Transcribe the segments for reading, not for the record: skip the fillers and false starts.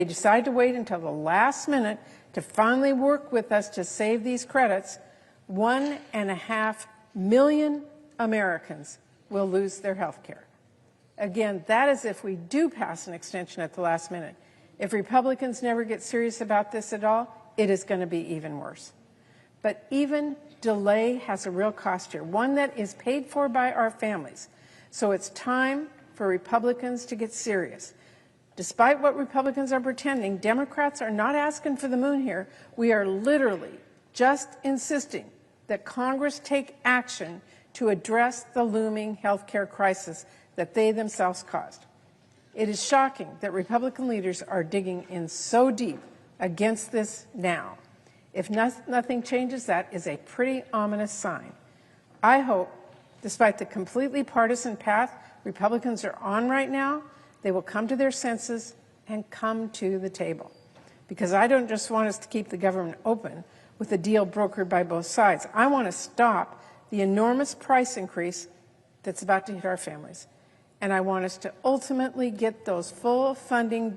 decide to wait until the last minute to finally work with us to save these credits, 1.5 million Americans will lose their health care. Again, that is if we do pass an extension at the last minute. If Republicans never get serious about this at all, it is going to be even worse. But even delay has a real cost here, one that is paid for by our families. So it's time for Republicans to get serious. Despite what Republicans are pretending, Democrats are not asking for the moon here. We are literally just insisting that Congress take action to address the looming health care crisis that they themselves caused. It is shocking that Republican leaders are digging in so deep against this now. If nothing changes, that is a pretty ominous sign. I hope, despite the completely partisan path Republicans are on right now, they will come to their senses and come to the table. Because I don't just want us to keep the government open with a deal brokered by both sides. I want to stop the enormous price increase that's about to hit our families. And I want us to ultimately get those full funding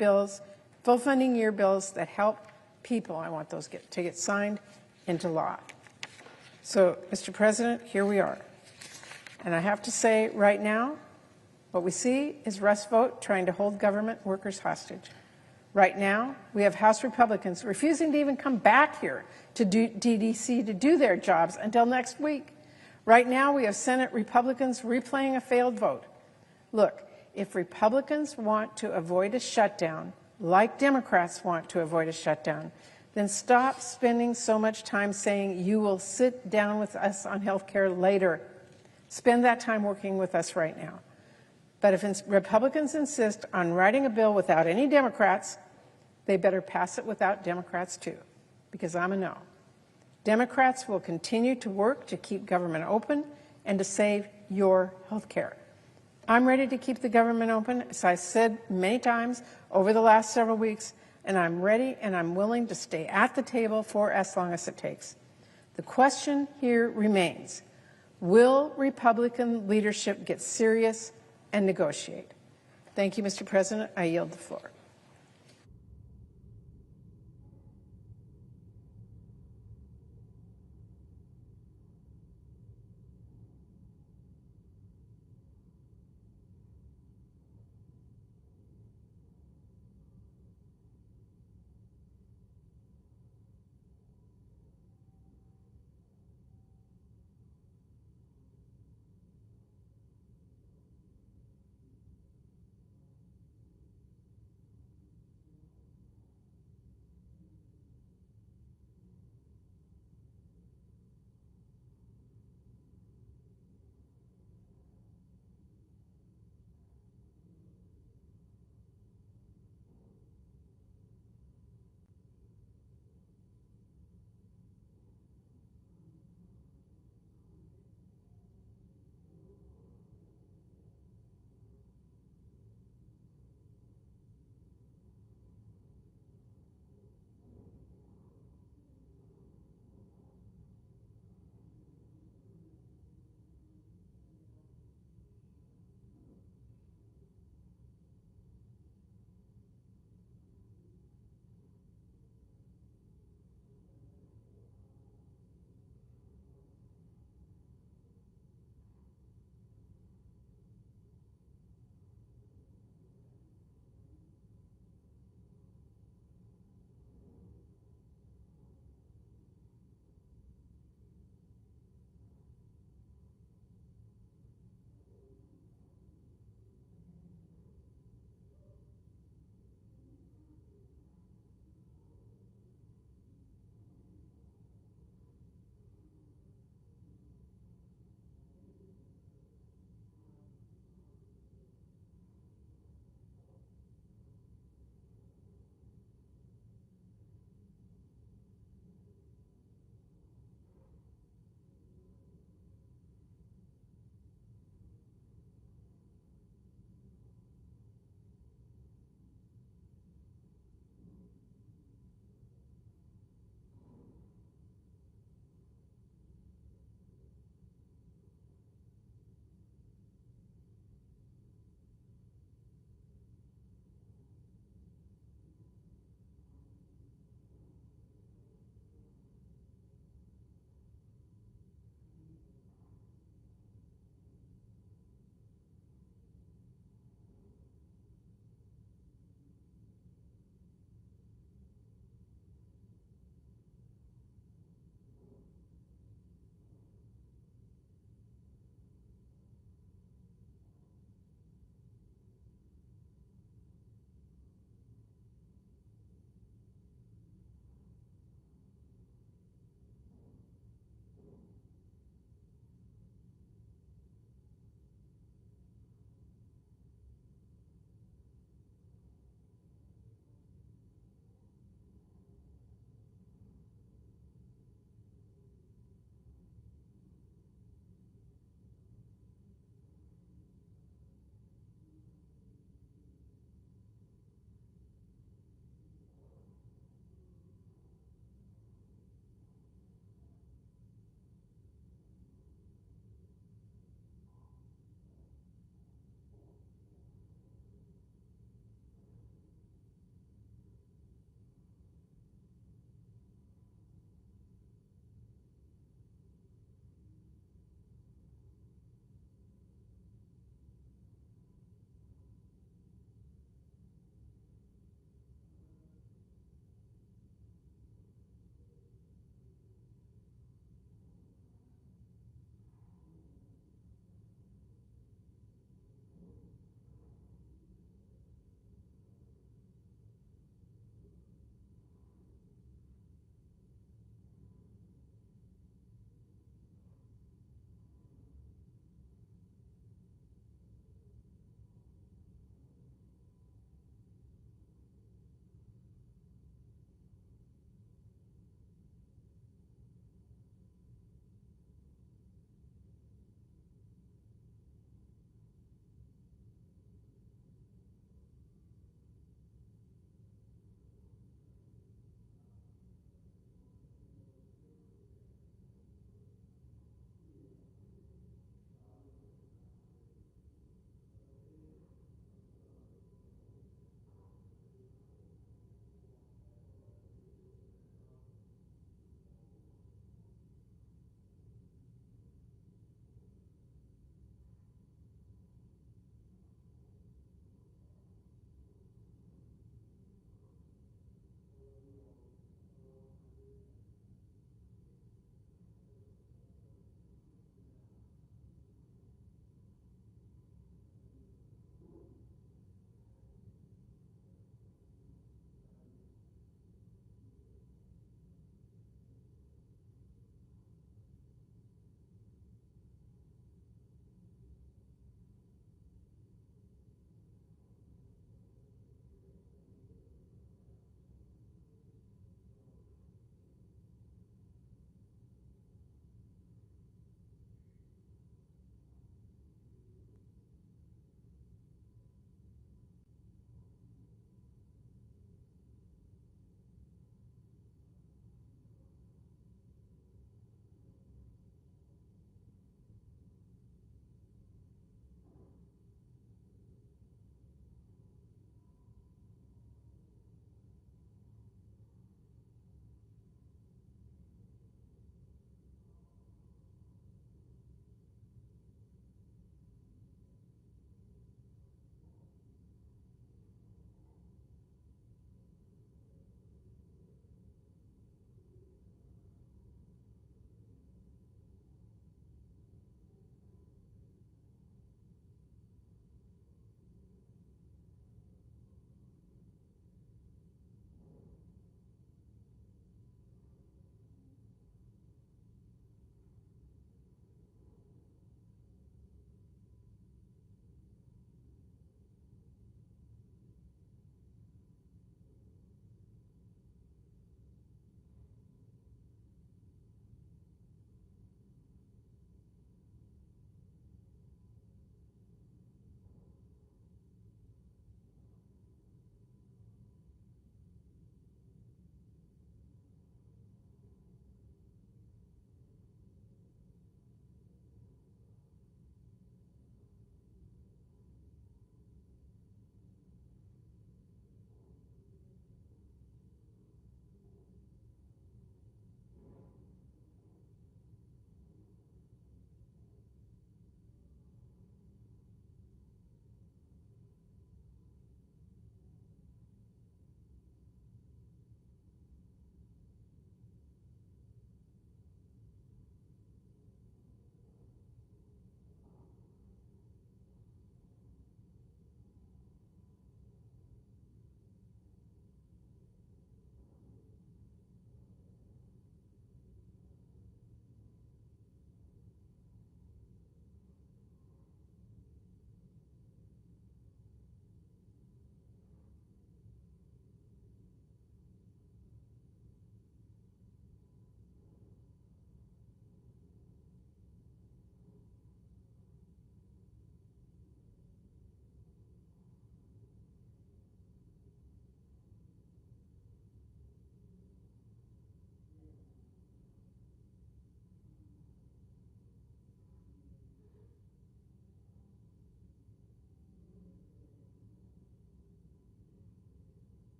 year bills that help people. I want those to get signed into law. So, Mr. President, here we are. And I have to say right now, what we see is Russ Vought trying to hold government workers hostage. Right now, we have House Republicans refusing to even come back here to DDC to do their jobs until next week. Right now, we have Senate Republicans replaying a failed vote. Look, if Republicans want to avoid a shutdown, like Democrats want to avoid a shutdown, then stop spending so much time saying you will sit down with us on health care later. Spend that time working with us right now. But if Republicans insist on writing a bill without any Democrats, they better pass it without Democrats too, because I'm a no. Democrats will continue to work to keep government open and to save your health care. I'm ready to keep the government open, as I said many times over the last several weeks, and I'm ready and I'm willing to stay at the table for as long as it takes. The question here remains, will Republican leadership get serious and negotiate? Thank you, Mr. President. I yield the floor.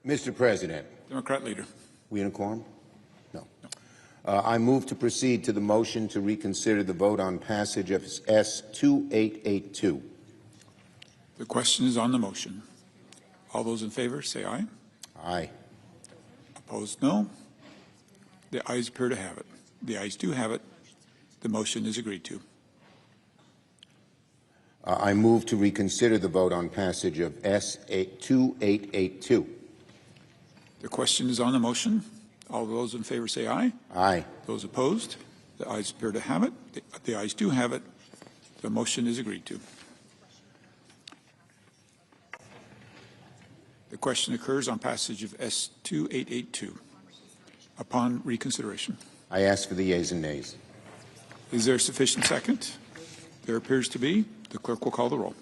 Mr. President. Democrat Leader. We in a quorum? No. I move to proceed to the motion to reconsider the vote on passage of S2882. The question is on the motion. All those in favor say aye. Aye. Opposed, no. The ayes appear to have it. The ayes do have it. The motion is agreed to. I move to reconsider the vote on passage of S2882. The question is on the motion. All those in favor say aye. Aye. Those opposed? The ayes appear to have it. The ayes do have it. The motion is agreed to. The question occurs on passage of S2882. Upon reconsideration. I ask for the yeas and nays. Is there sufficient second? There appears to be. The clerk will call the roll.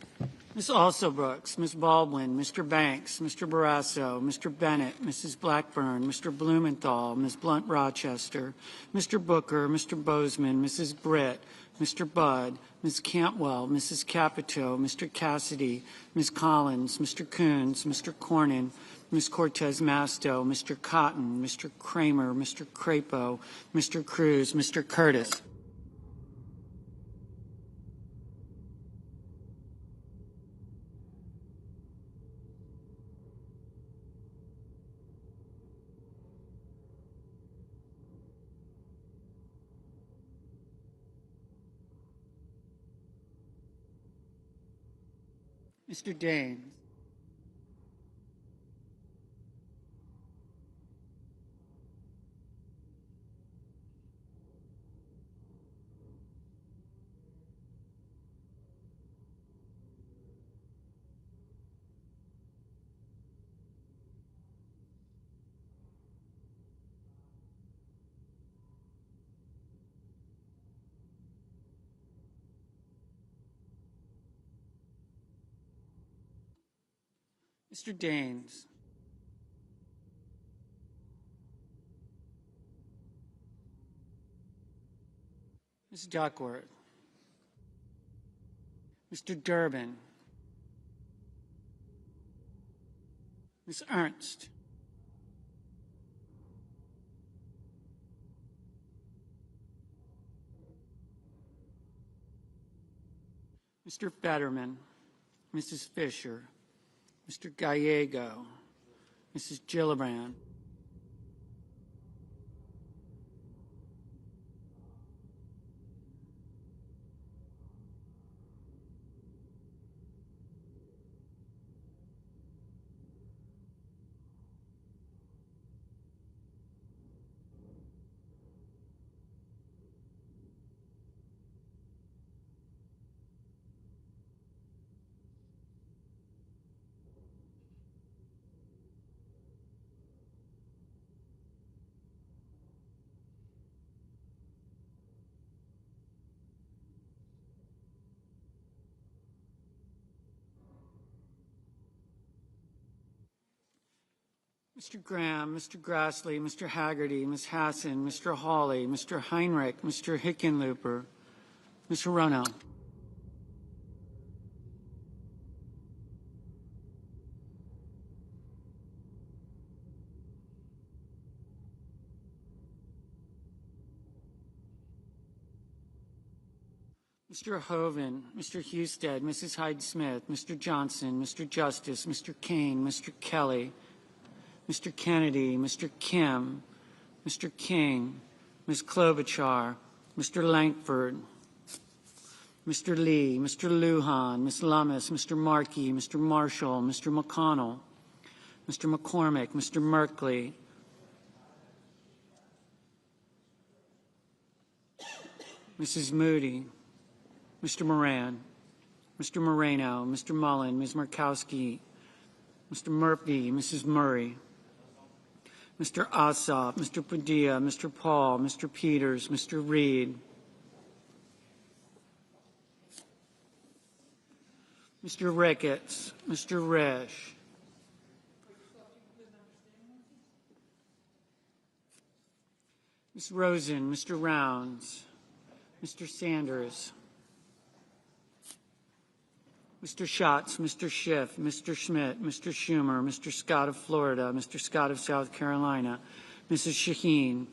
Ms. Alsobrooks, Ms. Baldwin, Mr. Banks, Mr. Barrasso, Mr. Bennett, Mrs. Blackburn, Mr. Blumenthal, Ms. Blunt-Rochester, Mr. Booker, Mr. Bozeman, Mrs. Britt, Mr. Budd, Ms. Cantwell, Mrs. Capito, Mr. Cassidy, Ms. Collins, Mr. Coons, Mr. Cornyn, Ms. Cortez Masto, Mr. Cotton, Mr. Kramer, Mr. Crapo, Mr. Cruz, Mr. Curtis. Mr. Daines. Mr. Daines. Ms. Duckworth. Mr. Durbin. Ms. Ernst. Mr. Fetterman. Mrs. Fisher. Mr. Gallego, Mrs. Gillibrand, Mr. Graham, Mr. Grassley, Mr. Haggerty, Ms. Hassan, Mr. Hawley, Mr. Heinrich, Mr. Hickenlooper, Mr. Rono. Mr. Hoven, Mr. Husted, Mrs. Hyde-Smith, Mr. Johnson, Mr. Justice, Mr. Kane, Mr. Kelly, Mr. Kennedy, Mr. Kim, Mr. King, Ms. Klobuchar, Mr. Langford, Mr. Lee, Mr. Lujan, Ms. Lummis, Mr. Markey, Mr. Marshall, Mr. McConnell, Mr. McCormick, Mr. Merkley, Mrs. Moody, Mr. Moran, Mr. Moreno, Mr. Mullen, Ms. Murkowski, Mr. Murphy, Mrs. Murray, Mr. Ossoff, Mr. Padilla, Mr. Paul, Mr. Peters, Mr. Reed, Mr. Ricketts, Mr. Resch, Ms. Rosen, Mr. Rounds, Mr. Sanders, Mr. Schatz, Mr. Schiff, Mr. Schmidt, Mr. Schumer, Mr. Scott of Florida, Mr. Scott of South Carolina, Mrs. Shaheen,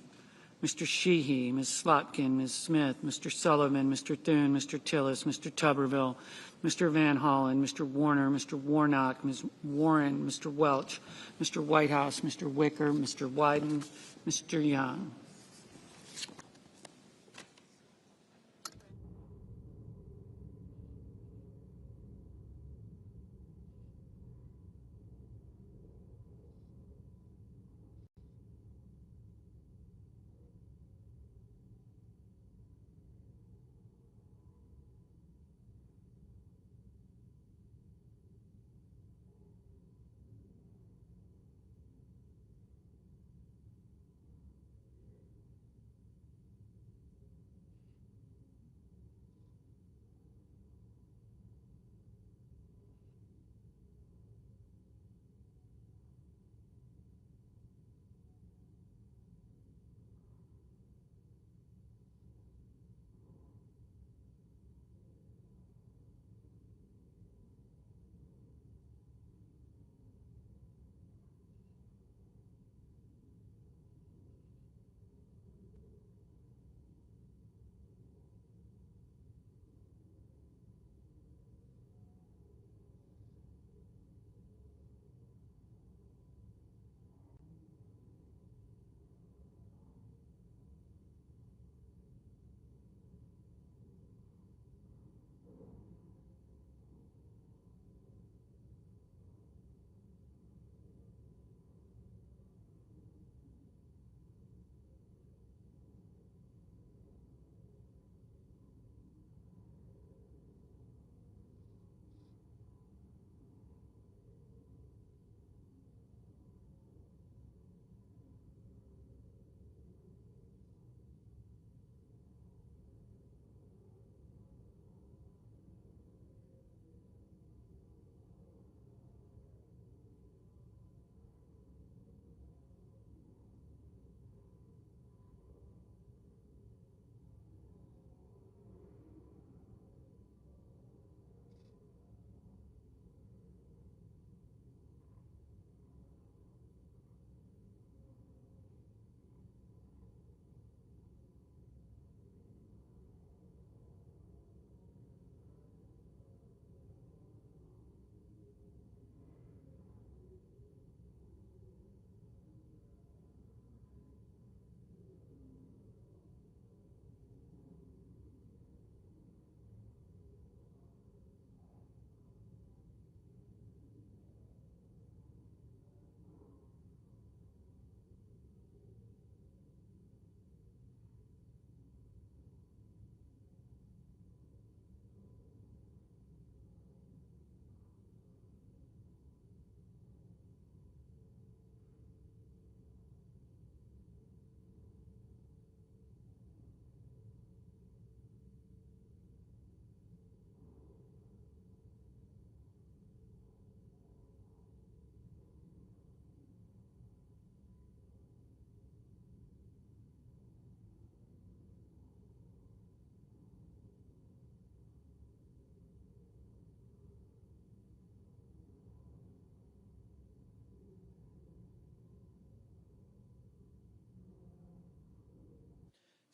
Mr. Sheehy, Ms. Slotkin, Ms. Smith, Mr. Sullivan, Mr. Thune, Mr. Tillis, Mr. Tuberville, Mr. Van Hollen, Mr. Warner, Mr. Warnock, Ms. Warren, Mr. Welch, Mr. Whitehouse, Mr. Wicker, Mr. Wyden, Mr. Young.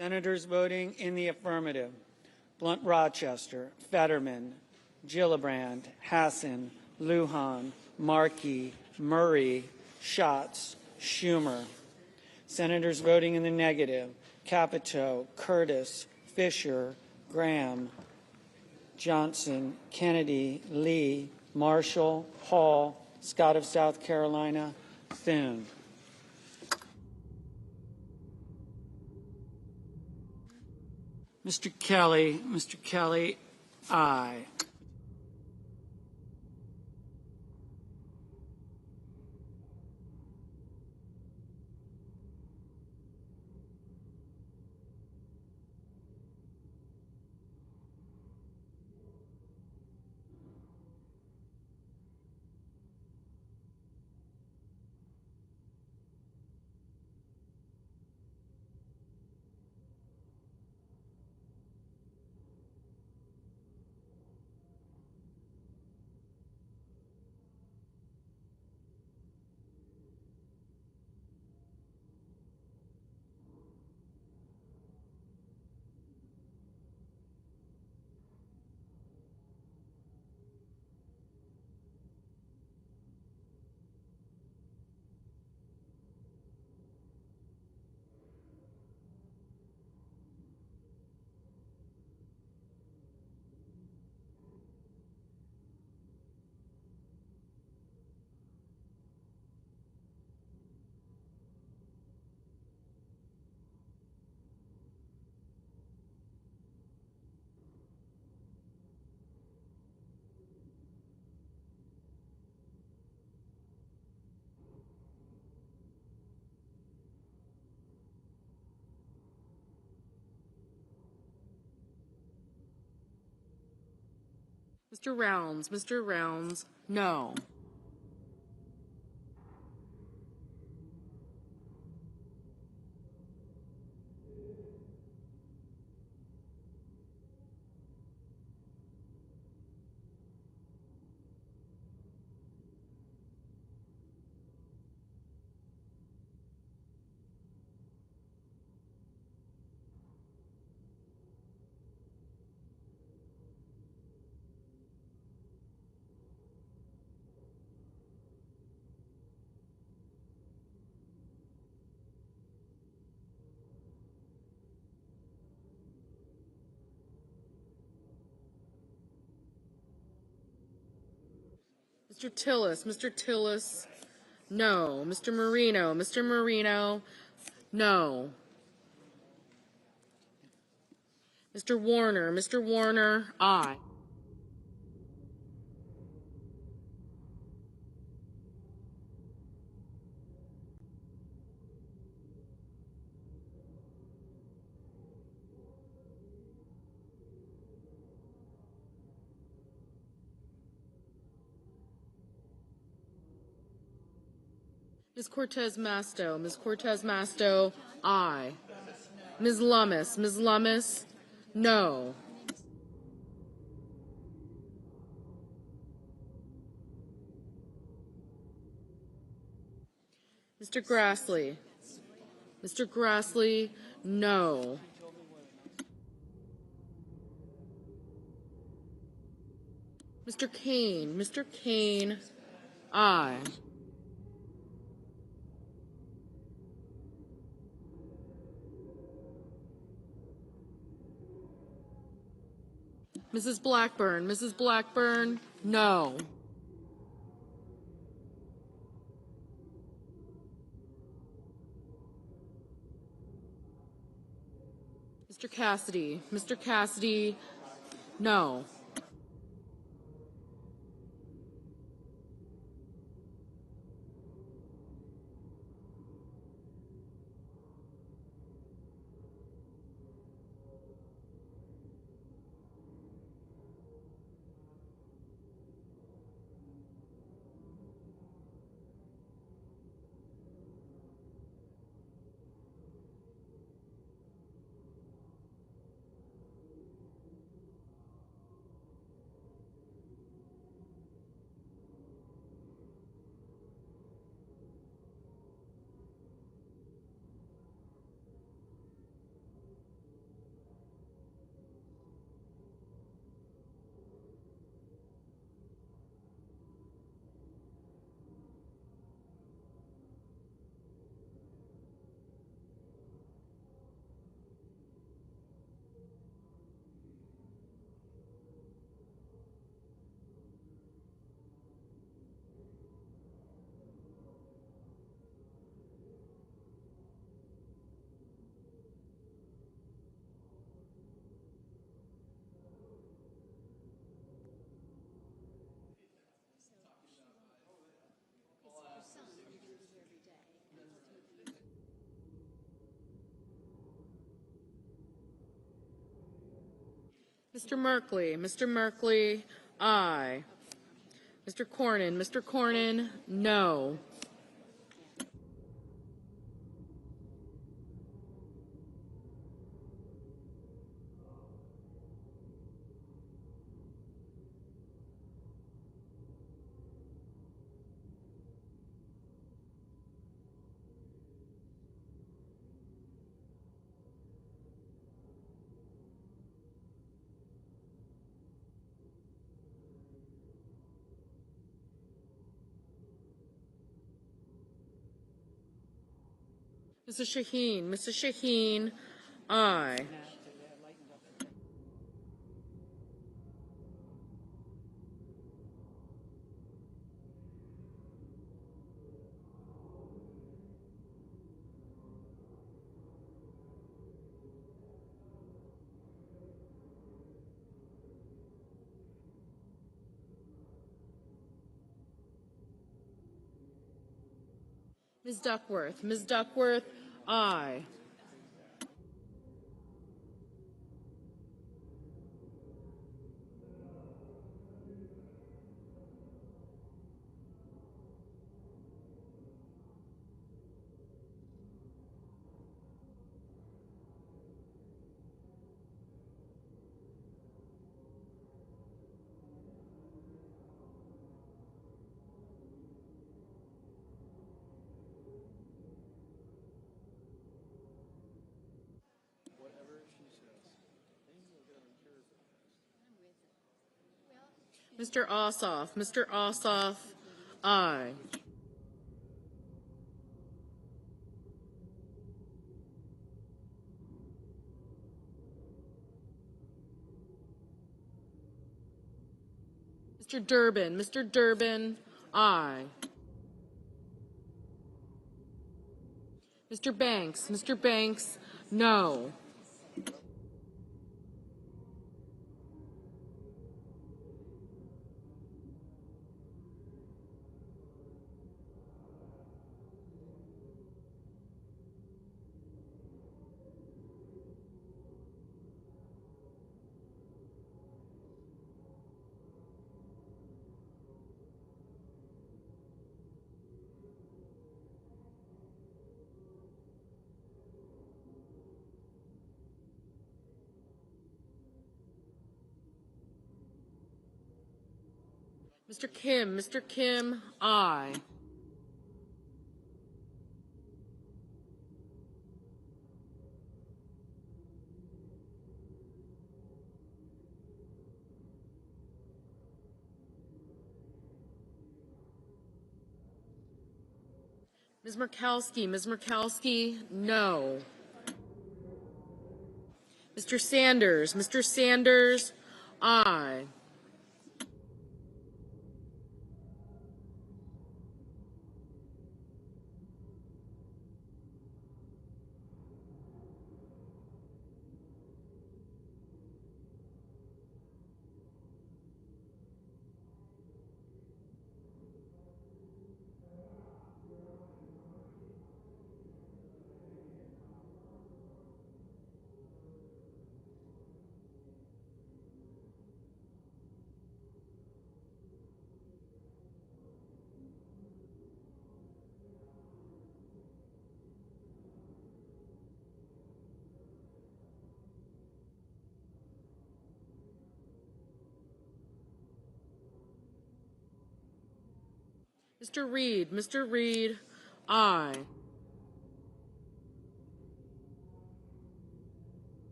Senators voting in the affirmative: Blunt Rochester, Fetterman, Gillibrand, Hassan, Lujan, Markey, Murray, Schatz, Schumer. Senators voting in the negative: Capito, Curtis, Fisher, Graham, Johnson, Kennedy, Lee, Marshall, Hall, Scott of South Carolina, Thune. Mr. Kelly, aye. Mr. Rounds, no. Mr. Tillis, no. Mr. Marino, no. Mr. Warner, aye. Ms. Cortez Masto, aye. Ms. Lummis, no. Mr. Grassley, no. Mr. Kane, aye. Mrs. Blackburn, no. Mr. Cassidy, no. Mr. Merkley, aye. Mr. Cornyn, no. Mrs. Shaheen, aye. Ms. Duckworth, aye. Mr. Ossoff. Mr. Ossoff, aye. Mr. Durbin. Mr. Durbin, aye. Mr. Banks. Mr. Banks, no. Mr. Kim, aye. Ms. Murkowski, no. Mr. Sanders, aye. Mr. Reed, aye.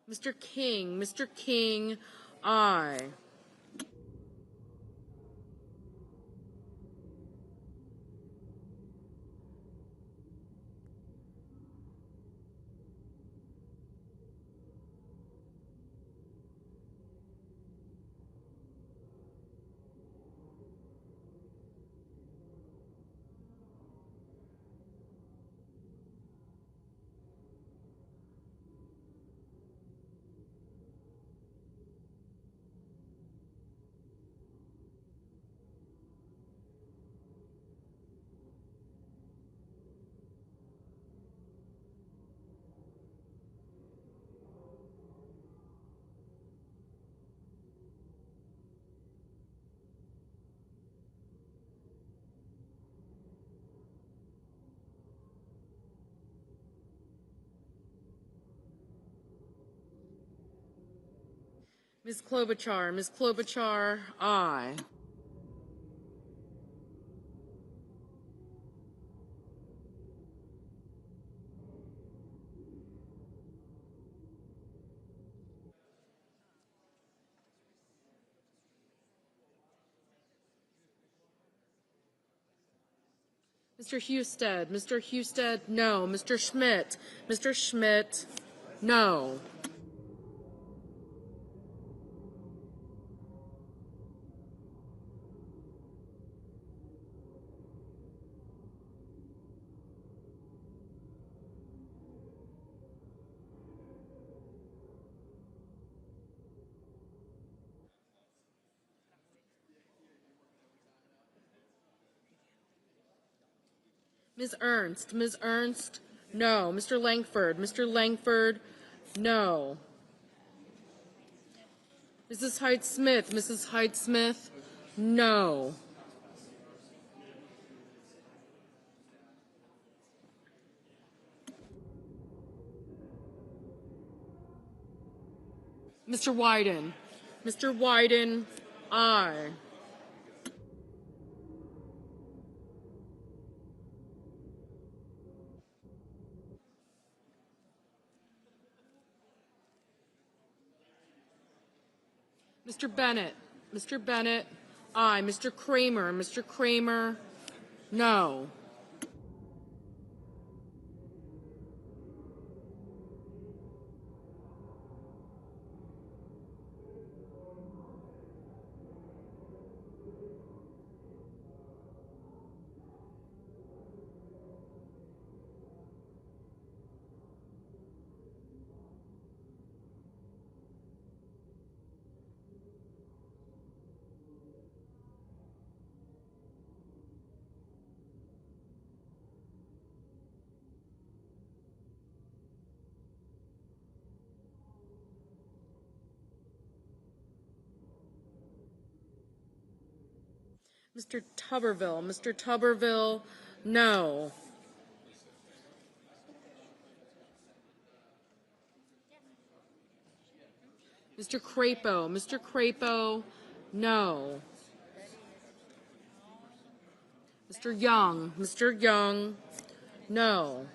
Mr. King, aye. Ms. Klobuchar, aye. Mr. Husted, no. Mr. Schmidt, no. Ms. Ernst, no. Mr. Langford, no. Mrs. Hyde-Smith, no. Mr. Wyden, Aye. Mr. Bennett. Mr. Bennett. Aye. Mr. Kramer. Mr. Kramer. No. Mr. Tuberville. Mr. Tuberville. No. Mr. Crapo. Mr. Crapo. No. Mr. Young. Mr. Young. No.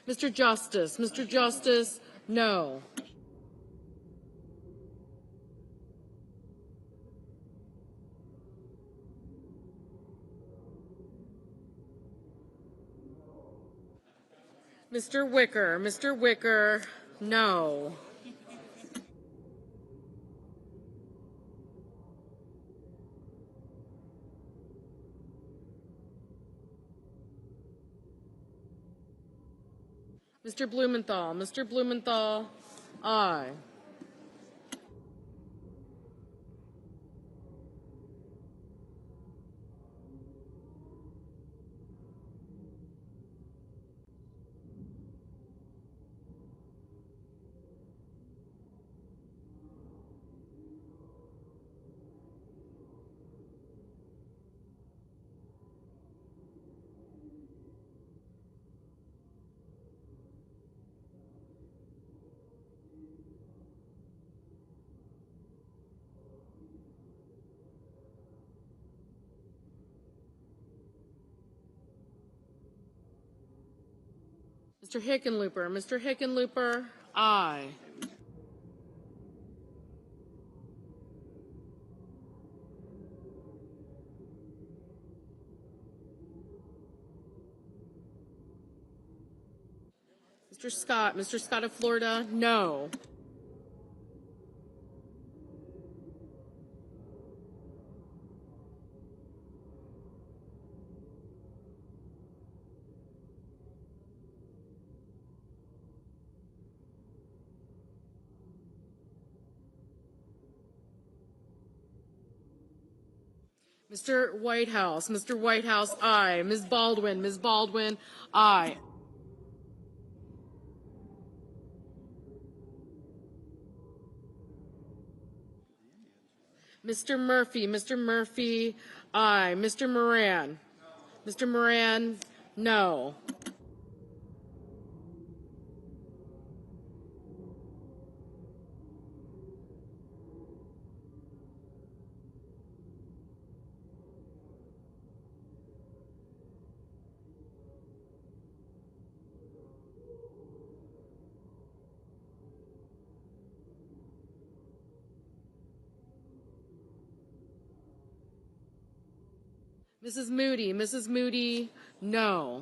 Mr. Justice. Mr. Justice. No. Mr. Wicker. Mr. Wicker. No. Mr. Blumenthal. Mr. Blumenthal. Aye. Mr. Hickenlooper. Mr. Hickenlooper. Aye. Mr. Scott. Mr. Scott of Florida. No. Mr. Whitehouse. Mr. Whitehouse. Aye. Ms. Baldwin. Ms. Baldwin. Aye. Mr. Murphy. Mr. Murphy. Aye. Mr. Moran. Mr. Moran. No. Mrs. Moody. Mrs. Moody. No.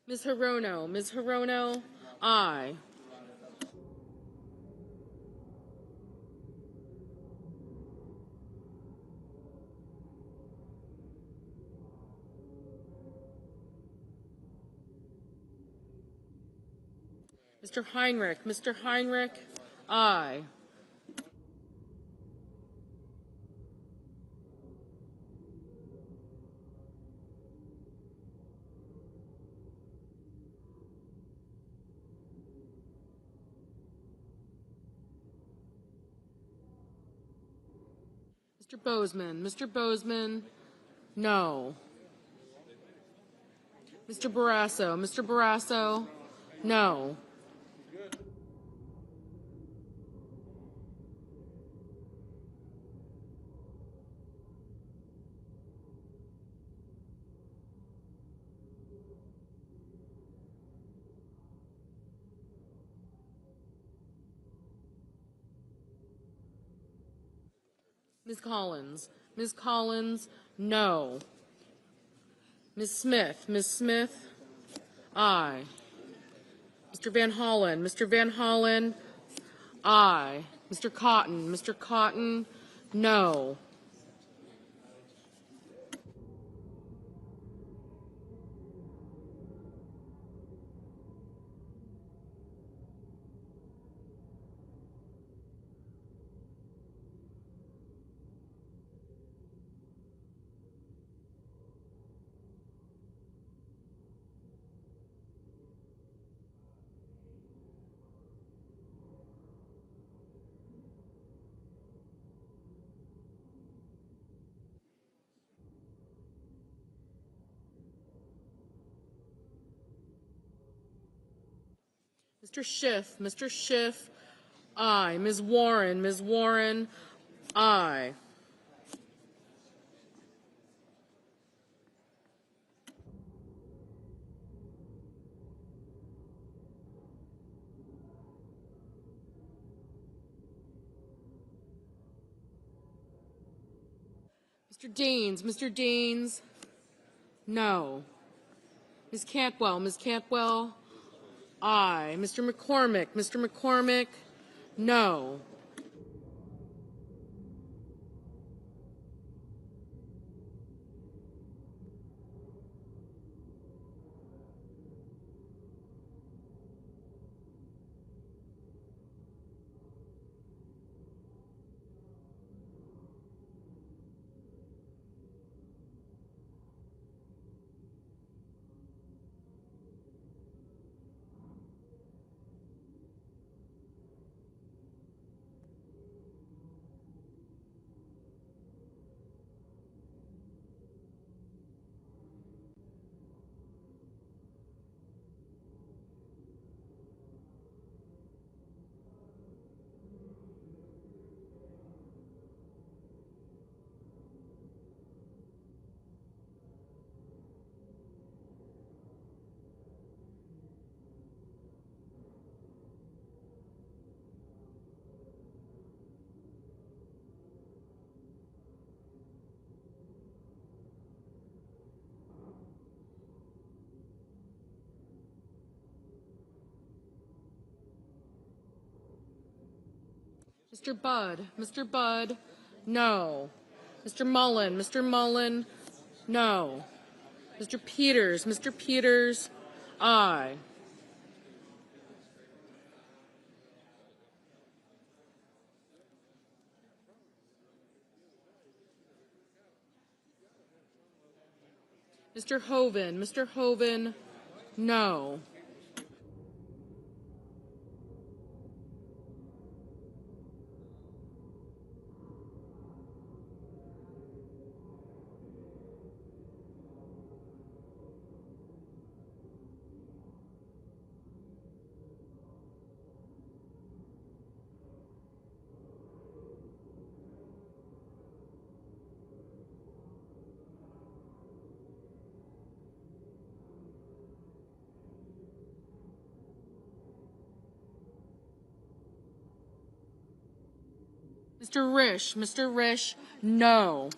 Ms. Hirono. Ms. Hirono. Aye. Mr. Heinrich. Mr. Heinrich, aye. Mr. Bozeman. Mr. Bozeman, no. Mr. Barrasso. Mr. Barrasso, no. Ms. Collins. Ms. Collins, no. Ms. Smith. Ms. Smith, aye. Mr. Van Hollen. Mr. Van Hollen, aye. Mr. Cotton. Mr. Cotton, no. Mr. Schiff. Mr. Schiff, aye. Ms. Warren. Ms. Warren, aye. Mr. Deans. Mr. Deans, no. Ms. Cantwell. Ms. Cantwell, aye. Mr. McCormick. Mr. McCormick, no. Mr. Budd. Mr. Budd, no. Mr. Mullen. Mr. Mullen, no. Mr. Peters. Mr. Peters, aye. Mr. Hoven. Mr. Hoven, no. Mr. Risch. Mr. Risch, no.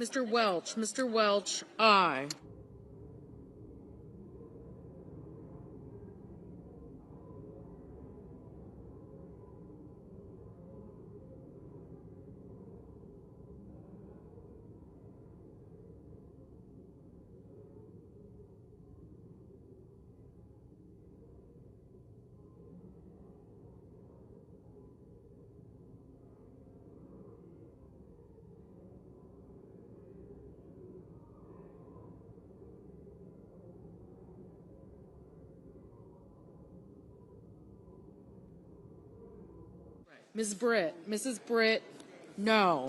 Mr. Welch. Mr. Welch, aye. Ms. Britt. Mrs. Britt, no.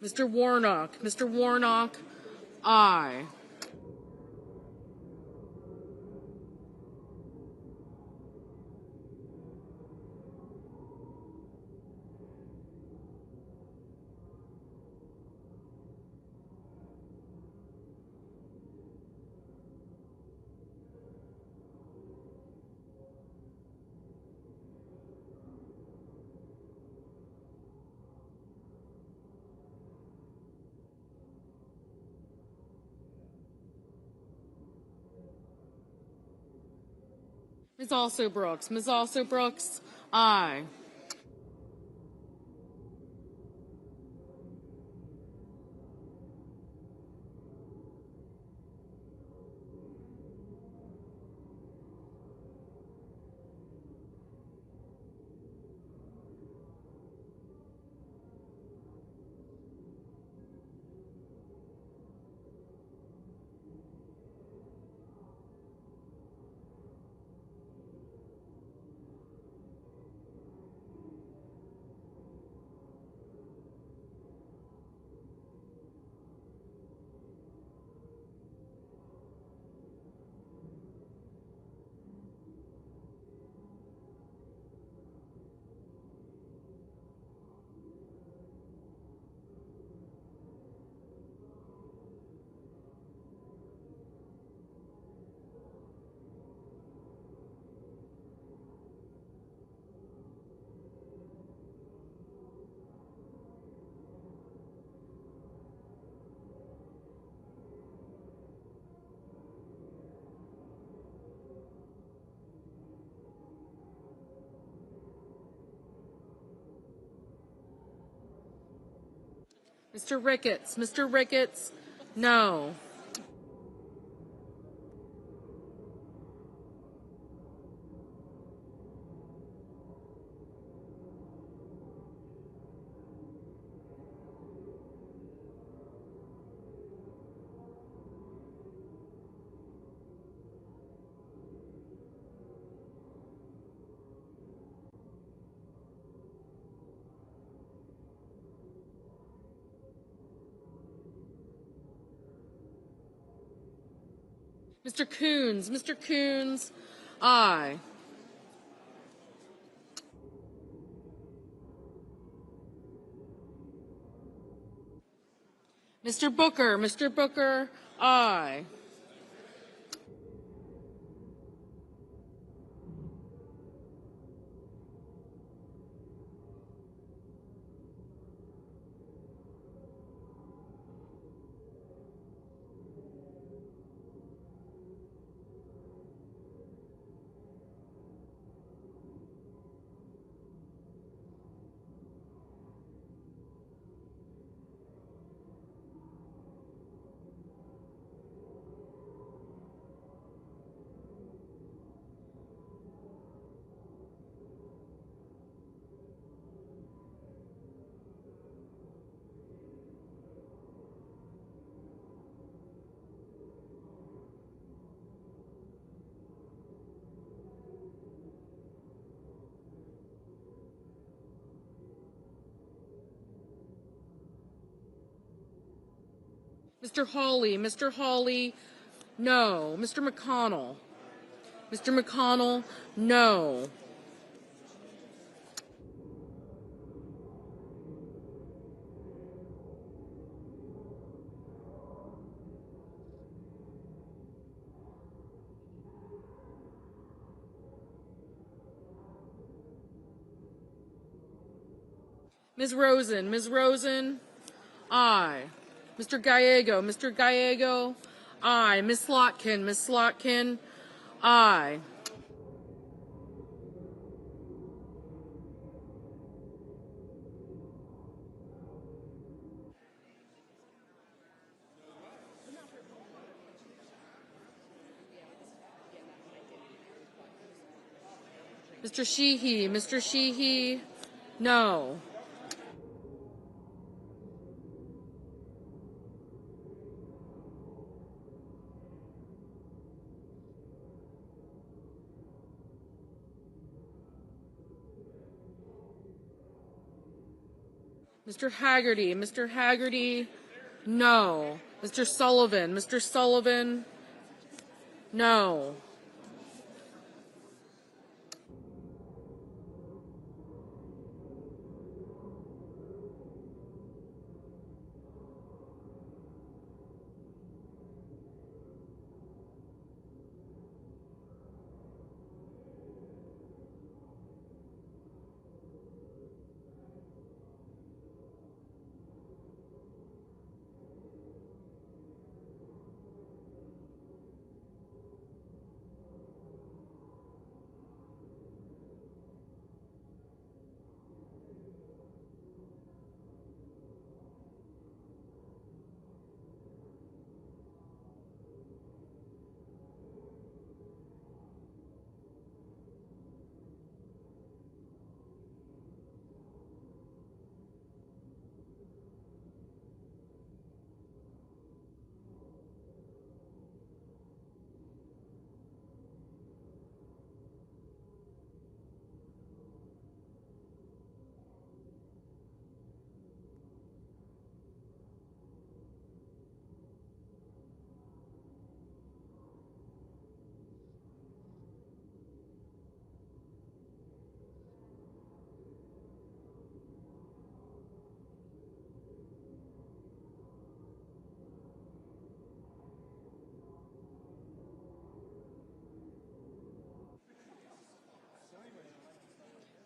Mr. Warnock. Mr. Warnock, aye. Ms. Also Brooks. Ms. Also Brooks, aye. Mr. Ricketts. Mr. Ricketts, no. Mr. Coons. Mr. Coons, aye. Mr. Booker. Mr. Booker, aye. Mr. Hawley. Mr. Hawley, no. Mr. McConnell. Mr. McConnell, no. Ms. Rosen, Ms. Rosen, aye. Mr. Gallego, Mr. Gallego, aye. Ms. Slotkin, Ms. Slotkin, aye. Mr. Sheehy, Mr. Sheehy, no. Mr. Haggerty, Mr. Haggerty, no. Mr. Sullivan, Mr. Sullivan, no.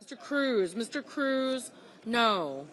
Mr. Cruz, no.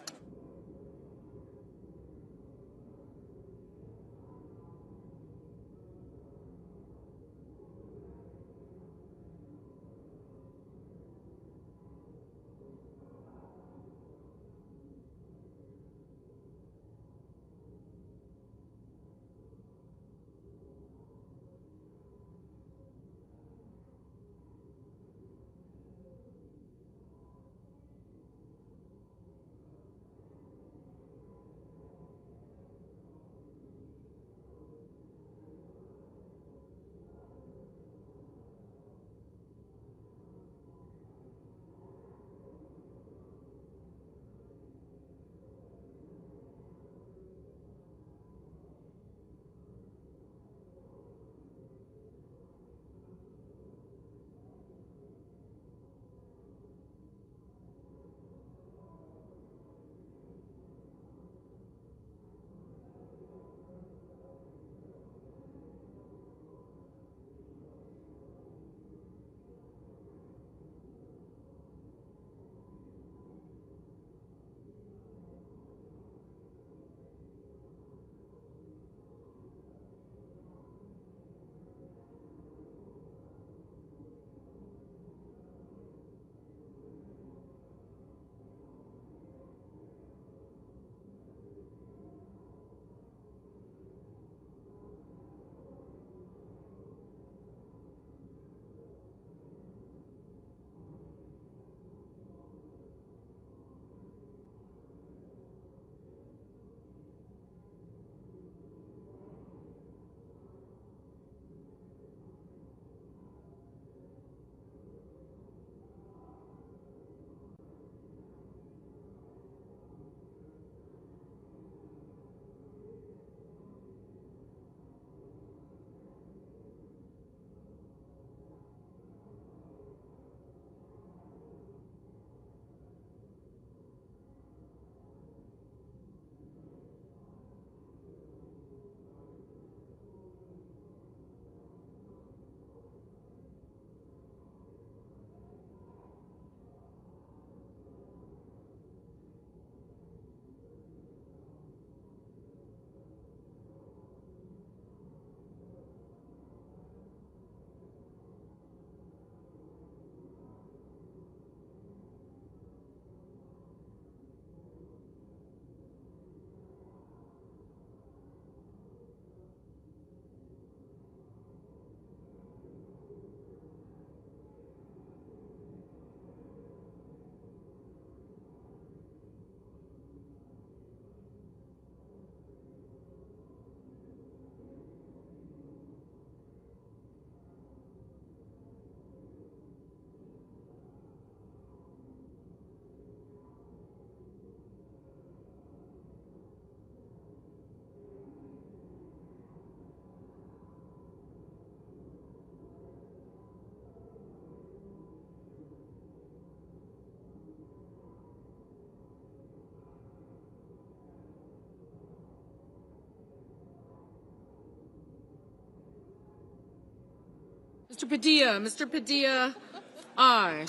Mr. Padilla. Mr. Padilla, aye.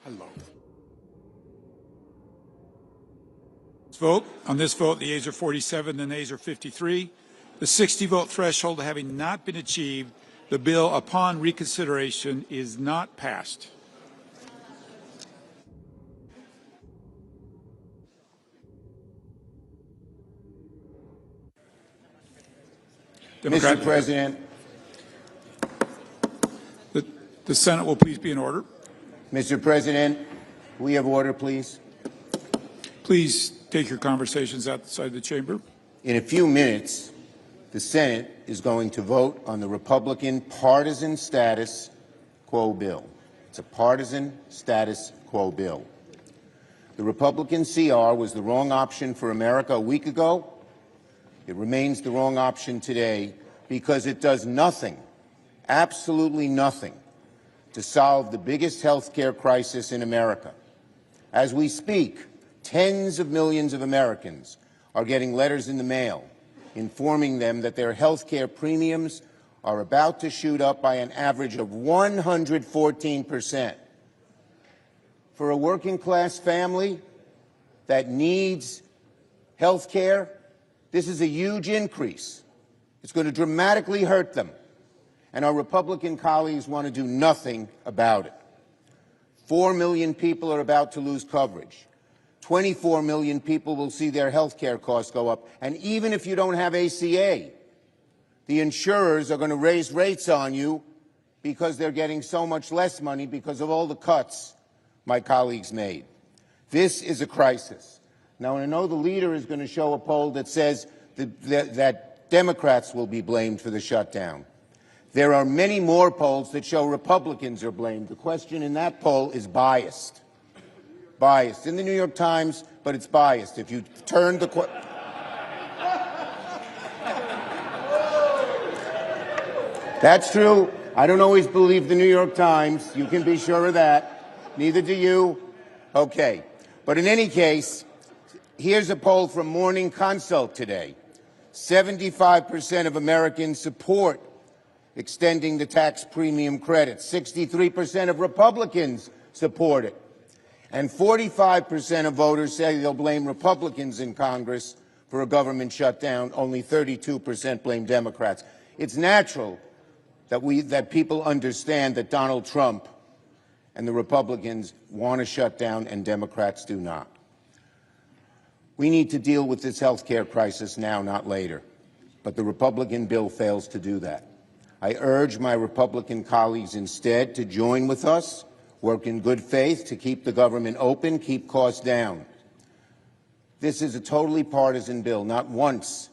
Hello. Vote. On this vote, the ayes are 47, the nays are 53. The 60-vote threshold having not been achieved, The bill upon reconsideration is not passed. Mr. President, The Senate will please be in order. Mr. President, we have order, please. Please take your conversations outside the chamber. In a few minutes, the Senate is going to vote on the Republican partisan status quo bill. It's a partisan status quo bill. The Republican CR was the wrong option for America a week ago. It remains the wrong option today because it does nothing, absolutely nothing, to solve the biggest health care crisis in America. As we speak, tens of millions of Americans are getting letters in the mail informing them that their health care premiums are about to shoot up by an average of 114%. For a working-class family that needs health care, this is a huge increase. It's going to dramatically hurt them. And our Republican colleagues want to do nothing about it. 4 million people are about to lose coverage. 24 million people will see their health care costs go up. And even if you don't have ACA, the insurers are going to raise rates on you because they're getting so much less money because of all the cuts my colleagues made. This is a crisis. Now, I know the leader is going to show a poll that says that Democrats will be blamed for the shutdown. There are many more polls that show Republicans are blamed. The question in that poll is biased. Biased. In the New York Times, but it's biased. If you turn the That's true. I don't always believe the New York Times. You can be sure of that. Neither do you. Okay. But in any case, here's a poll from Morning Consult today. 75% of Americans support extending the tax premium credit. 63% of Republicans support it. And 45% of voters say they'll blame Republicans in Congress for a government shutdown. Only 32% blame Democrats. It's natural that people understand that Donald Trump and the Republicans want to shut down and Democrats do not. We need to deal with this health care crisis now, not later. But the Republican bill fails to do that. I urge my Republican colleagues instead to join with us, work in good faith to keep the government open, keep costs down. This is a totally partisan bill. Not once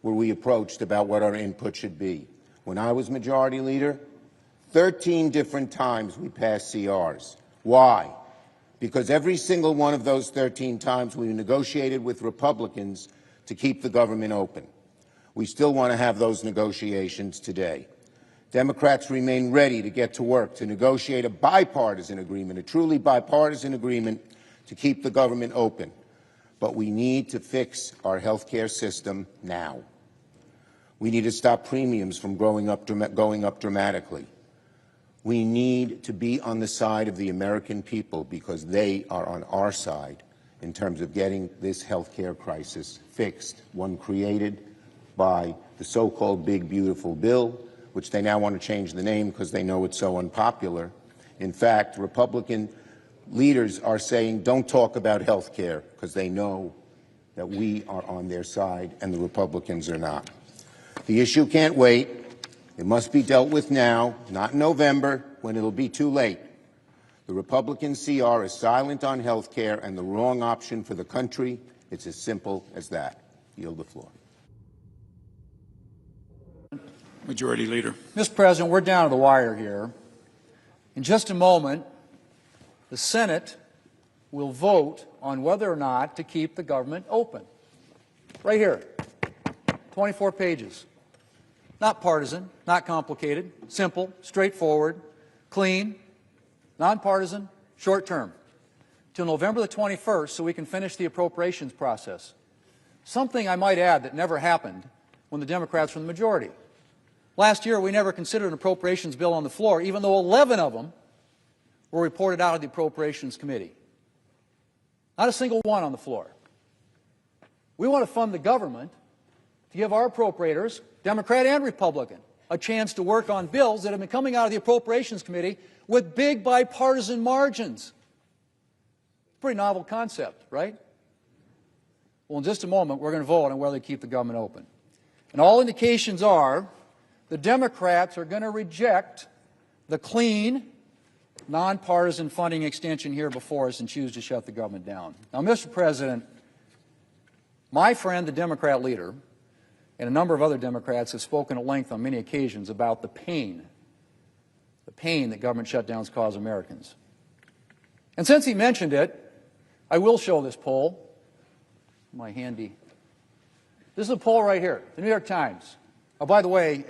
were we approached about what our input should be. When I was Majority Leader, 13 different times we passed CRs. Why? Because every single one of those 13 times we negotiated with Republicans to keep the government open. We still want to have those negotiations today. Democrats remain ready to get to work to negotiate a bipartisan agreement, a truly bipartisan agreement to keep the government open. But we need to fix our health care system now. We need to stop premiums from going up dramatically. We need to be on the side of the American people because they are on our side in terms of getting this health care crisis fixed, one created by the so-called big, beautiful bill, which they now want to change the name because they know it's so unpopular. In fact, Republican leaders are saying don't talk about health care because they know that we are on their side and the Republicans are not. The issue can't wait. It must be dealt with now, not in November when it'll be too late. The Republican CR is silent on health care and the wrong option for the country. It's as simple as that. Yield the floor. Majority Leader. Mr. President, we're down to the wire here. In just a moment, the Senate will vote on whether or not to keep the government open. Right here, 24 pages. Not partisan, not complicated, simple, straightforward, clean, nonpartisan, short term, till November the 21st so we can finish the appropriations process. Something I might add that never happened when the Democrats were in the majority. Last year, we never considered an appropriations bill on the floor, even though 11 of them were reported out of the Appropriations Committee. Not a single one on the floor. We want to fund the government to give our appropriators, Democrat and Republican, a chance to work on bills that have been coming out of the Appropriations Committee with big bipartisan margins. Pretty novel concept, right? Well, in just a moment, we're going to vote on whether to keep the government open. And all indications are the Democrats are going to reject the clean, nonpartisan funding extension here before us and choose to shut the government down. Now, Mr. President, my friend, the Democrat leader, and a number of other Democrats have spoken at length on many occasions about the pain that government shutdowns cause Americans. And since he mentioned it, I will show this poll. My handy. This is a poll right here, the New York Times. Oh, by the way,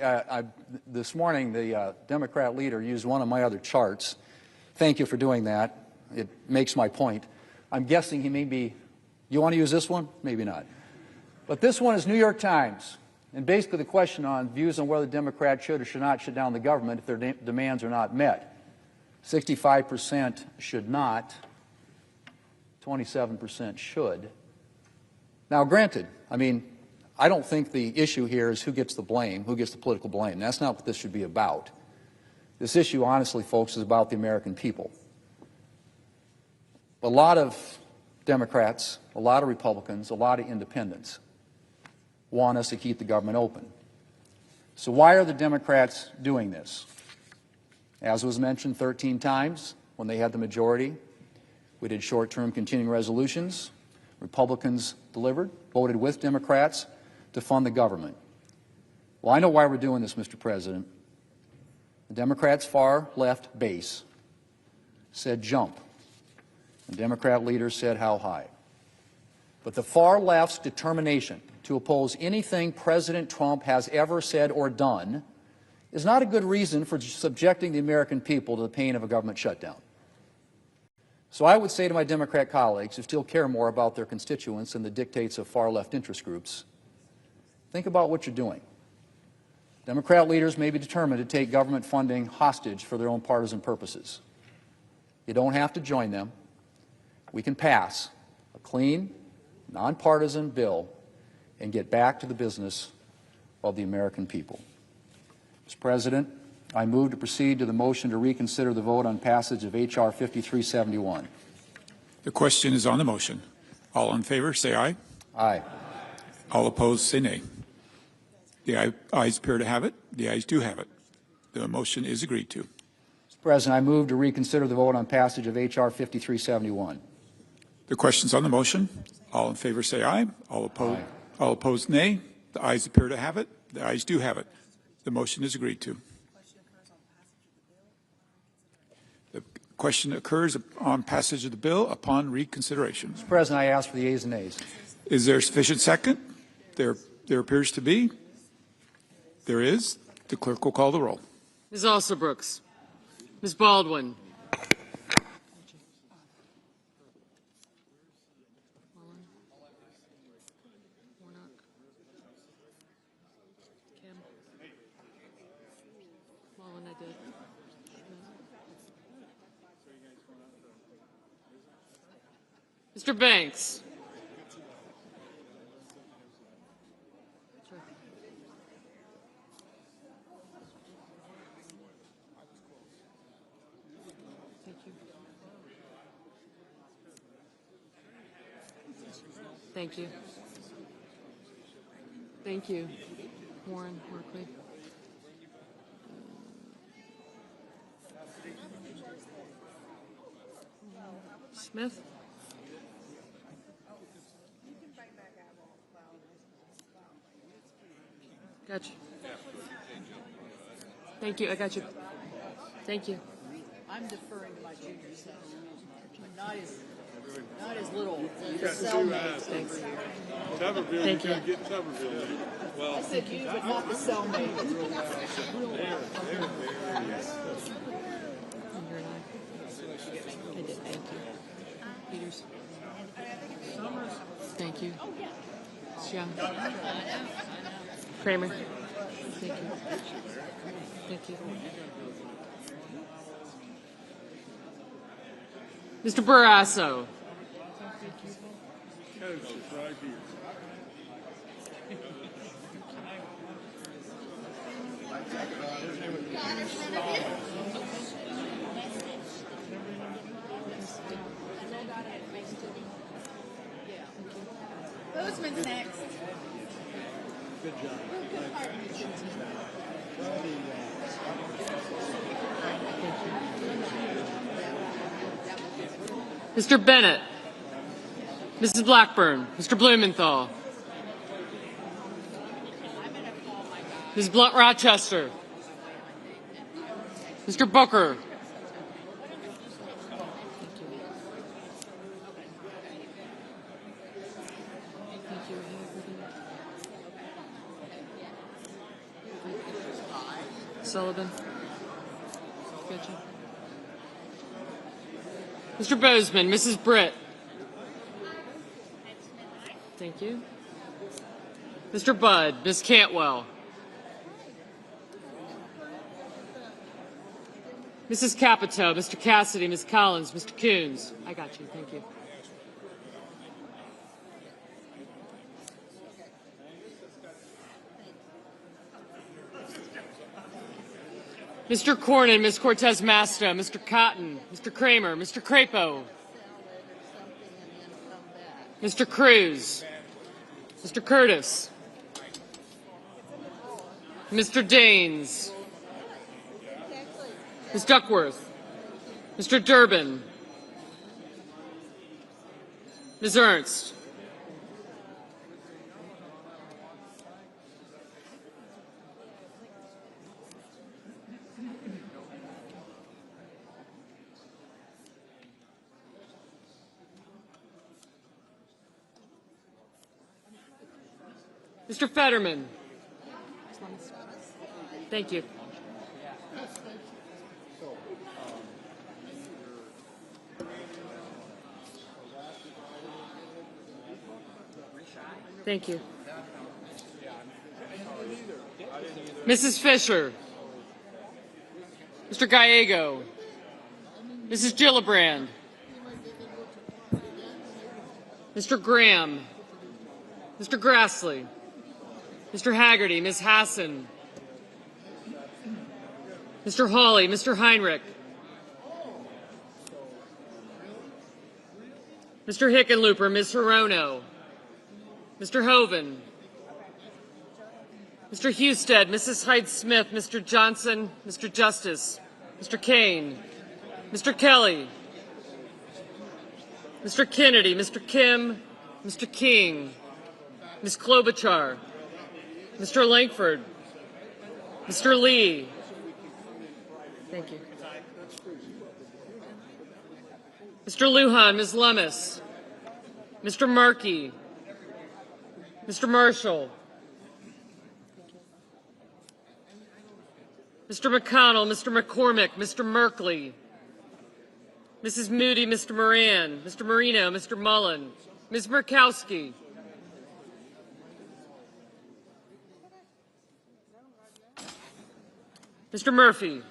this morning the Democrat leader used one of my other charts. Thank you for doing that. It makes my point. I'm guessing he may be, you want to use this one? Maybe not. But this one is New York Times. And basically the question on views on whether Democrats should or should not shut down the government if their demands are not met. 65% should not, 27% should. Now, granted, I mean, I don't think the issue here is who gets the blame, who gets the political blame. That's not what this should be about. This issue, honestly, folks, is about the American people. A lot of Democrats, a lot of Republicans, a lot of independents want us to keep the government open. So why are the Democrats doing this? As was mentioned 13 times when they had the majority, we did short-term continuing resolutions. Republicans delivered, voted with Democrats to fund the government. Well, I know why we're doing this, Mr. President. The Democrats' far-left base said jump. The Democrat leaders said how high. But the far-left's determination to oppose anything President Trump has ever said or done is not a good reason for subjecting the American people to the pain of a government shutdown. So I would say to my Democrat colleagues who still care more about their constituents than the dictates of far-left interest groups, think about what you're doing. Democrat leaders may be determined to take government funding hostage for their own partisan purposes. You don't have to join them. We can pass a clean, nonpartisan bill and get back to the business of the American people. Mr. President, I move to proceed to the motion to reconsider the vote on passage of H.R. 5371. The question is on the motion. All in favor, say aye. Aye. All opposed, say nay. The ayes appear to have it. The ayes do have it. The motion is agreed to. Mr. President, I move to reconsider the vote on passage of H.R. 5371. The question is on the motion. All in favor, say aye. All opposed, nay. The ayes appear to have it. The ayes do have it. The motion is agreed to. The question occurs on passage of the bill upon reconsideration. Mr. President, I ask for the ayes and nays. Is there sufficient second? There appears to be. There is. The clerk will call the roll. Ms. Alsobrooks. Ms. Baldwin. Mr. Banks. Thank you. Thank you. Warren, Markley. Smith. Gotcha. Thank you. I got you. Thank you. I'm deferring to my junior self. Not as little. Cellmate. Thanks. Thank you. Well, I said you, but not the cellmate. I did. Thank you. Peters. Thank you. Young. Kramer. Thank you. Thank you. Mr. Barrasso. Bozeman's next. Mr. Bennett, Mrs. Blackburn, Mr. Blumenthal, Ms. Blunt Rochester, Mr. Booker, Sullivan, Mr. Bozeman, Mrs. Britt. Thank you. Mr. Budd, Ms. Cantwell. Mrs. Capito, Mr. Cassidy, Ms. Collins, Mr. Coons. I got you. Thank you. Mr. Cornyn, Ms. Cortez Masto, Mr. Cotton, Mr. Kramer, Mr. Crapo, Mr. Cruz, Mr. Curtis, Mr. Daines, Ms. Duckworth, Mr. Durbin, Ms. Ernst, Mr. Fetterman. Thank you. Thank you. Mrs. Fisher. Mr. Gallego. Mrs. Gillibrand. Mr. Graham. Mr. Grassley. Mr. Haggerty, Ms. Hassan, Mr. Hawley, Mr. Heinrich, Mr. Hickenlooper, Ms. Hirono, Mr. Hoven, Mr. Husted, Mrs. Hyde-Smith, Mr. Johnson, Mr. Justice, Mr. Kane, Mr. Kelly, Mr. Kennedy, Mr. Kim, Mr. King, Ms. Klobuchar, Mr. Langford, Mr. Lee. Thank you. Mr. Lujan, Ms. Lummis, Mr. Markey, Mr. Marshall, Mr. McConnell, Mr. McCormick, Mr. Merkley, Mrs. Moody, Mr. Moran, Mr. Marino, Mr. Mullen, Ms. Murkowski, Mr. Murphy,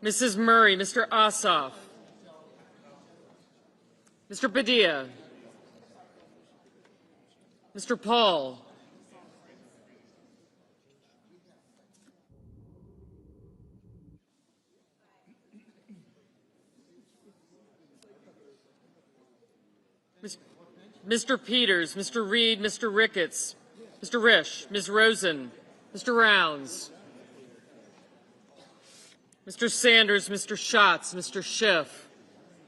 Mrs. Murray, Mr. Ossoff, Mr. Padilla, Mr. Paul, Mr. Peters, Mr. Reed, Mr. Ricketts, Mr. Risch, Ms. Rosen, Mr. Rounds, Mr. Sanders, Mr. Schatz, Mr. Schiff,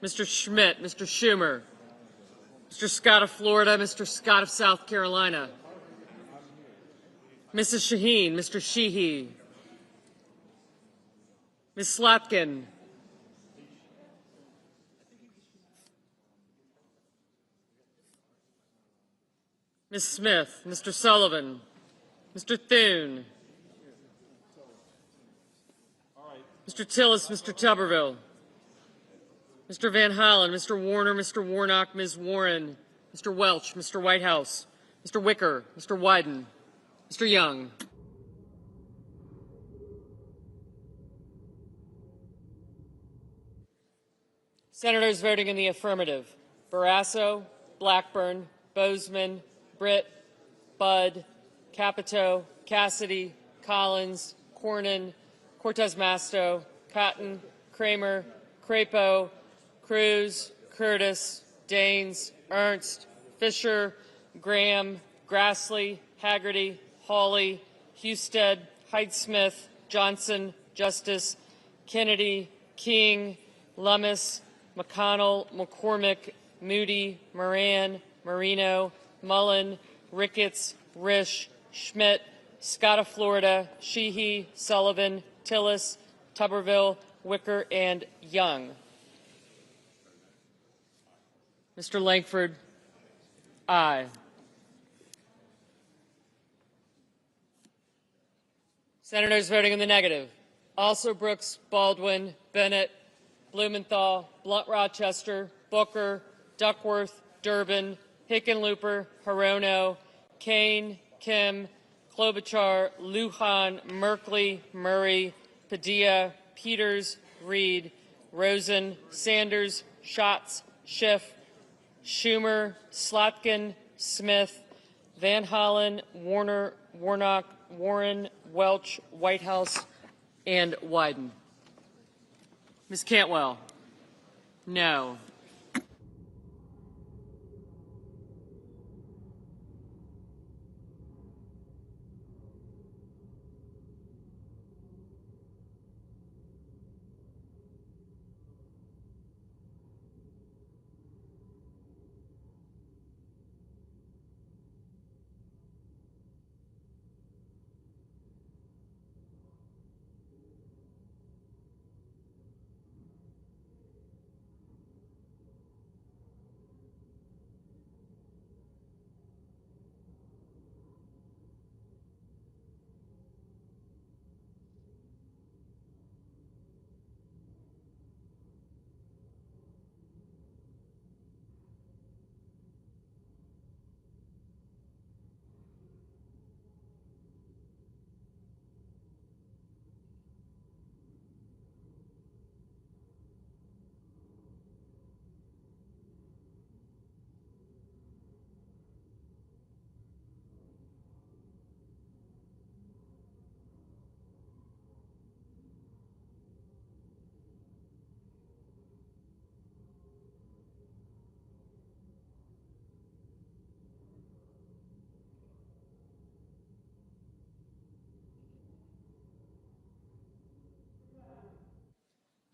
Mr. Schmidt, Mr. Schumer, Mr. Scott of Florida, Mr. Scott of South Carolina, Mrs. Shaheen, Mr. Sheehy, Ms. Slotkin, Ms. Smith, Mr. Sullivan, Mr. Thune, Mr. Tillis, Mr. Tuberville, Mr. Van Hollen, Mr. Warner, Mr. Warnock, Ms. Warren, Mr. Welch, Mr. Whitehouse, Mr. Wicker, Mr. Wyden, Mr. Young. Senators voting in the affirmative: Barrasso, Blackburn, Bozeman, Britt, Budd, Capito, Cassidy, Collins, Cornyn, Cortez Masto, Cotton, Kramer, Crapo, Cruz, Curtis, Daines, Ernst, Fisher, Graham, Grassley, Haggerty, Hawley, Husted, Heidsmith, Johnson, Justice, Kennedy, King, Lummis, McConnell, McCormick, Moody, Moran, Marino, Mullen, Ricketts, Risch, Schmidt, Scott of Florida, Sheehy, Sullivan, Tillis, Tuberville, Wicker, and Young. Mr. Langford, aye. Senators voting in the negative: also Brooks, Baldwin, Bennett, Blumenthal, Blunt Rochester, Booker, Duckworth, Durbin, Hickenlooper, Hirono, Kane, Kim, Klobuchar, Lujan, Merkley, Murray, Padilla, Peters, Reed, Rosen, Sanders, Schatz, Schiff, Schumer, Slotkin, Smith, Van Hollen, Warner, Warnock, Warren, Welch, Whitehouse, and Wyden. Ms. Cantwell, no.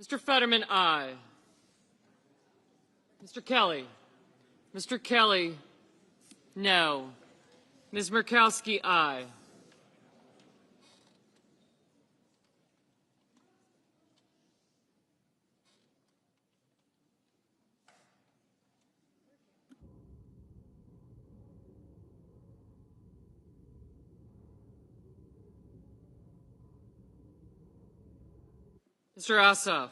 Mr. Fetterman, aye. Mr. Kelly. Mr. Kelly, no. Ms. Murkowski, aye. Mr. Ossoff,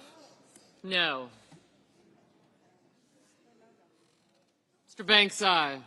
no. Mr. Banks, aye.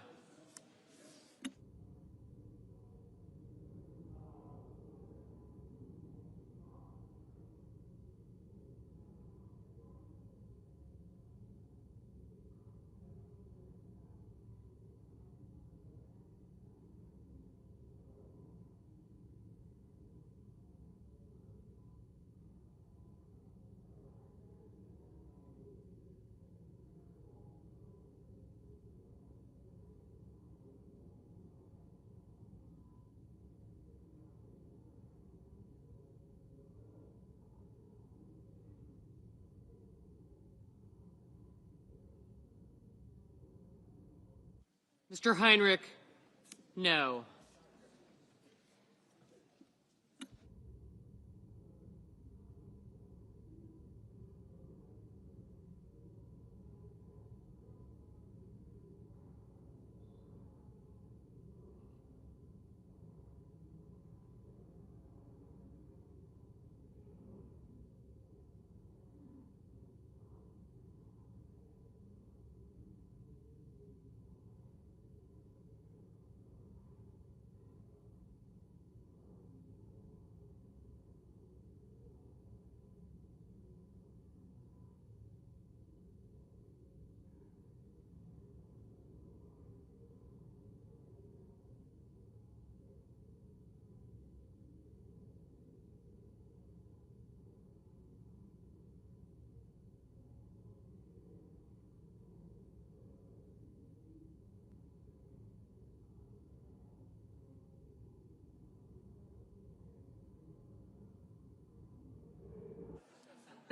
Mr. Heinrich, no.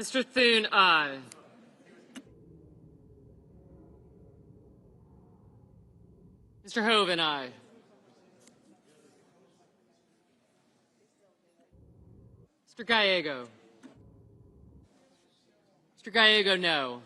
Mr. Thune, aye. Mr. Hoven, aye. Mr. Gallego. Mr. Gallego, no.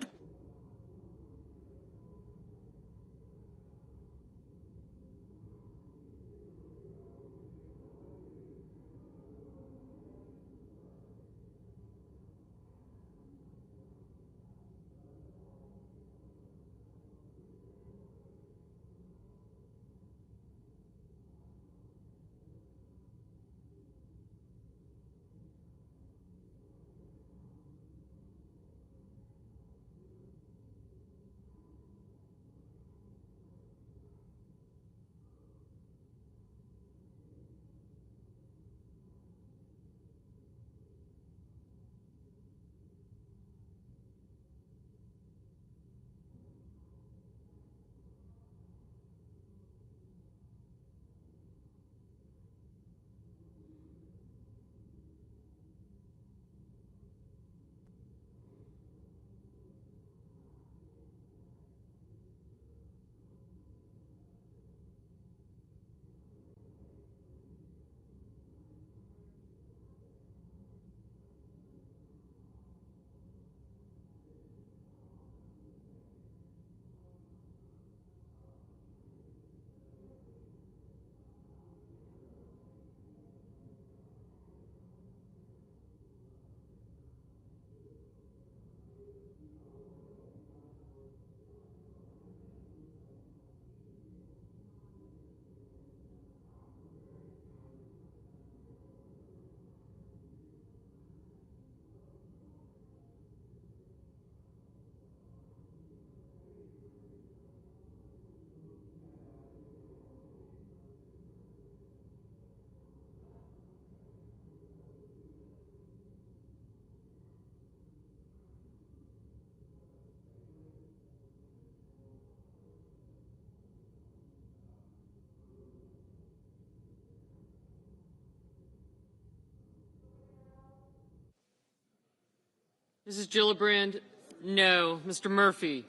Mrs. Gillibrand, no. Mr. Murphy,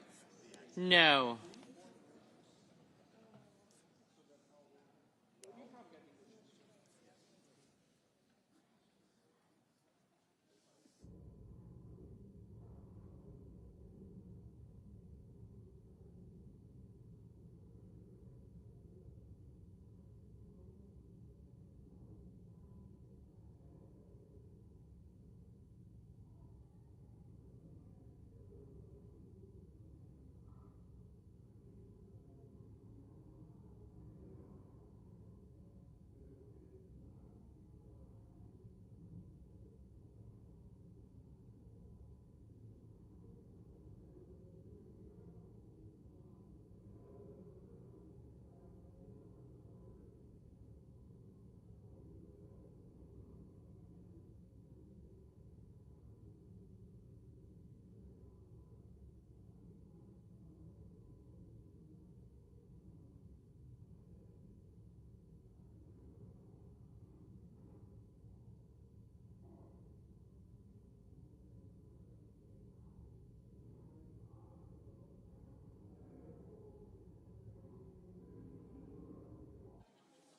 no.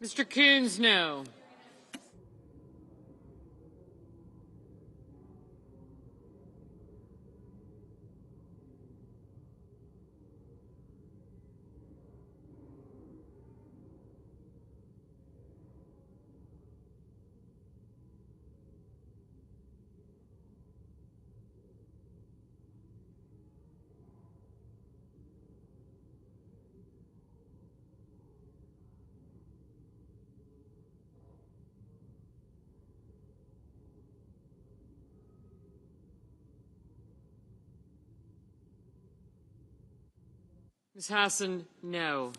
Mr. Coons, no. Ms. Hassan, no.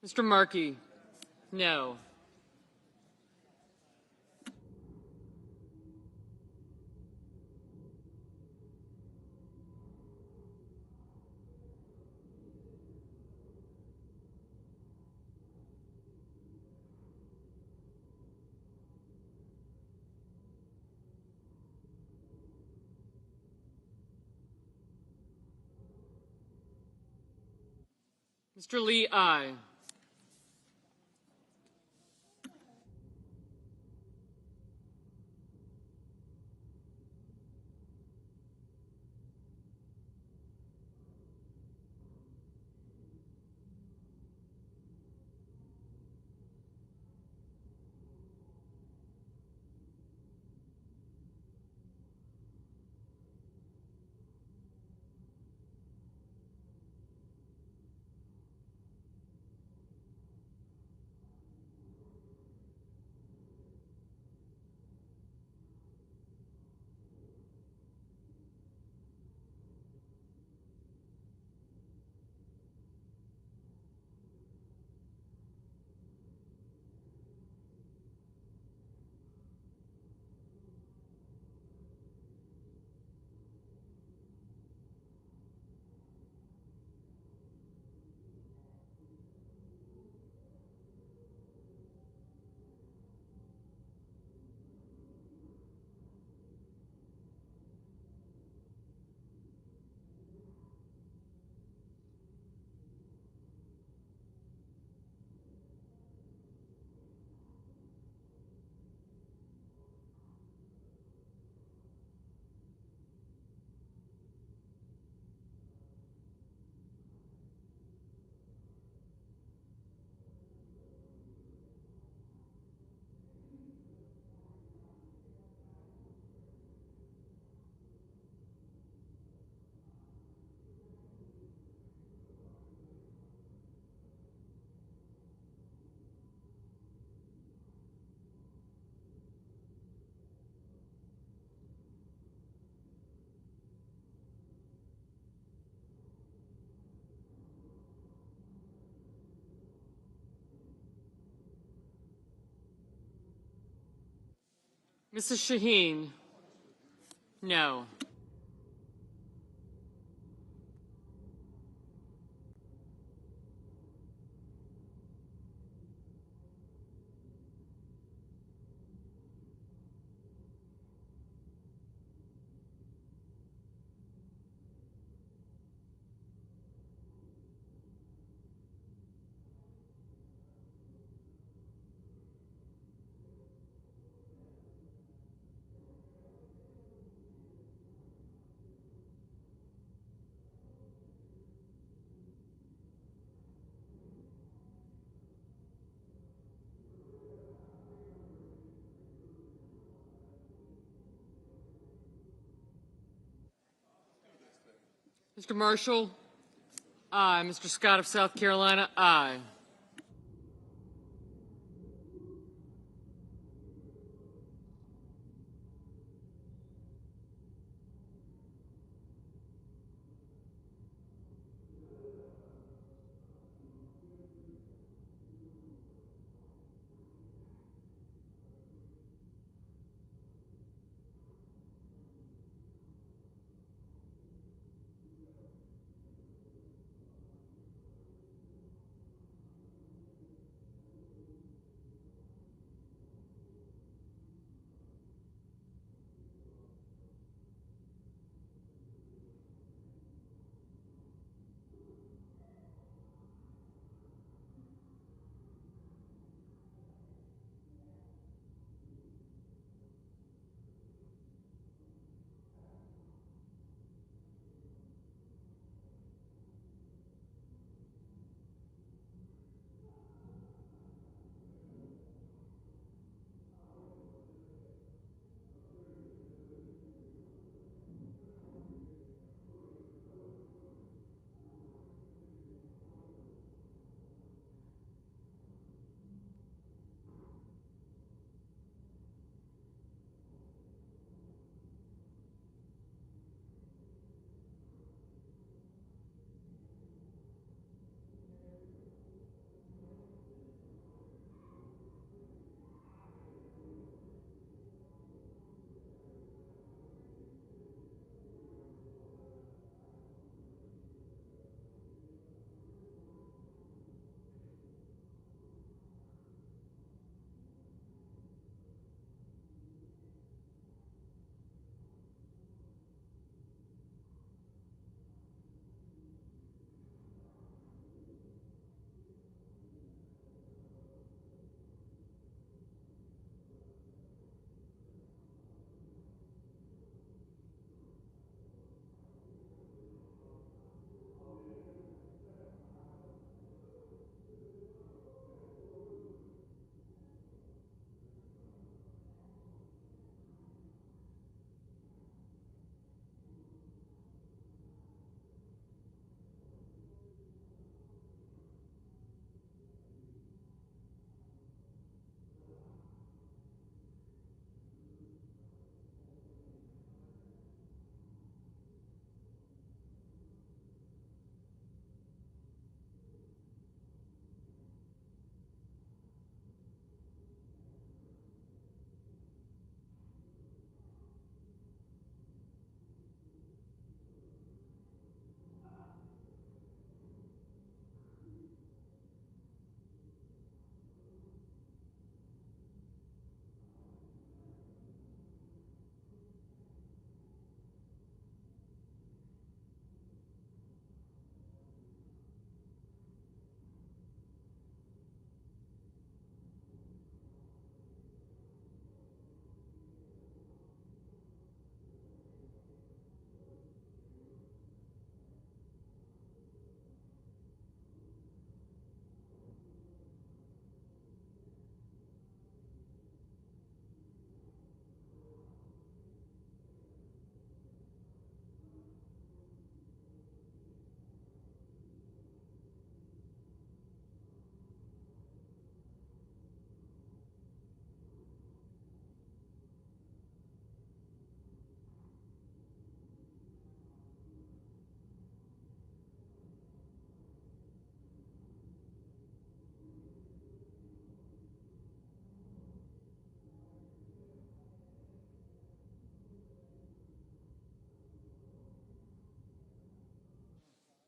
Mr. Markey, no. Mr. Lee, aye. Mrs. Shaheen, no. Mr. Marshall, aye. Mr. Scott of South Carolina, aye.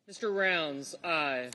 Mr. Rounds, aye.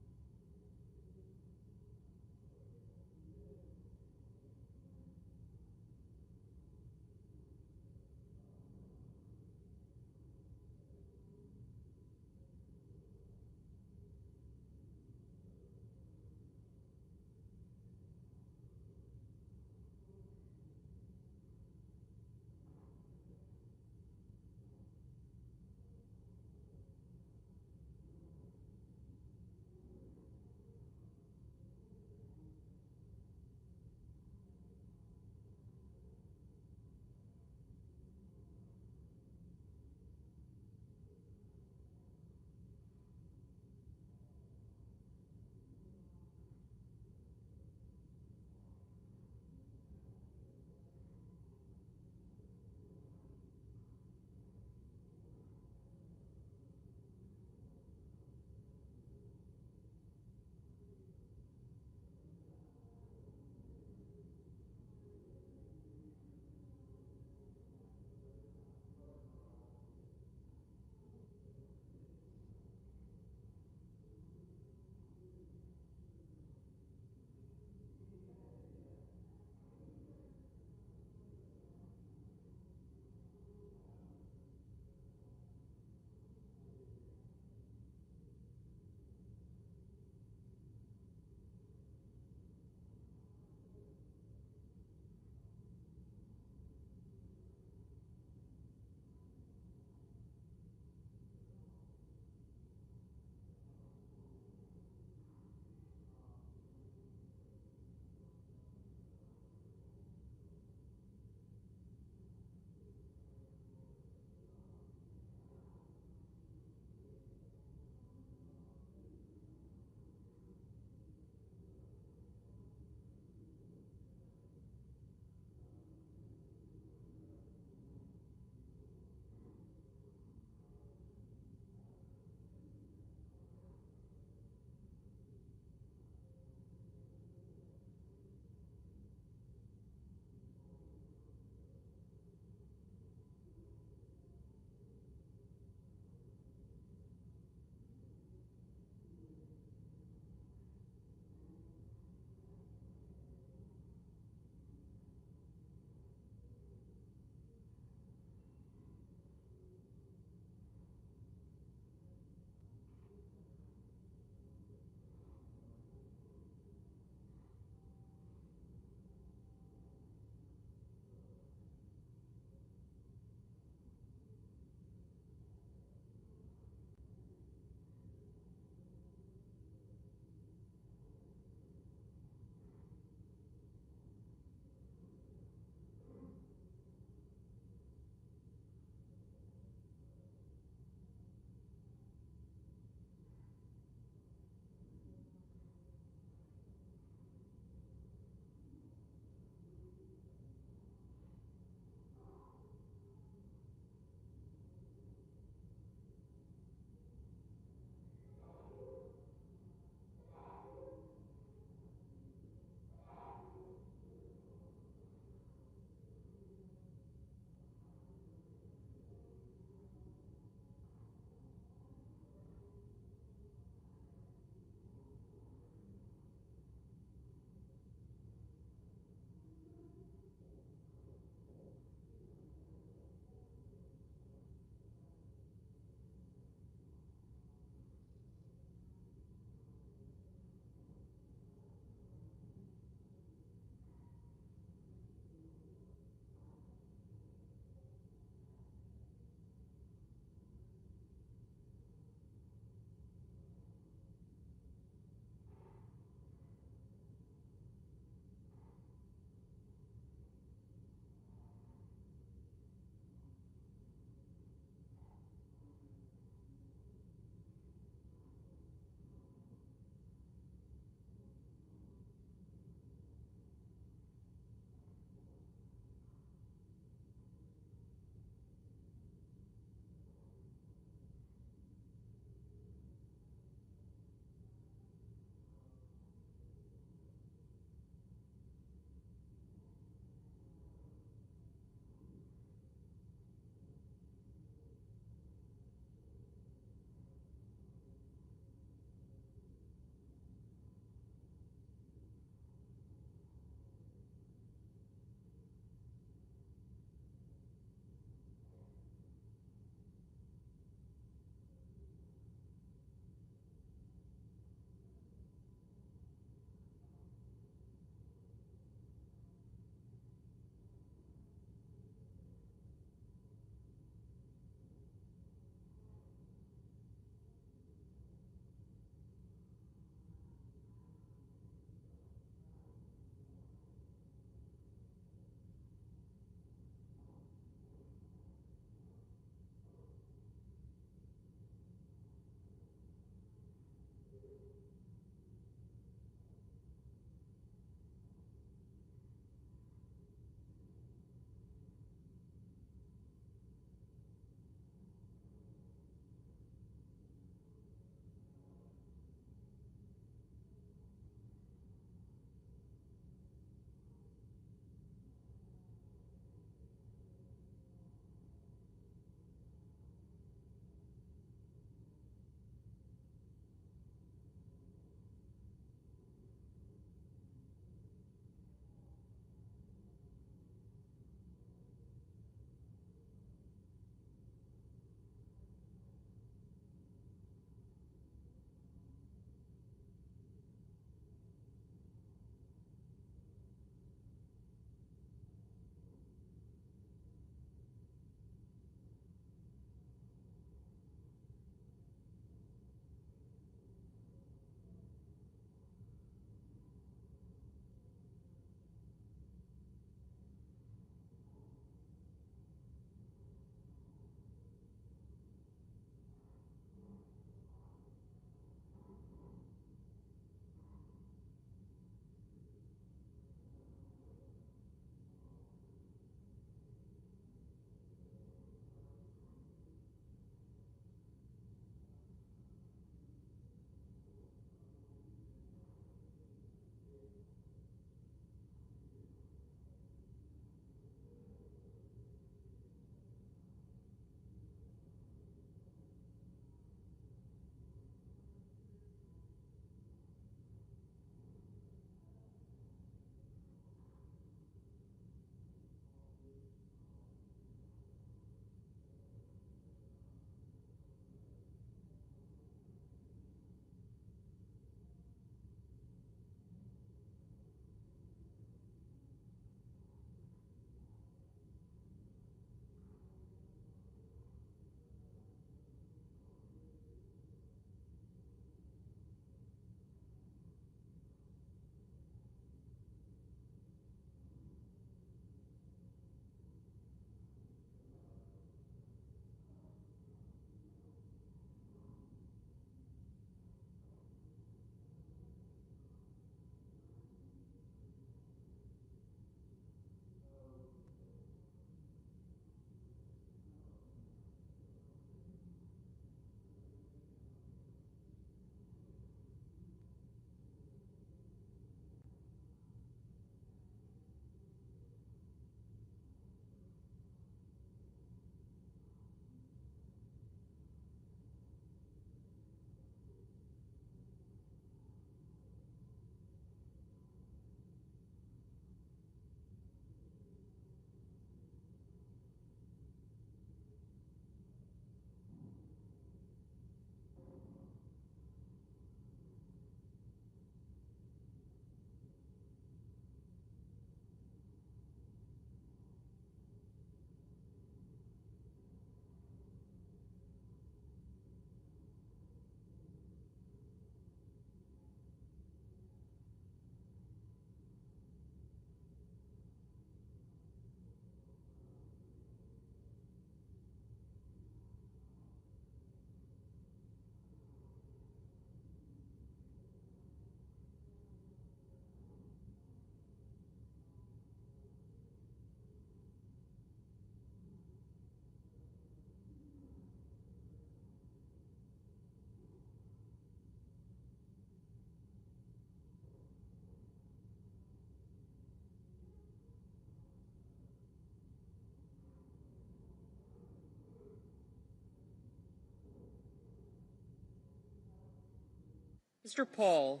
Mr. Paul,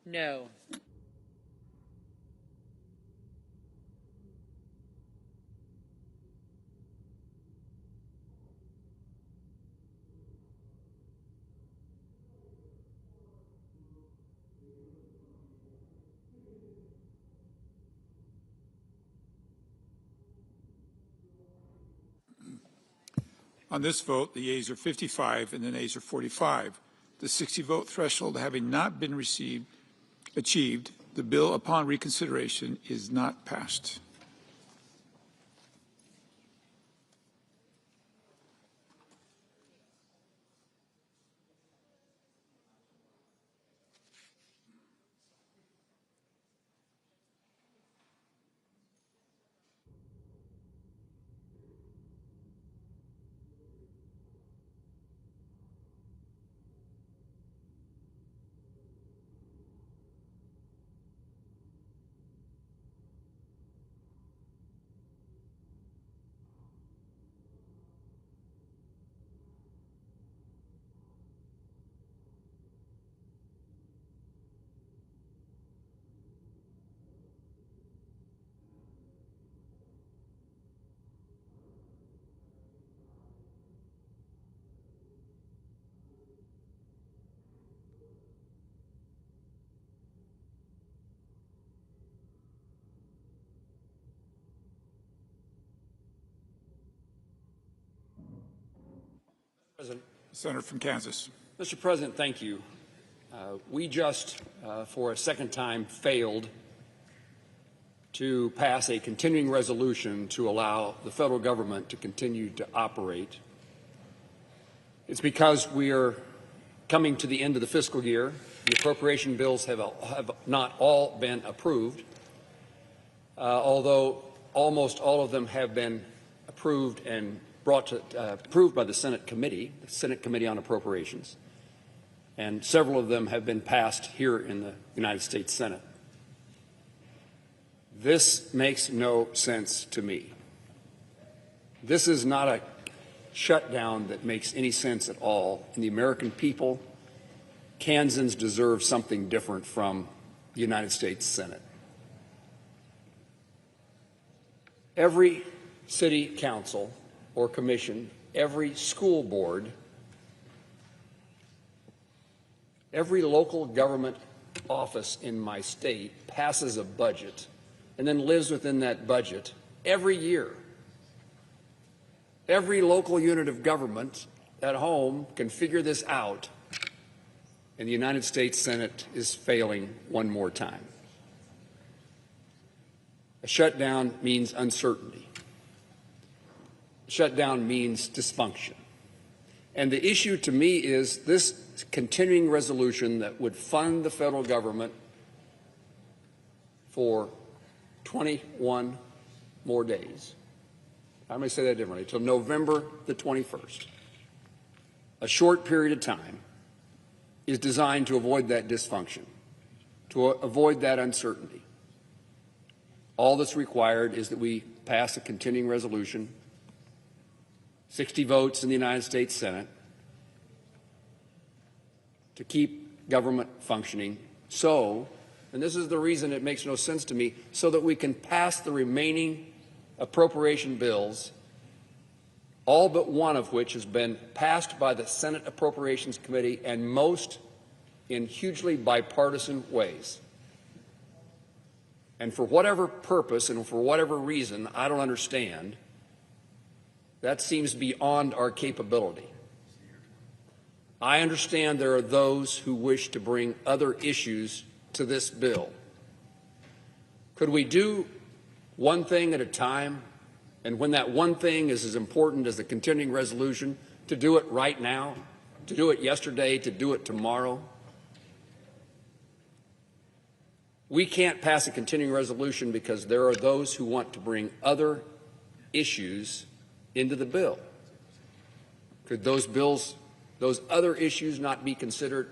no. On this vote, the yeas are 55 and the nays are 45. The 60-vote threshold having not been achieved, the bill upon reconsideration is not passed. President. Senator from Kansas. Mr. President, thank you. We just, for a second time, failed to pass a continuing resolution to allow the federal government to continue to operate. It's because we are coming to the end of the fiscal year. The appropriation bills have not all been approved, although almost all of them have been approved and brought to approved by the Senate Committee on Appropriations, and several of them have been passed here in the United States Senate. This makes no sense to me. This is not a shutdown that makes any sense at all, and the American people, Kansans, deserve something different from the United States Senate. Every city council or commission, every school board, every local government office in my state passes a budget and then lives within that budget every year. Every local unit of government at home can figure this out, and the United States Senate is failing one more time. A shutdown means uncertainty. Shutdown means dysfunction. And the issue to me is this continuing resolution that would fund the federal government for 21 more days. I'm going to say that differently, till November the 21st. A short period of time is designed to avoid that dysfunction, to avoid that uncertainty. All that's required is that we pass a continuing resolution, 60 votes in the United States Senate, to keep government functioning so, and this is the reason it makes no sense to me, so that we can pass the remaining appropriation bills, all but one of which has been passed by the Senate Appropriations Committee, and most in hugely bipartisan ways. And for whatever purpose and for whatever reason I don't understand, that seems beyond our capability. I understand there are those who wish to bring other issues to this bill. Could we do one thing at a time, and when that one thing is as important as the continuing resolution, to do it right now, to do it yesterday, to do it tomorrow? We can't pass a continuing resolution because there are those who want to bring other issues into the bill. Could those other issues not be considered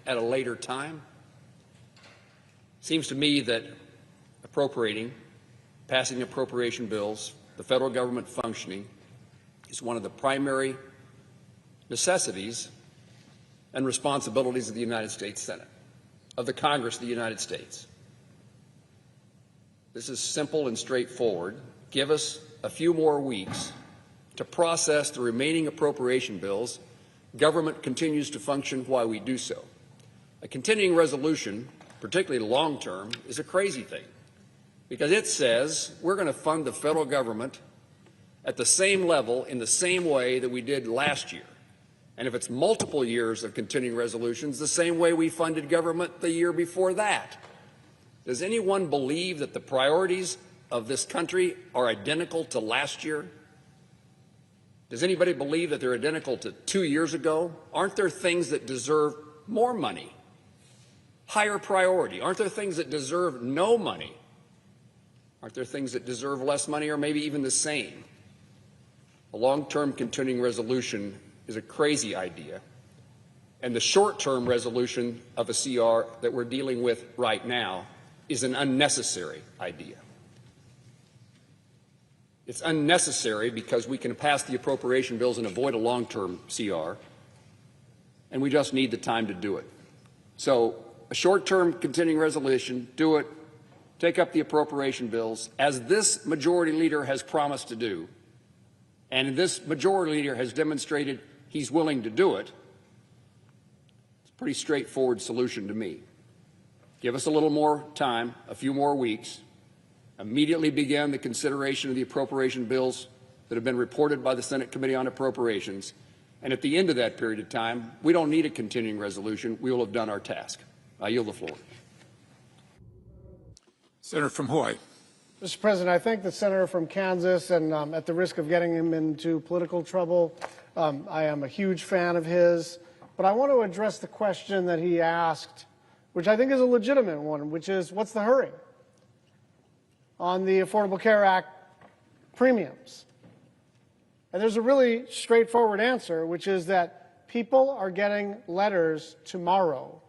at a later time? Seems to me that passing appropriation bills, the federal government functioning, is one of the primary necessities and responsibilities of the United States Senate, of the Congress of the United States. This is simple and straightforward. Give us a few more weeks to process the remaining appropriation bills. Government continues to function while we do so. A continuing resolution, particularly long-term, is a crazy thing because it says we're going to fund the federal government at the same level in the same way that we did last year. And if it's multiple years of continuing resolutions, the same way we funded government the year before that. Does anyone believe that the priorities of this country are identical to last year? Does anybody believe that they're identical to 2 years ago? Aren't there things that deserve more money? Higher priority? Aren't there things that deserve no money? Aren't there things that deserve less money or maybe even the same? A long-term continuing resolution is a crazy idea, and the short-term resolution of a CR that we're dealing with right now is an unnecessary idea. It's unnecessary because we can pass the appropriation bills and avoid a long-term CR, and we just need the time to do it. So a short-term continuing resolution, do it, take up the appropriation bills, as this majority leader has promised to do, and this majority leader has demonstrated he's willing to do it. It's a pretty straightforward solution to me. Give us a little more time, a few more weeks, immediately begin the consideration of the appropriation bills that have been reported by the Senate Committee on Appropriations, and at the end of that period of time, we don't need a continuing resolution. We will have done our task. I yield the floor. Senator from Hawaii. Mr. President, I thank the senator from Kansas, and at the risk of getting him into political trouble, I am a huge fan of his. But I want to address the question that he asked, which I think is a legitimate one, which is, what's the hurry on the Affordable Care Act premiums? And there's a really straightforward answer, which is that people are getting letters tomorrow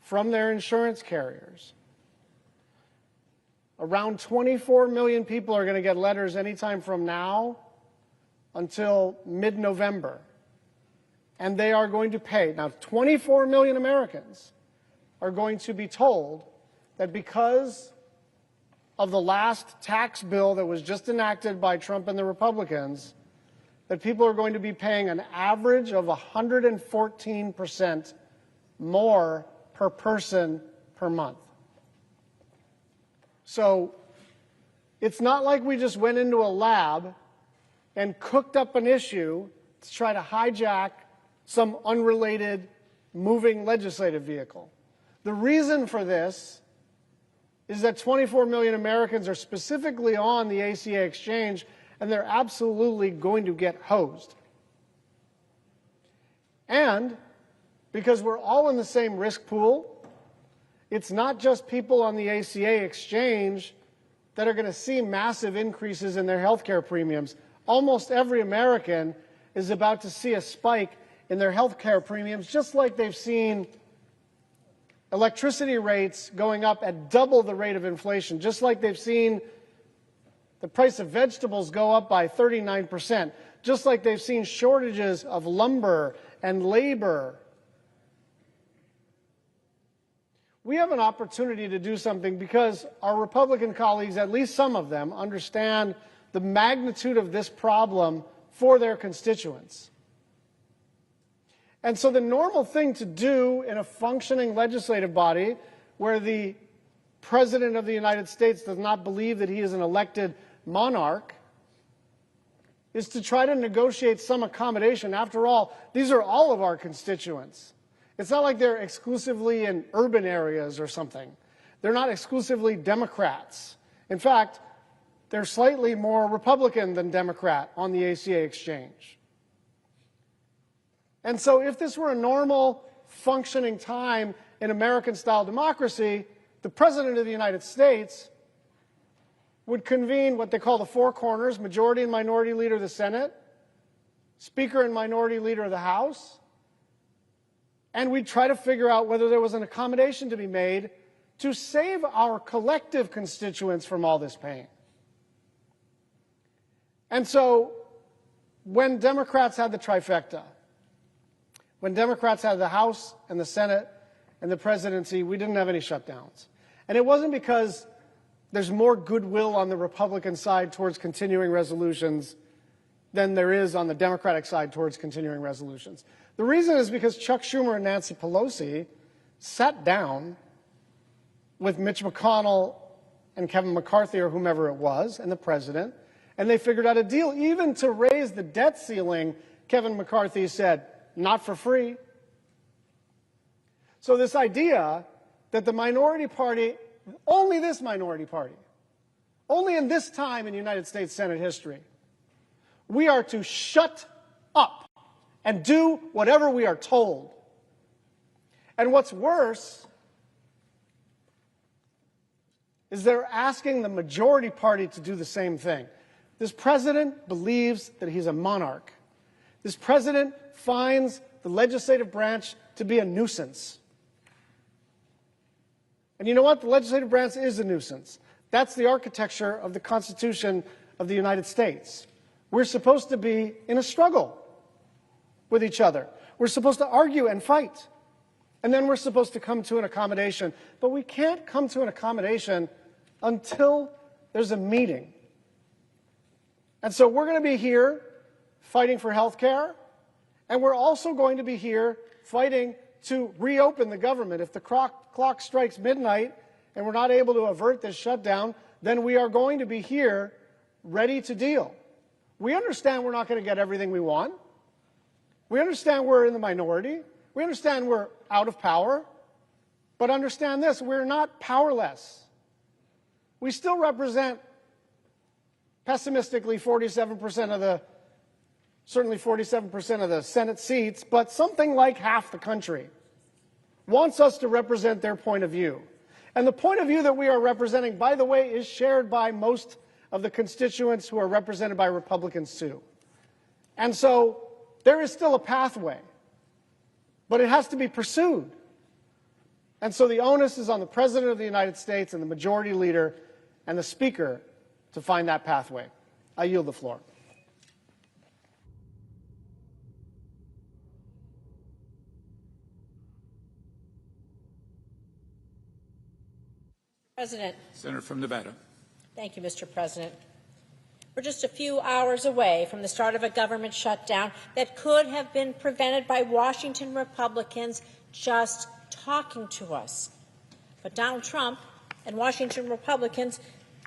from their insurance carriers. Around 24 million people are going to get letters anytime from now until mid-November. And they are going to pay. Now, 24 million Americans are going to be told that because of the last tax bill that was just enacted by Trump and the Republicans, that people are going to be paying an average of 114% more per person per month. So it's not like we just went into a lab and cooked up an issue to try to hijack some unrelated moving legislative vehicle. The reason for this is that 24 million Americans are specifically on the ACA exchange, and they're absolutely going to get hosed. And because we're all in the same risk pool, it's not just people on the ACA exchange that are going to see massive increases in their health care premiums. Almost every American is about to see a spike in their health care premiums, just like they've seen electricity rates going up at double the rate of inflation, just like they've seen the price of vegetables go up by 39%, just like they've seen shortages of lumber and labor. We have an opportunity to do something because our Republican colleagues, at least some of them, understand the magnitude of this problem for their constituents. And so the normal thing to do in a functioning legislative body where the President of the United States does not believe that he is an elected monarch is to try to negotiate some accommodation. After all, these are all of our constituents. It's not like they're exclusively in urban areas or something. They're not exclusively Democrats. In fact, they're slightly more Republican than Democrat on the ACA exchange. And so if this were a normal, functioning time in American-style democracy, the President of the United States would convene what they call the four corners, majority and minority leader of the Senate, Speaker and minority leader of the House, and we'd try to figure out whether there was an accommodation to be made to save our collective constituents from all this pain. And so when Democrats had the trifecta, When Democrats had the House and the Senate and the presidency, we didn't have any shutdowns. And it wasn't because there's more goodwill on the Republican side towards continuing resolutions than there is on the Democratic side towards continuing resolutions. The reason is because Chuck Schumer and Nancy Pelosi sat down with Mitch McConnell and Kevin McCarthy or whomever it was and the president, and they figured out a deal. Even to raise the debt ceiling, Kevin McCarthy said, not for free. So this idea that the minority party, only this minority party, only in this time in United States Senate history, we are to shut up and do whatever we are told. And what's worse is they're asking the majority party to do the same thing. This president believes that he's a monarch. This president finds the legislative branch to be a nuisance. And you know what? The legislative branch is a nuisance. That's the architecture of the Constitution of the United States. We're supposed to be in a struggle with each other. We're supposed to argue and fight. And then we're supposed to come to an accommodation. But we can't come to an accommodation until there's a meeting. And so we're going to be here fighting for health care, and we're also going to be here fighting to reopen the government. If the clock strikes midnight and we're not able to avert this shutdown, then we are going to be here ready to deal. We understand we're not going to get everything we want. We understand we're in the minority. We understand we're out of power. But understand this, we're not powerless. We still represent, pessimistically, 47% of the, certainly 47% of the Senate seats, but something like half the country wants us to represent their point of view. And the point of view that we are representing, by the way, is shared by most of the constituents who are represented by Republicans too. And so there is still a pathway, but it has to be pursued. And so the onus is on the President of the United States and the Majority Leader and the Speaker to find that pathway. I yield the floor. President. Senator from Nevada. Thank you, Mr. President. We're just a few hours away from the start of a government shutdown that could have been prevented by Washington Republicans just talking to us. But Donald Trump and Washington Republicans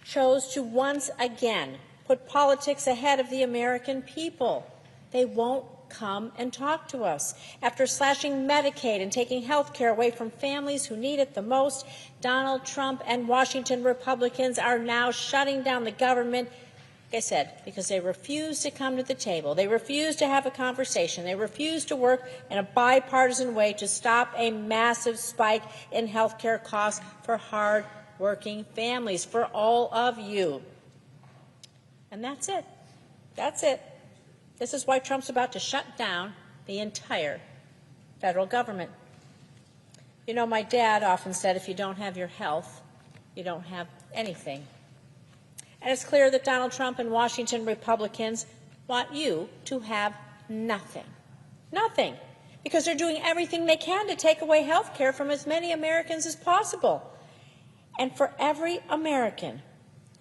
chose to once again put politics ahead of the American people. They won't come and talk to us. After slashing Medicaid and taking health care away from families who need it the most, Donald Trump and Washington Republicans are now shutting down the government, like I said, because they refuse to come to the table. They refuse to have a conversation. They refuse to work in a bipartisan way to stop a massive spike in health care costs for hard-working families, for all of you. And that's it. That's it. This is why Trump's about to shut down the entire federal government. You know, my dad often said, if you don't have your health, you don't have anything. And it's clear that Donald Trump and Washington Republicans want you to have nothing. Nothing. Because they're doing everything they can to take away health care from as many Americans as possible. And for every American,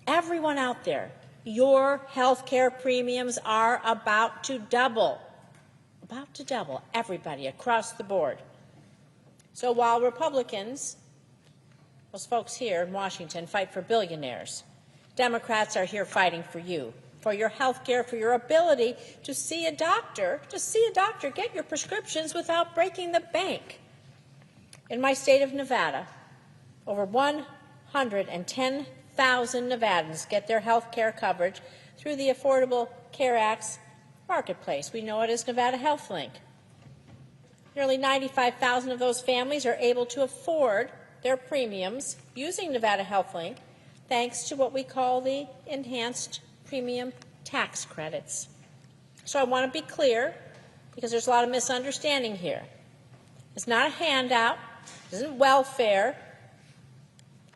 everyone out there, your health care premiums are about to double. About to double. Everybody across the board. So while Republicans, those folks here in Washington, fight for billionaires, Democrats are here fighting for you, for your health care, for your ability to see a doctor, get your prescriptions without breaking the bank. In my state of Nevada, over 110,000 Nevadans get their health care coverage through the Affordable Care Act's marketplace. We know it as Nevada Health Link. Nearly 95,000 of those families are able to afford their premiums using Nevada Health Link, thanks to what we call the enhanced premium tax credits. So I want to be clear, because there's a lot of misunderstanding here. It's not a handout. It isn't welfare.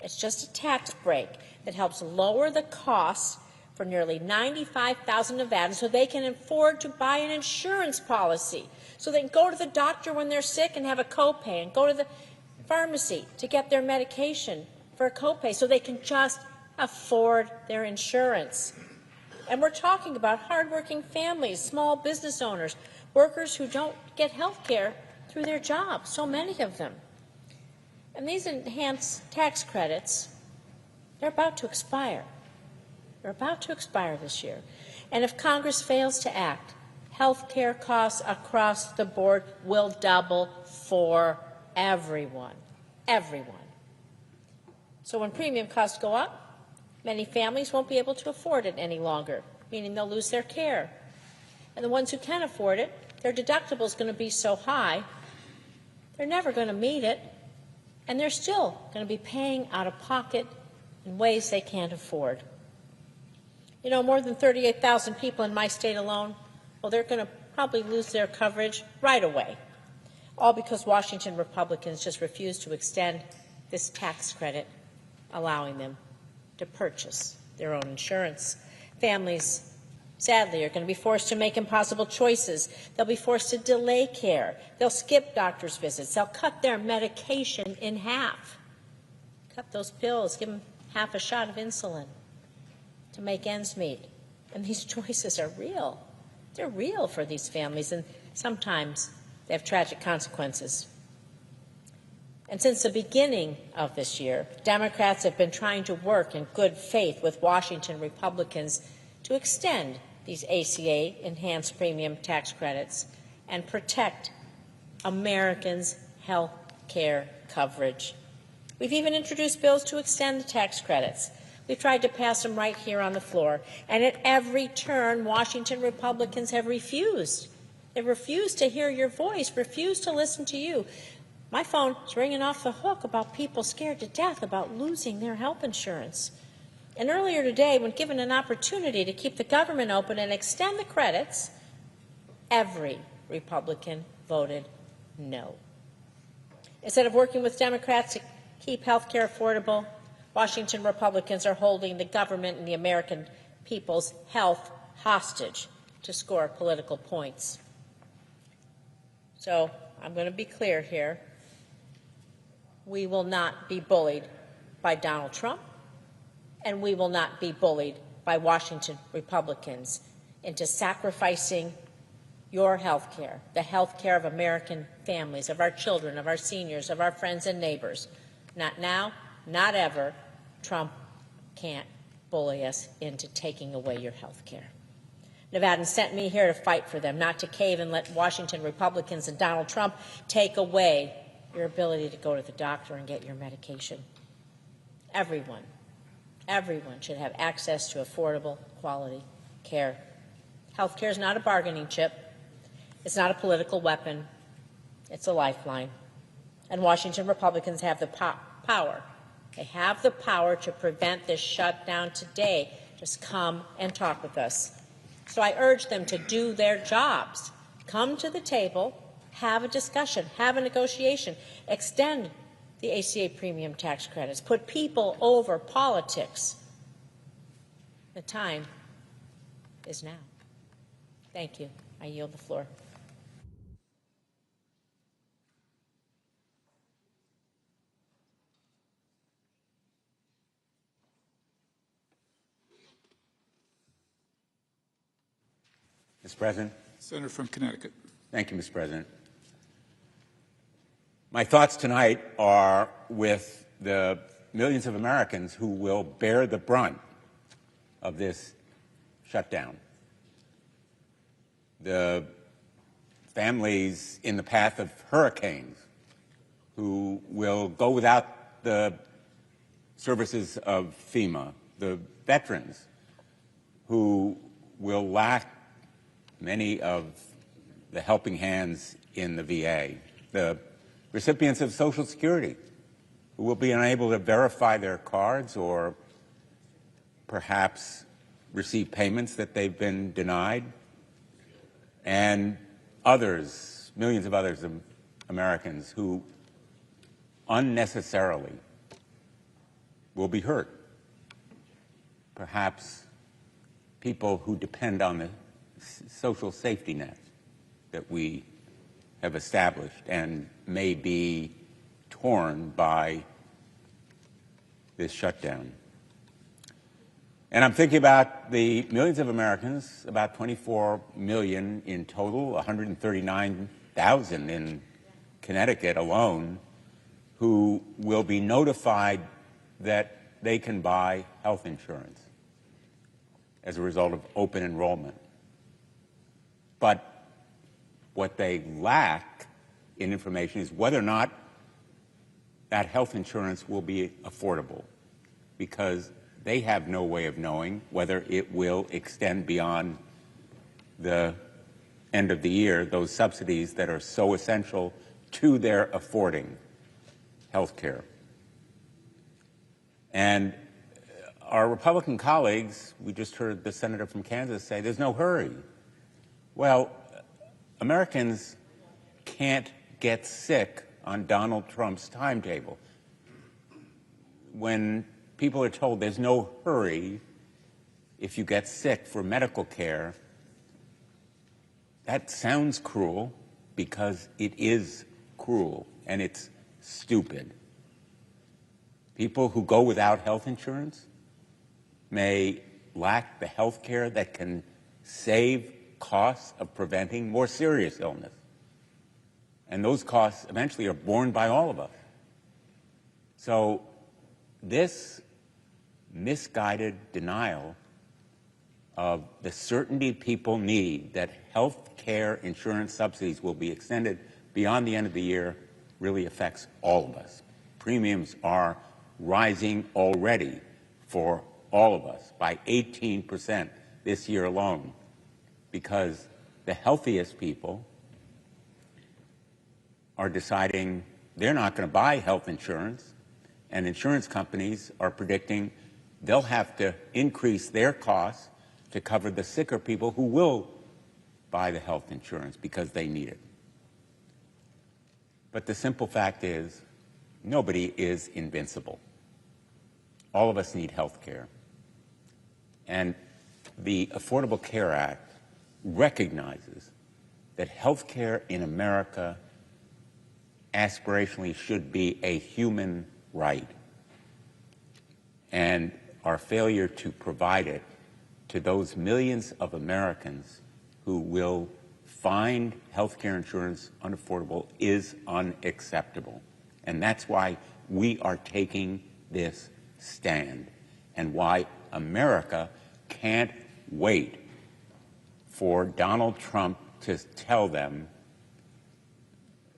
It's just a tax break that helps lower the costs for for nearly 95,000 Nevadans so they can afford to buy an insurance policy, so they can go to the doctor when they're sick and have a copay, and go to the pharmacy to get their medication for a copay, so they can just afford their insurance. And we're talking about hardworking families, small business owners, workers who don't get health care through their jobs, so many of them. And these enhanced tax credits, they're about to expire. They're about to expire this year. And if Congress fails to act, health care costs across the board will double for everyone. Everyone. So when premium costs go up, many families won't be able to afford it any longer, meaning they'll lose their care. And the ones who can afford it, their deductible is going to be so high, they're never going to meet it, and they're still going to be paying out of pocket in ways they can't afford. You know, more than 38,000 people in my state alone, well, they're going to probably lose their coverage right away, all because Washington Republicans just refuse to extend this tax credit, allowing them to purchase their own insurance. Families, sadly, are going to be forced to make impossible choices. They'll be forced to delay care. They'll skip doctor's visits. They'll cut their medication in half. Cut those pills, give them half a shot of insulin to make ends meet. And these choices are real. They're real for these families, and sometimes they have tragic consequences. And since the beginning of this year, Democrats have been trying to work in good faith with Washington Republicans to extend these ACA enhanced premium tax credits and protect Americans' health care coverage. We've even introduced bills to extend the tax credits. We've tried to pass them right here on the floor. And at every turn, Washington Republicans have refused. They refused to hear your voice, refused to listen to you. My phone is ringing off the hook about people scared to death about losing their health insurance. And earlier today, when given an opportunity to keep the government open and extend the credits, every Republican voted no. Instead of working with Democrats to keep health care affordable, Washington Republicans are holding the government and the American people's health hostage to score political points. So I'm going to be clear here. We will not be bullied by Donald Trump, and we will not be bullied by Washington Republicans into sacrificing your health care, the health care of American families, of our children, of our seniors, of our friends and neighbors. Not now, not ever. Trump can't bully us into taking away your health care. Nevadans sent me here to fight for them, not to cave and let Washington Republicans and Donald Trump take away your ability to go to the doctor and get your medication. Everyone should have access to affordable, quality care. Health care is not a bargaining chip. It's not a political weapon. It's a lifeline. And Washington Republicans have the power. They have the power to prevent this shutdown today. Just come and talk with us. So I urge them to do their jobs. Come to the table, have a discussion, have a negotiation, extend the ACA premium tax credits, put people over politics. The time is now. Thank you. I yield the floor. Mr. President. Senator from Connecticut. Thank you, Mr. President. My thoughts tonight are with the millions of Americans who will bear the brunt of this shutdown. The families in the path of hurricanes who will go without the services of FEMA, the veterans who will lack many of the helping hands in the VA, the recipients of Social Security who will be unable to verify their cards or perhaps receive payments that they've been denied, and others, millions of others Americans who unnecessarily will be hurt, perhaps people who depend on the social safety net that we have established and may be torn by this shutdown. And I'm thinking about the millions of Americans, about 24 million in total, 139,000 in Connecticut alone, who will be notified that they can buy health insurance as a result of open enrollment. But what they lack in information is whether or not that health insurance will be affordable, because they have no way of knowing whether it will extend beyond the end of the year, those subsidies that are so essential to their affording health care. And our Republican colleagues, we just heard the senator from Kansas say there's no hurry. Well, Americans can't get sick on Donald Trump's timetable. When people are told there's no hurry if you get sick for medical care, that sounds cruel, because it is cruel and it's stupid. People who go without health insurance may lack the health care that can save costs of preventing more serious illness. And those costs eventually are borne by all of us. So this misguided denial of the certainty people need that health care insurance subsidies will be extended beyond the end of the year really affects all of us. Premiums are rising already for all of us by 18% this year alone, because the healthiest people are deciding they're not going to buy health insurance, and insurance companies are predicting they'll have to increase their costs to cover the sicker people who will buy the health insurance because they need it. But the simple fact is, nobody is invincible. All of us need health care. And the Affordable Care Act recognizes that health care in America aspirationally should be a human right. And our failure to provide it to those millions of Americans who will find health care insurance unaffordable is unacceptable. And that's why we are taking this stand, and why America can't wait for Donald Trump to tell them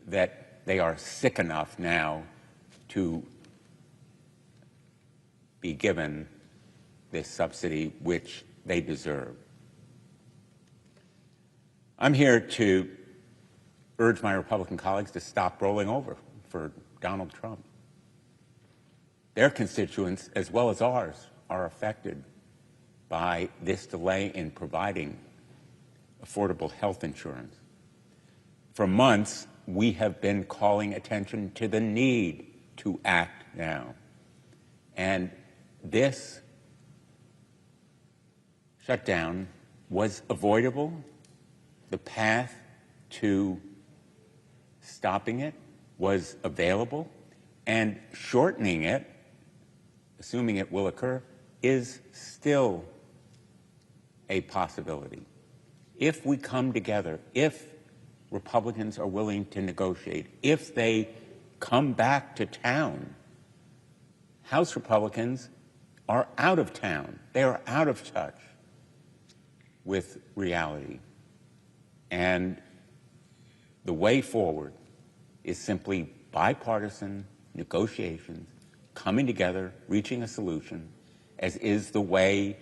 that they are sick enough now to be given this subsidy, which they deserve. I'm here to urge my Republican colleagues to stop rolling over for Donald Trump. Their constituents, as well as ours, are affected by this delay in providing affordable health insurance. For months, we have been calling attention to the need to act now. And this shutdown was avoidable. The path to stopping it was available, and shortening it, assuming it will occur, is still a possibility. If we come together, if Republicans are willing to negotiate, if they come back to town, House Republicans are out of town. They are out of touch with reality. And the way forward is simply bipartisan negotiations, coming together, reaching a solution, as is the way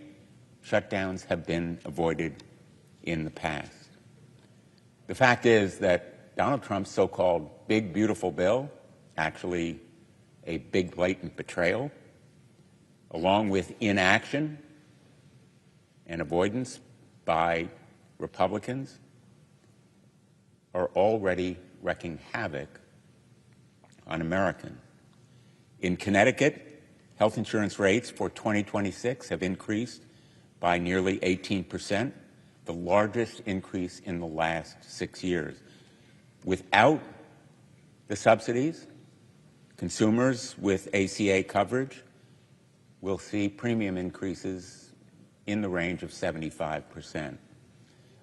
shutdowns have been avoided in the past. The fact is that Donald Trump's so-called big, beautiful bill, actually a big, blatant betrayal, along with inaction and avoidance by Republicans, are already wreaking havoc on Americans. In Connecticut, health insurance rates for 2026 have increased by nearly 18%, the largest increase in the last 6 years. Without the subsidies, consumers with ACA coverage will see premium increases in the range of 75%.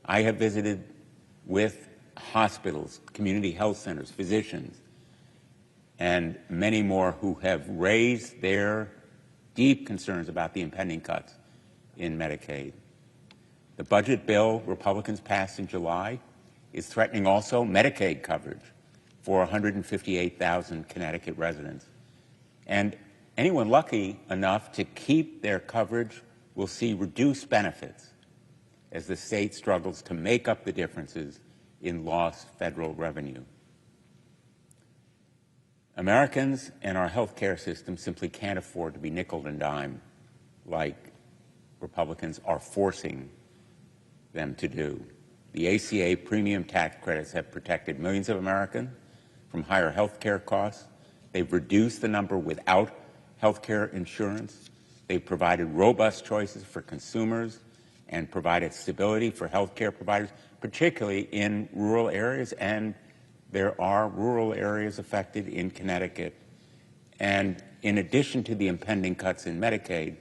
I have visited with hospitals, community health centers, physicians, and many more who have raised their deep concerns about the impending cuts in Medicaid. The budget bill Republicans passed in July is threatening also Medicaid coverage for 158,000 Connecticut residents. And anyone lucky enough to keep their coverage will see reduced benefits as the state struggles to make up the differences in lost federal revenue. Americans and our health care system simply can't afford to be nickel and dime like Republicans are forcing them to do. The ACA premium tax credits have protected millions of Americans from higher health care costs. They've reduced the number without health care insurance. They've provided robust choices for consumers and provided stability for health care providers, particularly in rural areas, and there are rural areas affected in Connecticut. And in addition to the impending cuts in Medicaid,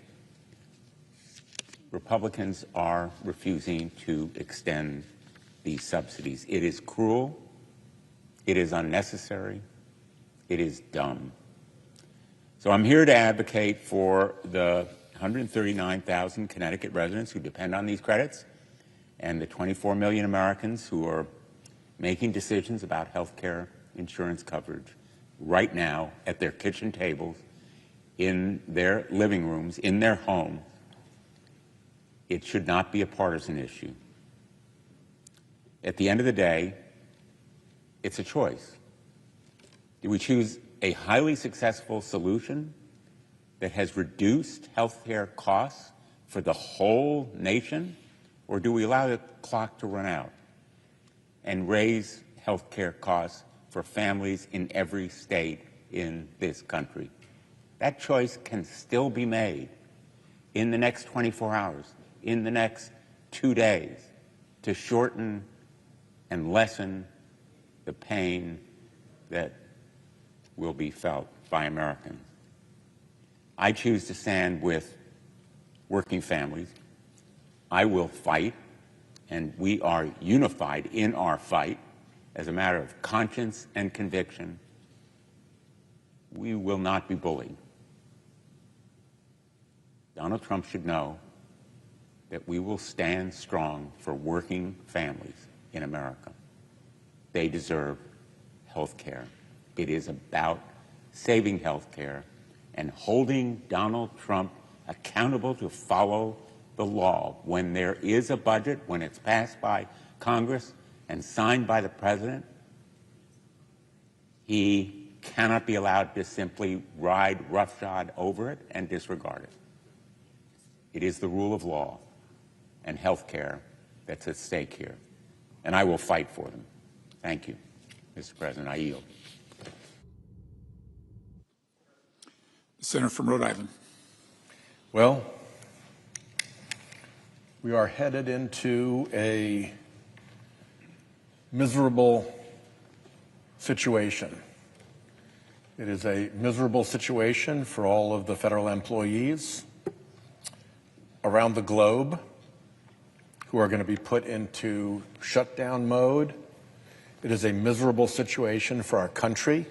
Republicans are refusing to extend these subsidies. It is cruel, it is unnecessary, it is dumb. So I'm here to advocate for the 139,000 Connecticut residents who depend on these credits and the 24 million Americans who are making decisions about health care insurance coverage right now at their kitchen tables, in their living rooms, in their homes. It should not be a partisan issue. At the end of the day, it's a choice. Do we choose a highly successful solution that has reduced health care costs for the whole nation, or do we allow the clock to run out and raise health care costs for families in every state in this country? That choice can still be made in the next 24 hours, in the next 2 days, to shorten and lessen the pain that will be felt by Americans. I choose to stand with working families. I will fight, and we are unified in our fight as a matter of conscience and conviction. We will not be bullied. Donald Trump should know that we will stand strong for working families in America. They deserve health care. It is about saving health care and holding Donald Trump accountable to follow the law. When there is a budget, when it's passed by Congress and signed by the President, he cannot be allowed to simply ride roughshod over it and disregard it. It is the rule of law and health care that's at stake here, and I will fight for them. Thank you, Mr. President. I yield. The senator from Rhode Island. Well, we are headed into a miserable situation. It is a miserable situation for all of the federal employees around the globe who are going to be put into shutdown mode. It is a miserable situation for our country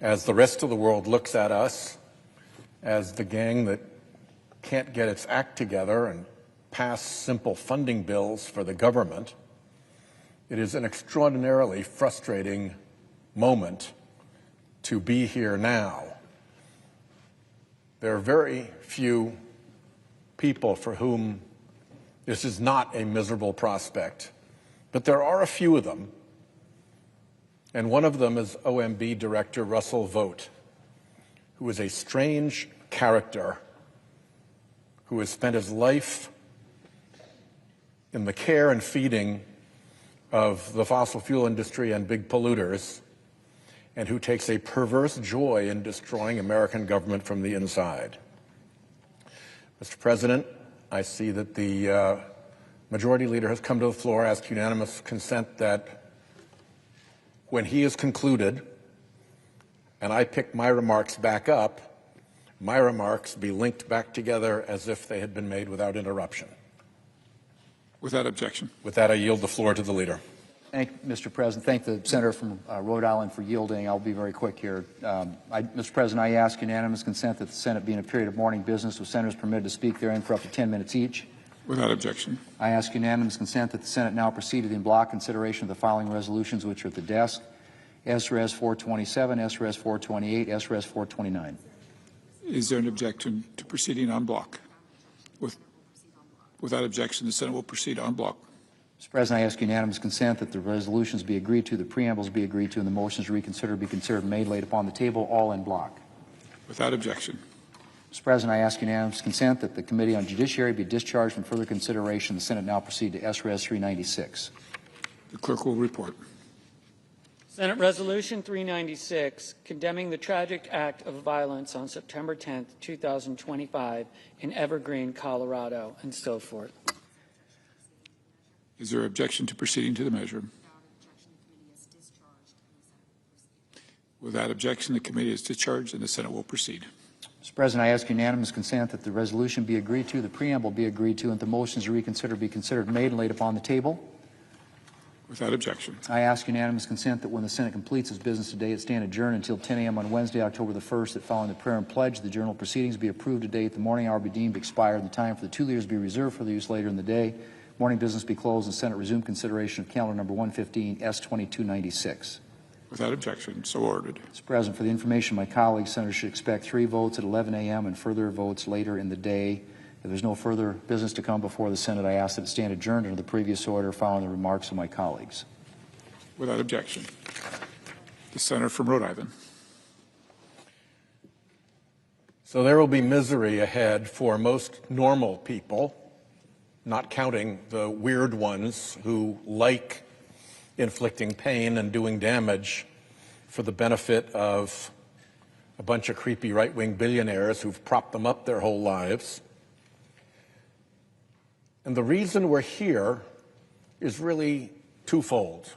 as the rest of the world looks at us as the gang that can't get its act together and pass simple funding bills for the government. It is an extraordinarily frustrating moment to be here now. There are very few people for whom this is not a miserable prospect, but there are a few of them, and one of them is OMB Director Russell Vought, who is a strange character who has spent his life in the care and feeding of the fossil fuel industry and big polluters, and who takes a perverse joy in destroying American government from the inside. Mr. President, I see that the Majority Leader has come to the floor, asked unanimous consent that when he is concluded and I pick my remarks back up, my remarks be linked back together as if they had been made without interruption. Without objection. With that, I yield the floor to the Leader. Thank you, Mr. President. Thank the senator from Rhode Island for yielding. I'll be very quick here. Mr. President, I ask unanimous consent that the Senate be in a period of morning business with senators permitted to speak therein for up to 10 minutes each. Without objection. I ask unanimous consent that the Senate now proceed to the in-block consideration of the following resolutions which are at the desk: SRS 427, SRS 428, SRS 429. Is there an objection to proceeding en bloc? Without objection, the Senate will proceed en bloc. Mr. President, I ask unanimous consent that the resolutions be agreed to, the preambles be agreed to, and the motions to reconsider be considered made, laid upon the table, all in block. Without objection. Mr. President, I ask unanimous consent that the Committee on Judiciary be discharged from further consideration. The Senate now proceed to SRS 396. The clerk will report. Senate Resolution 396, condemning the tragic act of violence on September 10, 2025 in Evergreen, Colorado, and so forth. Is there objection to proceeding to the measure? Without objection, the committee is discharged and the Senate will proceed. Mr. President, I ask unanimous consent that the resolution be agreed to, the preamble be agreed to, and the motions to reconsider be considered made and laid upon the table. Without objection. I ask unanimous consent that when the Senate completes its business today, it stand adjourned until 10 a.m. on Wednesday, October the 1st, that following the prayer and pledge, the journal proceedings be approved today at the morning hour be deemed expired, and the time for the two leaders be reserved for the use later in the day. Morning business be closed, and Senate resume consideration of calendar number 115, S2296. Without objection, so ordered. Mr. President, for the information of my colleagues, senators should expect 3 votes at 11 a.m. and further votes later in the day. If there's no further business to come before the Senate, I ask that it stand adjourned under the previous order following the remarks of my colleagues. Without objection. The senator from Rhode Island. So there will be misery ahead for most normal people, not counting the weird ones who like inflicting pain and doing damage for the benefit of a bunch of creepy right-wing billionaires who've propped them up their whole lives. And the reason we're here is really twofold.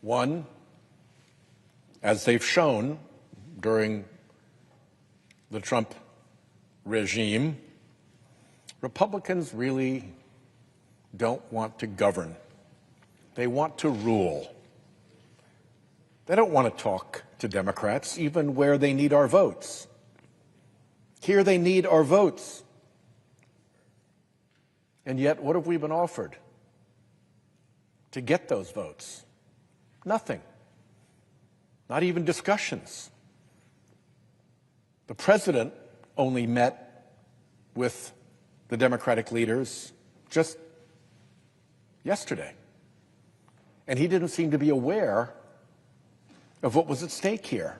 One, as they've shown during the Trump regime, Republicans really don't want to govern. They want to rule. They don't want to talk to Democrats, even where they need our votes. Here they need our votes. And yet, what have we been offered to get those votes? Nothing. Not even discussions. The president only met with the Democratic leaders just yesterday. And he didn't seem to be aware of what was at stake here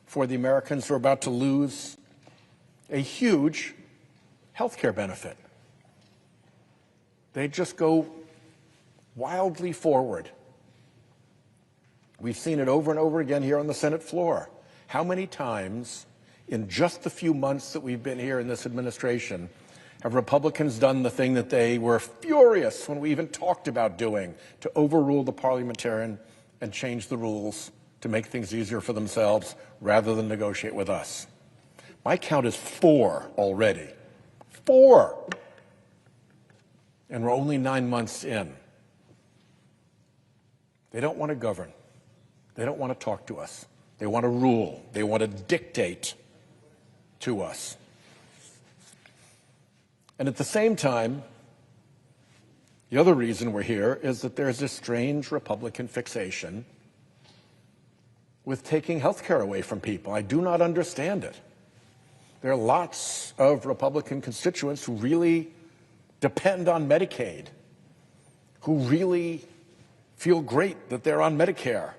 for the Americans who are about to lose a huge health care benefit. They just go wildly forward. We've seen it over and over again here on the Senate floor. How many times in just the few months that we've been here in this administration have Republicans done the thing that they were furious when we even talked about doing, to overrule the parliamentarian and change the rules to make things easier for themselves rather than negotiate with us? My count is 4 already. 4! And we're only 9 months in. They don't want to govern. They don't want to talk to us. They want to rule. They want to dictate to us. And at the same time, the other reason we're here is that there's this strange Republican fixation with taking health care away from people. I do not understand it. There are lots of Republican constituents who really depend on Medicaid, who really feel great that they're on Medicare,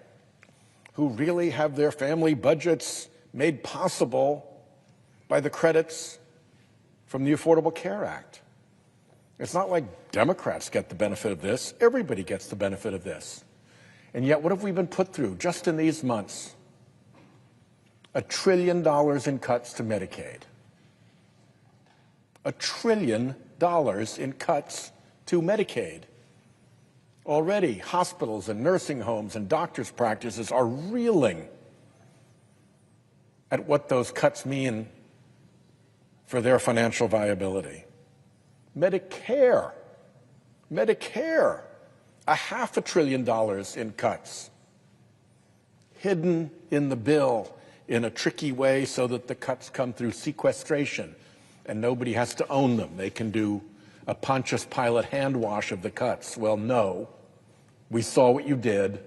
who really have their family budgets made possible by the credits from the Affordable Care Act. It's not like Democrats get the benefit of this. Everybody gets the benefit of this. And yet, what have we been put through just in these months? $1 trillion in cuts to Medicaid. $1 trillion. in cuts to Medicaid. Already, hospitals and nursing homes and doctors' practices are reeling at what those cuts mean for their financial viability. Medicare, $500 billion in cuts, hidden in the bill in a tricky way so that the cuts come through sequestration and nobody has to own them. They can do a Pontius Pilate hand wash of the cuts. Well, no, we saw what you did.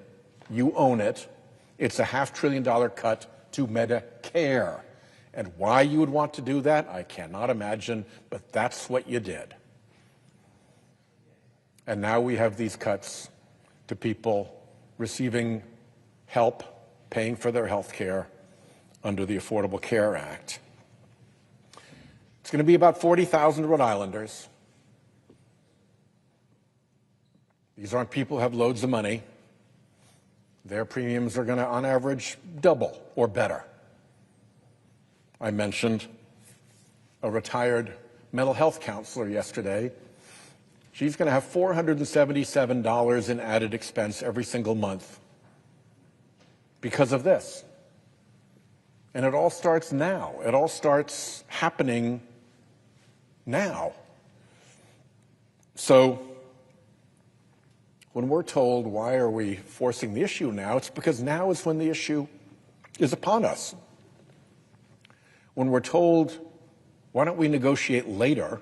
You own it. It's a $500 billion cut to Medicare. And why you would want to do that, I cannot imagine, but that's what you did. And now we have these cuts to people receiving help, paying for their health care under the Affordable Care Act. It's going to be about 40,000 Rhode Islanders. These aren't people who have loads of money. Their premiums are going to, on average, double or better. I mentioned a retired mental health counselor yesterday. She's going to have $477 in added expense every single month because of this. And it all starts now. It all starts happening now. So when we're told, why are we forcing the issue now? It's because now is when the issue is upon us. When we're told, why don't we negotiate later?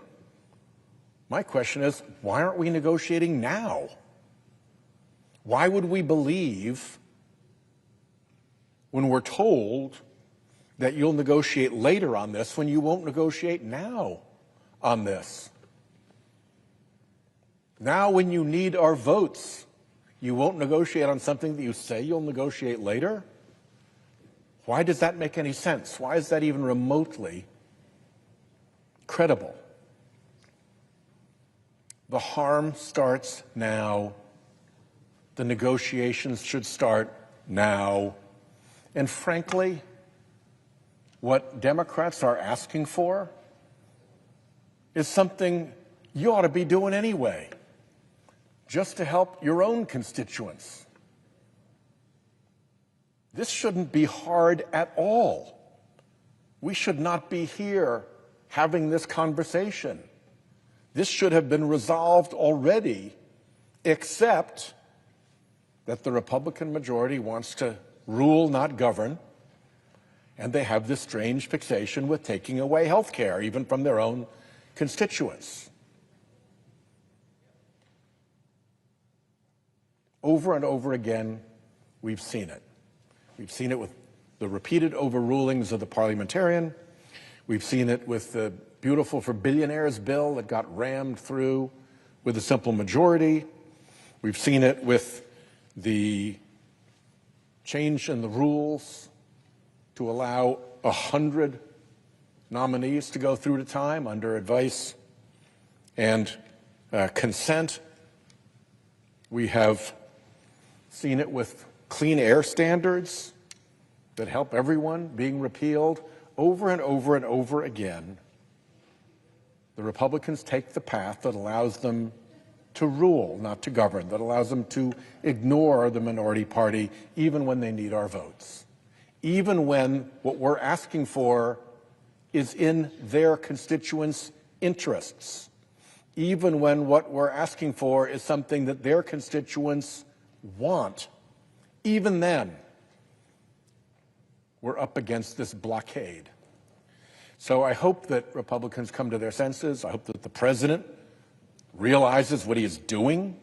My question is, why aren't we negotiating now? Why would we believe when we're told that you'll negotiate later on this when you won't negotiate now on this? Now when you need our votes, you won't negotiate on something that you say you'll negotiate later? Why does that make any sense? Why is that even remotely credible? The harm starts now. The negotiations should start now. And frankly, what Democrats are asking for is something you ought to be doing anyway, just to help your own constituents. This shouldn't be hard at all. We should not be here having this conversation. This should have been resolved already, except that the Republican majority wants to rule, not govern, and they have this strange fixation with taking away health care, even from their own constituents. Over and over again, we've seen it. We've seen it with the repeated overrulings of the parliamentarian. We've seen it with the Beautiful for Billionaires bill that got rammed through with a simple majority. We've seen it with the change in the rules to allow 100 nominees to go through at a time under advice and consent. We have seen it with clean air standards that help everyone being repealed over and over and over again. The Republicans take the path that allows them to rule, not to govern, that allows them to ignore the minority party even when they need our votes, even when what we're asking for is in their constituents' interests, even when what we're asking for is something that their constituents want. Even then, we're up against this blockade. So I hope that Republicans come to their senses. I hope that the president realizes what he is doing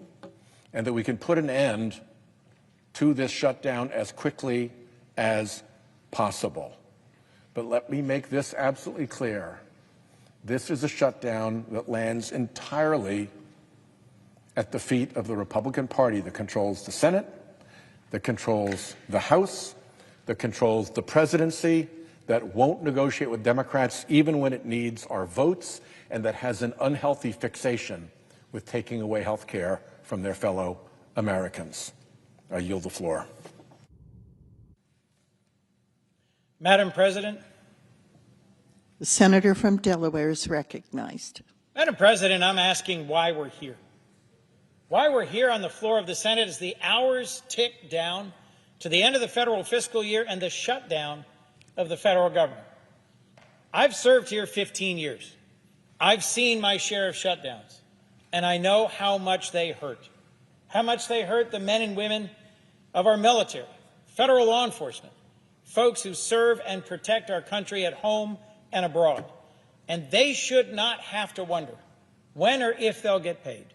and that we can put an end to this shutdown as quickly as possible. But let me make this absolutely clear. This is a shutdown that lands entirely at the feet of the Republican Party that controls the Senate, that controls the House, that controls the presidency, that won't negotiate with Democrats even when it needs our votes, and that has an unhealthy fixation with taking away health care from their fellow Americans. I yield the floor. Madam President. The senator from Delaware is recognized. Madam President, I'm asking why we're here. Why we're here on the floor of the Senate as the hours tick down to the end of the federal fiscal year and the shutdown of the federal government. I've served here 15 years. I've seen my share of shutdowns, and I know how much they hurt. How much they hurt the men and women of our military, federal law enforcement, folks who serve and protect our country at home and abroad. And they should not have to wonder when or if they'll get paid.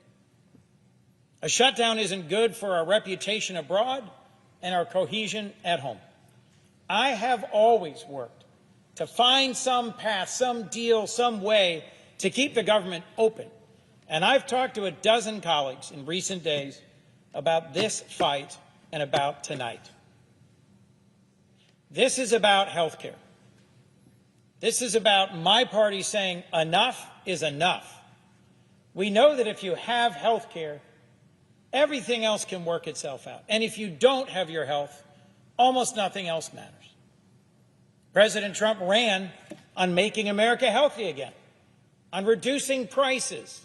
A shutdown isn't good for our reputation abroad and our cohesion at home. I have always worked to find some path, some deal, some way to keep the government open. And I've talked to a dozen colleagues in recent days about this fight and about tonight. This is about health care. This is about my party saying enough is enough. We know that if you have health care, everything else can work itself out. And if you don't have your health, almost nothing else matters. President Trump ran on making America healthy again, on reducing prices,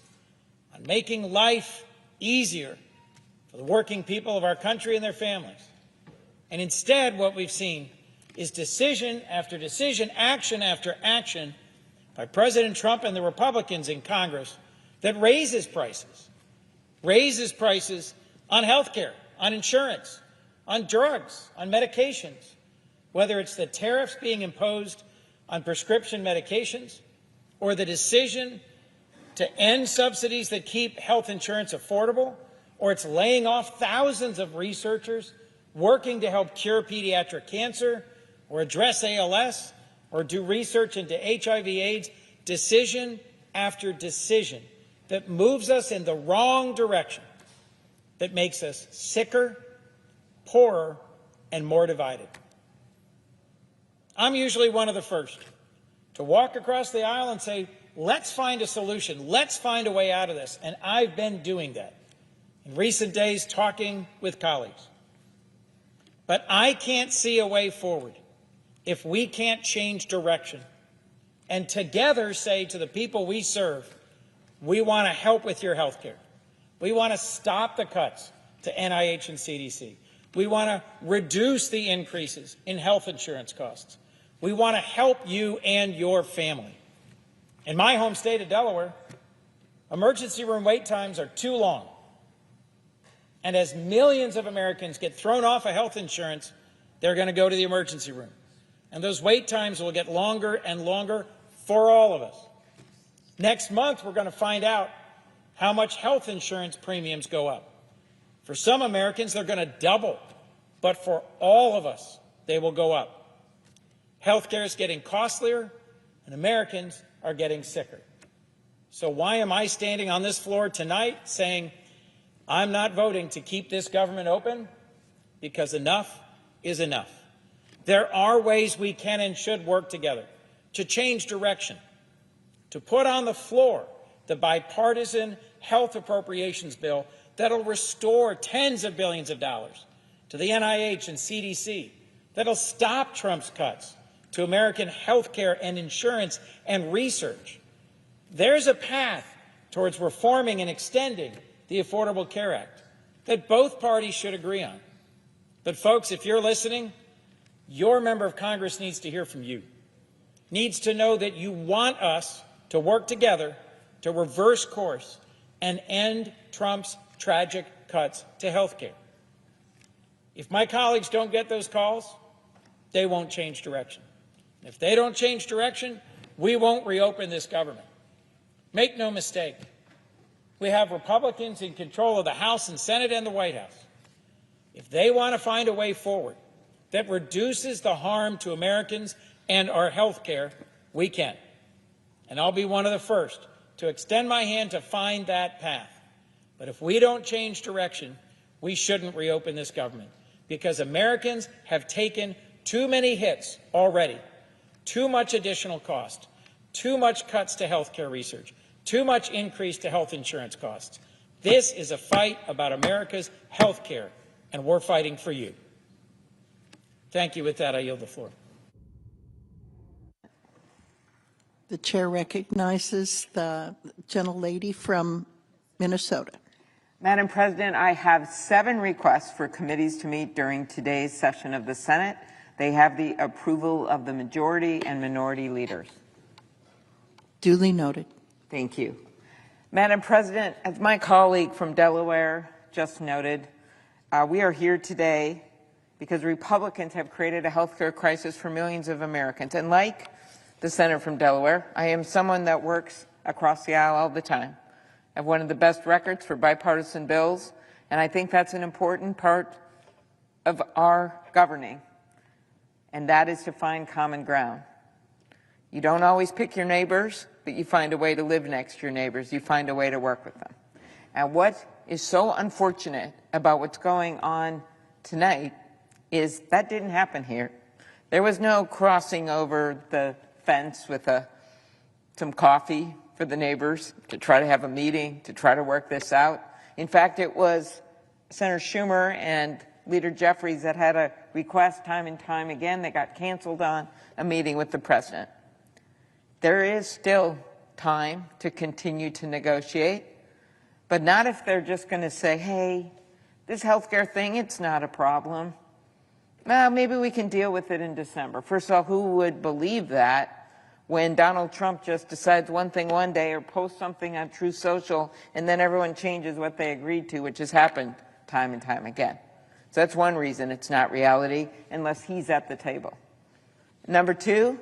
on making life easier for the working people of our country and their families. And instead, what we've seen is decision after decision, action after action by President Trump and the Republicans in Congress that raises prices on health care, on insurance, on drugs, on medications, whether it's the tariffs being imposed on prescription medications or the decision to end subsidies that keep health insurance affordable, or it's laying off thousands of researchers working to help cure pediatric cancer or address ALS or do research into HIV/AIDS, decision after decision that moves us in the wrong direction, that makes us sicker, poorer, and more divided. I'm usually one of the first to walk across the aisle and say, let's find a solution. Let's find a way out of this. And I've been doing that in recent days, talking with colleagues. But I can't see a way forward if we can't change direction and together say to the people we serve, we want to help with your health care. We want to stop the cuts to NIH and CDC. We want to reduce the increases in health insurance costs. We want to help you and your family. In my home state of Delaware, emergency room wait times are too long. And as millions of Americans get thrown off of health insurance, they're going to go to the emergency room. And those wait times will get longer and longer for all of us. Next month, we're going to find out how much health insurance premiums go up. For some Americans, they're going to double. But for all of us, they will go up. Health care is getting costlier, and Americans are getting sicker. So why am I standing on this floor tonight saying I'm not voting to keep this government open? Because enough is enough. There are ways we can and should work together to change direction, to put on the floor the bipartisan health appropriations bill that'll restore tens of billions of dollars to the NIH and CDC, that'll stop Trump's cuts to American health care and insurance and research. There's a path towards reforming and extending the Affordable Care Act that both parties should agree on. But folks, if you're listening, your member of Congress needs to hear from you, needs to know that you want us to work together to reverse course and end Trump's tragic cuts to health care. If my colleagues don't get those calls, they won't change direction. If they don't change direction, we won't reopen this government. Make no mistake, we have Republicans in control of the House and Senate and the White House. If they want to find a way forward that reduces the harm to Americans and our health care, we can. And I'll be one of the first to extend my hand to find that path. But if we don't change direction, we shouldn't reopen this government, because Americans have taken too many hits already. Too much additional cost, too much cuts to health care research, too much increase to health insurance costs. This is a fight about America's health care, and we're fighting for you. Thank you. With that, I yield the floor. The chair recognizes the gentlelady from Minnesota. Madam President, I have 7 requests for committees to meet during today's session of the Senate. They have the approval of the majority and minority leaders. Duly noted. Thank you. Madam President, as my colleague from Delaware just noted, we are here today because Republicans have created a healthcare crisis for millions of Americans. And like the senator from Delaware, I am someone that works across the aisle all the time. I have one of the best records for bipartisan bills, and I think that's an important part of our governing, and that is to find common ground. You don't always pick your neighbors, but you find a way to live next to your neighbors. You find a way to work with them. And what is so unfortunate about what's going on tonight is that didn't happen here. There was no crossing over the fence with some coffee for the neighbors to try to have a meeting, to try to work this out. In fact, it was Senator Schumer and Leader Jeffries that had a request time and time again that got canceled on a meeting with the president. There is still time to continue to negotiate, but not if they're just going to say, hey, this healthcare thing, it's not a problem. Well, maybe we can deal with it in December. First of all, who would believe that when Donald Trump just decides one thing one day or posts something on Truth Social and then everyone changes what they agreed to, which has happened time and time again. So that's one reason it's not reality unless he's at the table. Number 2,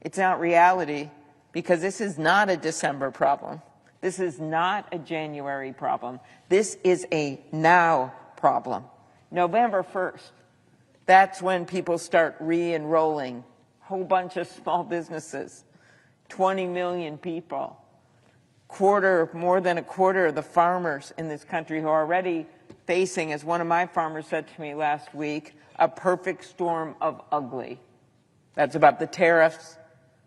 it's not reality because this is not a December problem. This is not a January problem. This is a now problem. November 1st, that's when people start re-enrolling. Whole bunch of small businesses, 20 million people, more than a quarter of the farmers in this country who are already facing, as one of my farmers said to me last week, a perfect storm of ugly. That's about the tariffs,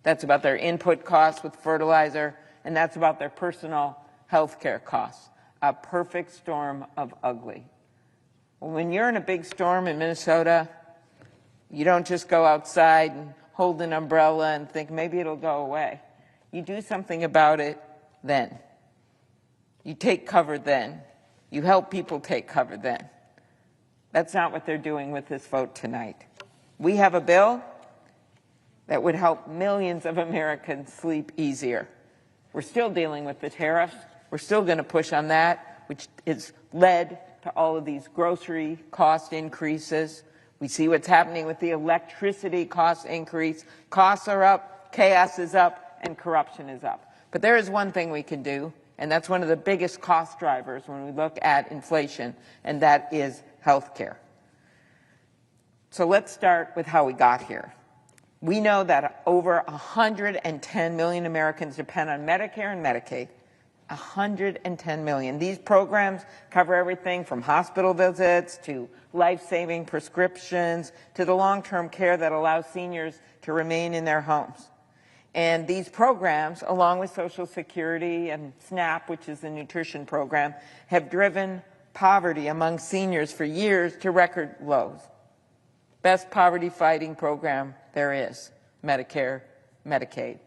that's about their input costs with fertilizer, and that's about their personal health care costs. A perfect storm of ugly. When you're in a big storm in Minnesota, you don't just go outside and hold an umbrella and think maybe it'll go away. You do something about it then. You take cover then. You help people take cover then. That's not what they're doing with this vote tonight. We have a bill that would help millions of Americans sleep easier. We're still dealing with the tariffs. We're still going to push on that, which has led to all of these grocery cost increases. We see what's happening with the electricity cost increase. Costs are up, chaos is up, and corruption is up. But there is one thing we can do, and that's one of the biggest cost drivers when we look at inflation, and that is health care. So let's start with how we got here. We know that over 110 million Americans depend on Medicare and Medicaid. 110 million. These programs cover everything from hospital visits to life-saving prescriptions to the long-term care that allows seniors to remain in their homes. And these programs, along with Social Security and SNAP, which is the nutrition program, have driven poverty among seniors for years to record lows. Best poverty-fighting program there is, Medicare, Medicaid.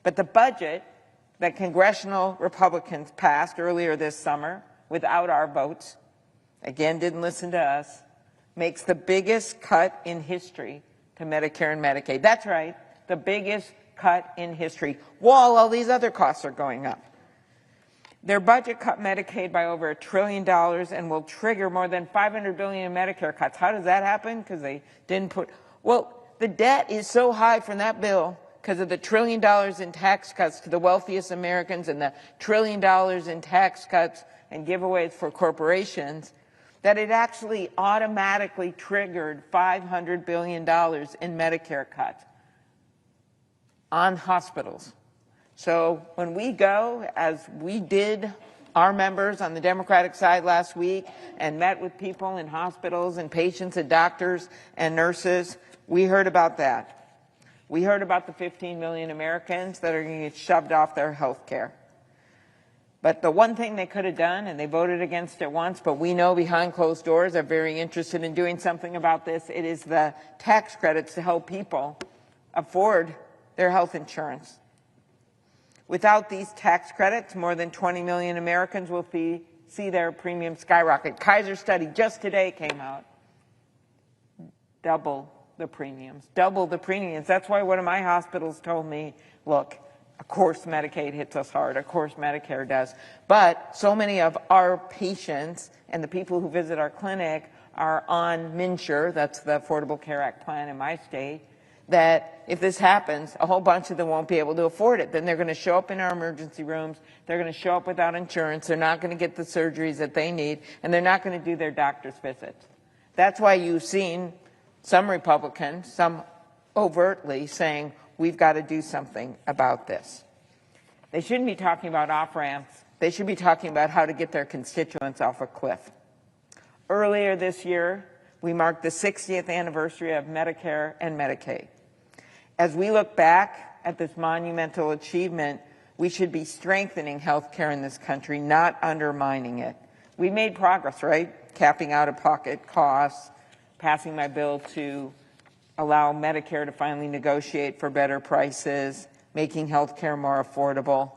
But the budget that congressional Republicans passed earlier this summer without our votes, again, didn't listen to us, makes the biggest cut in history to Medicare and Medicaid. That's right, the biggest cut in history, while all these other costs are going up. Their budget cut Medicaid by over $1 trillion and will trigger more than $500 billion in Medicare cuts. How does that happen? Because they didn't put, well, the debt is so high from that bill because of the $1 trillion in tax cuts to the wealthiest Americans and the $1 trillion in tax cuts and giveaways for corporations, that it actually automatically triggered $500 billion in Medicare cuts on hospitals. So when we go, as we did, our members on the Democratic side last week, and met with people in hospitals and patients and doctors and nurses, we heard about that. We heard about the 15 million Americans that are going to get shoved off their health care. But the one thing they could have done, and they voted against it once, but we know behind closed doors they're very interested in doing something about this, it is the tax credits to help people afford their health insurance. Without these tax credits, more than 20 million Americans will see their premiums skyrocket. Kaiser study just today came out. Double the premiums. Double the premiums. That's why one of my hospitals told me, look, of course Medicaid hits us hard. Of course Medicare does. But so many of our patients and the people who visit our clinic are on MNsure, that's the Affordable Care Act plan in my state, that if this happens, a whole bunch of them won't be able to afford it. Then they're going to show up in our emergency rooms. They're going to show up without insurance. They're not going to get the surgeries that they need, and they're not going to do their doctor's visits. That's why you've seen some Republicans, some overtly saying, we've got to do something about this. They shouldn't be talking about off-ramps. They should be talking about how to get their constituents off a cliff. Earlier this year, we marked the 60th anniversary of Medicare and Medicaid. As we look back at this monumental achievement, we should be strengthening health care in this country, not undermining it. We made progress, right? Capping out-of-pocket costs, passing my bill to allow Medicare to finally negotiate for better prices, making health care more affordable.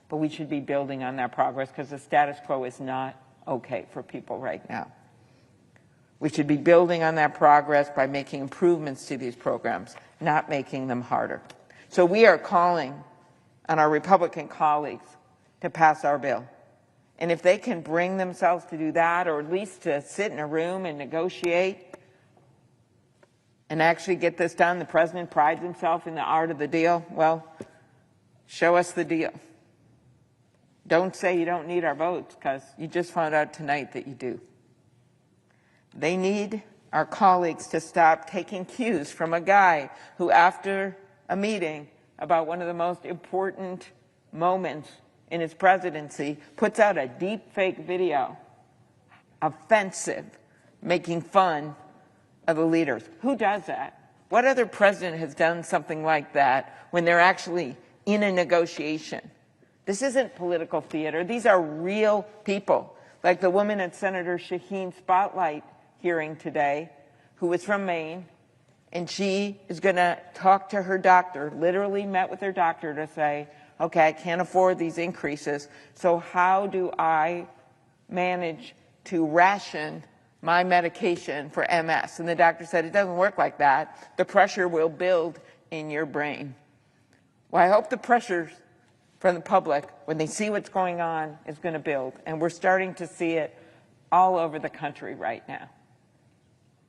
But we should be building on that progress because the status quo is not okay for people right now. We should be building on that progress by making improvements to these programs, not making them harder. So we are calling on our Republican colleagues to pass our bill. And if they can bring themselves to do that, or at least to sit in a room and negotiate and actually get this done, the president prides himself in the art of the deal, well, show us the deal. Don't say you don't need our votes, because you just found out tonight that you do. They need our colleagues to stop taking cues from a guy who, after a meeting about one of the most important moments in his presidency, puts out a deep fake video, offensive, making fun of the leaders. Who does that? What other president has done something like that when they're actually in a negotiation? This isn't political theater. These are real people, like the woman at Senator Shaheen's spotlight hearing today, who was from Maine, and she is going to talk to her doctor, literally met with her doctor to say, okay, I can't afford these increases, so how do I manage to ration my medication for MS? And the doctor said, it doesn't work like that. The pressure will build in your brain. Well, I hope the pressure from the public, when they see what's going on, is going to build. And we're starting to see it all over the country right now.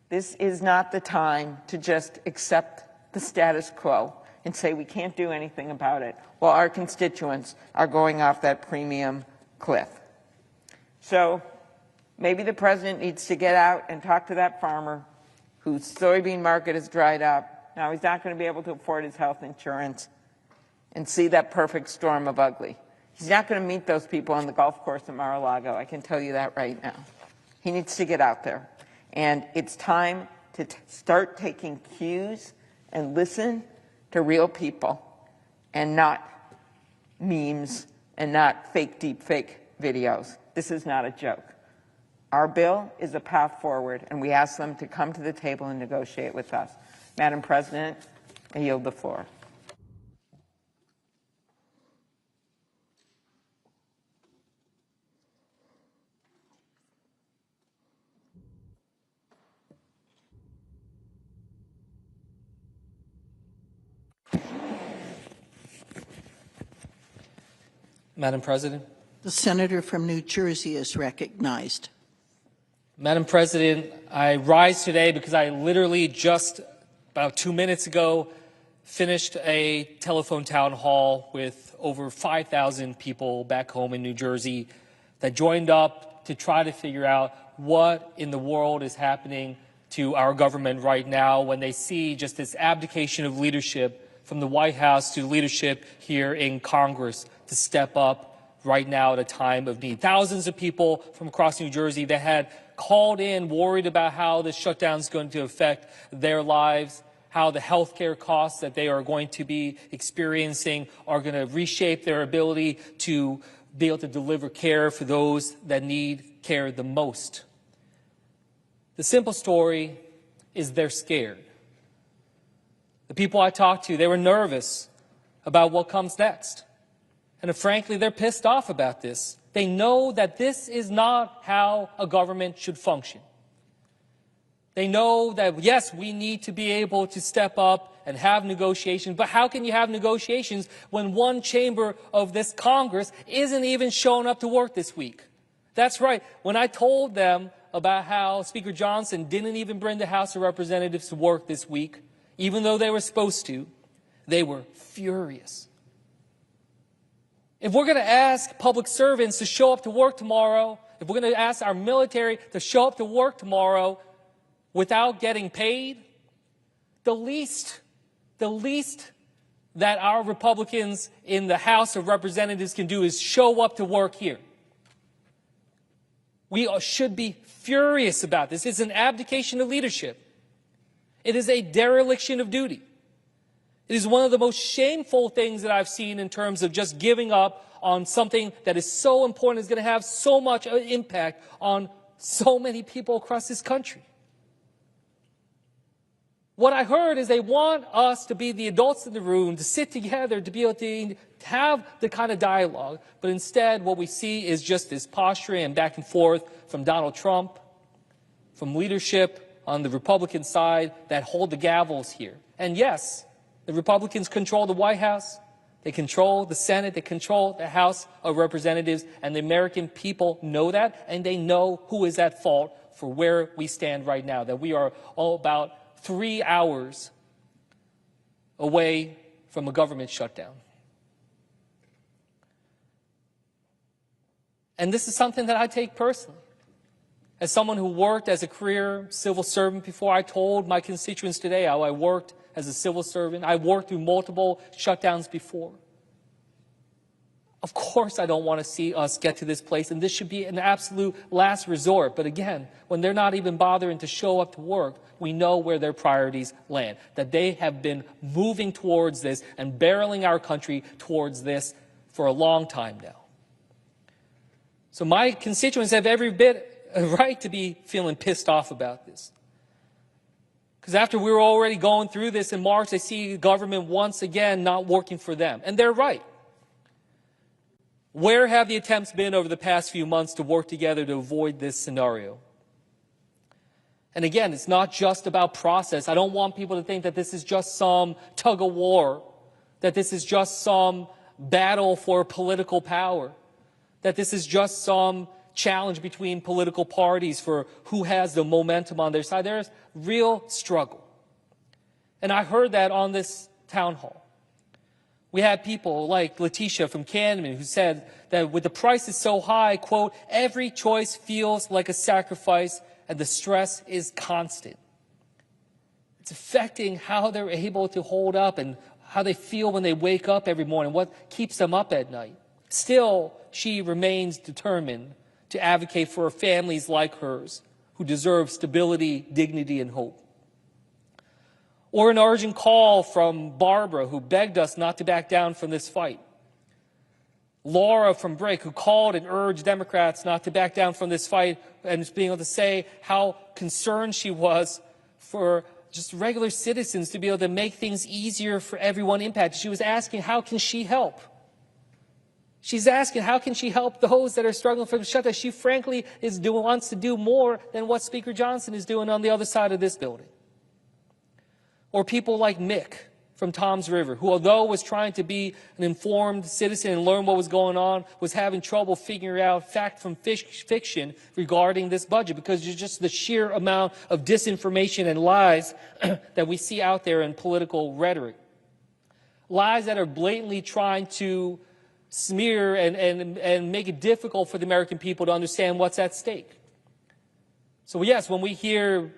This is not the time to just accept the status quo and say we can't do anything about it while our constituents are going off that premium cliff. So maybe the president needs to get out and talk to that farmer whose soybean market has dried up. Now he's not going to be able to afford his health insurance, and see that perfect storm of ugly. He's not going to meet those people on the golf course in Mar-a-Lago. I can tell you that right now. He needs to get out there. And it's time to start taking cues and listen to real people and not memes and not fake deep fake videos. This is not a joke. Our bill is a path forward, and we ask them to come to the table and negotiate with us. Madam President, I yield the floor. Madam President. The senator from New Jersey is recognized. Madam President, I rise today because I literally just about 2 minutes ago finished a telephone town hall with over 5,000 people back home in New Jersey that joined up to try to figure out what in the world is happening to our government right now when they see just this abdication of leadership from the White House to leadership here in Congress to step up right now at a time of need. Thousands of people from across New Jersey that had called in worried about how this shutdown is going to affect their lives, how the health care costs that they are going to be experiencing are going to reshape their ability to be able to deliver care for those that need care the most. The simple story is they're scared. The people I talked to, they were nervous about what comes next. And frankly, they're pissed off about this. They know that this is not how a government should function. They know that, yes, we need to be able to step up and have negotiations, but how can you have negotiations when one chamber of this Congress isn't even showing up to work this week? That's right. When I told them about how Speaker Johnson didn't even bring the House of Representatives to work this week, even though they were supposed to, they were furious. If we're going to ask public servants to show up to work tomorrow, if we're going to ask our military to show up to work tomorrow without getting paid, the least that our Republicans in the House of Representatives can do is show up to work here. We should be furious about this. It's an abdication of leadership. It is a dereliction of duty. It is one of the most shameful things that I've seen in terms of just giving up on something that is so important, is going to have so much impact on so many people across this country. What I heard is they want us to be the adults in the room, to sit together, to be able to have the kind of dialogue. But instead, what we see is just this posturing and back and forth from Donald Trump, from leadership on the Republican side that hold the gavels here. And yes, the Republicans control the White House, they control the Senate, they control the House of Representatives, and the American people know that, and they know who is at fault for where we stand right now, that we are all about 3 hours away from a government shutdown. And this is something that I take personally. As someone who worked as a career civil servant before, I told my constituents today how I worked as a civil servant. I worked through multiple shutdowns before. Of course, I don't want to see us get to this place, and this should be an absolute last resort. But again, when they're not even bothering to show up to work, we know where their priorities land, that they have been moving towards this and barreling our country towards this for a long time now. So my constituents have every bit a right to be feeling pissed off about this. Because after we were already going through this in March, they see government once again not working for them. And they're right. Where have the attempts been over the past few months to work together to avoid this scenario? And again, it's not just about process. I don't want people to think that this is just some tug of war, that this is just some battle for political power, that this is just some challenge between political parties for who has the momentum on their side. There's real struggle. And I heard that on this town hall. We had people like Letitia from Camden who said that with the prices so high, quote, every choice feels like a sacrifice and the stress is constant. It's affecting how they're able to hold up and how they feel when they wake up every morning, what keeps them up at night. Still, she remains determined to advocate for families like hers who deserve stability, dignity, and hope. Or an urgent call from Barbara, who begged us not to back down from this fight. Laura from Brick, who called and urged Democrats not to back down from this fight, and just being able to say how concerned she was for just regular citizens to be able to make things easier for everyone impacted. She was asking, how can she help? She's asking, how can she help those that are struggling from the shutdown? She frankly wants to do more than what Speaker Johnson is doing on the other side of this building. Or people like Mick from Toms River, who although was trying to be an informed citizen and learn what was going on, was having trouble figuring out fact from fiction regarding this budget because it's just the sheer amount of disinformation and lies that we see out there in political rhetoric. Lies that are blatantly trying to smear and make it difficult for the American people to understand what's at stake. So yes, when we hear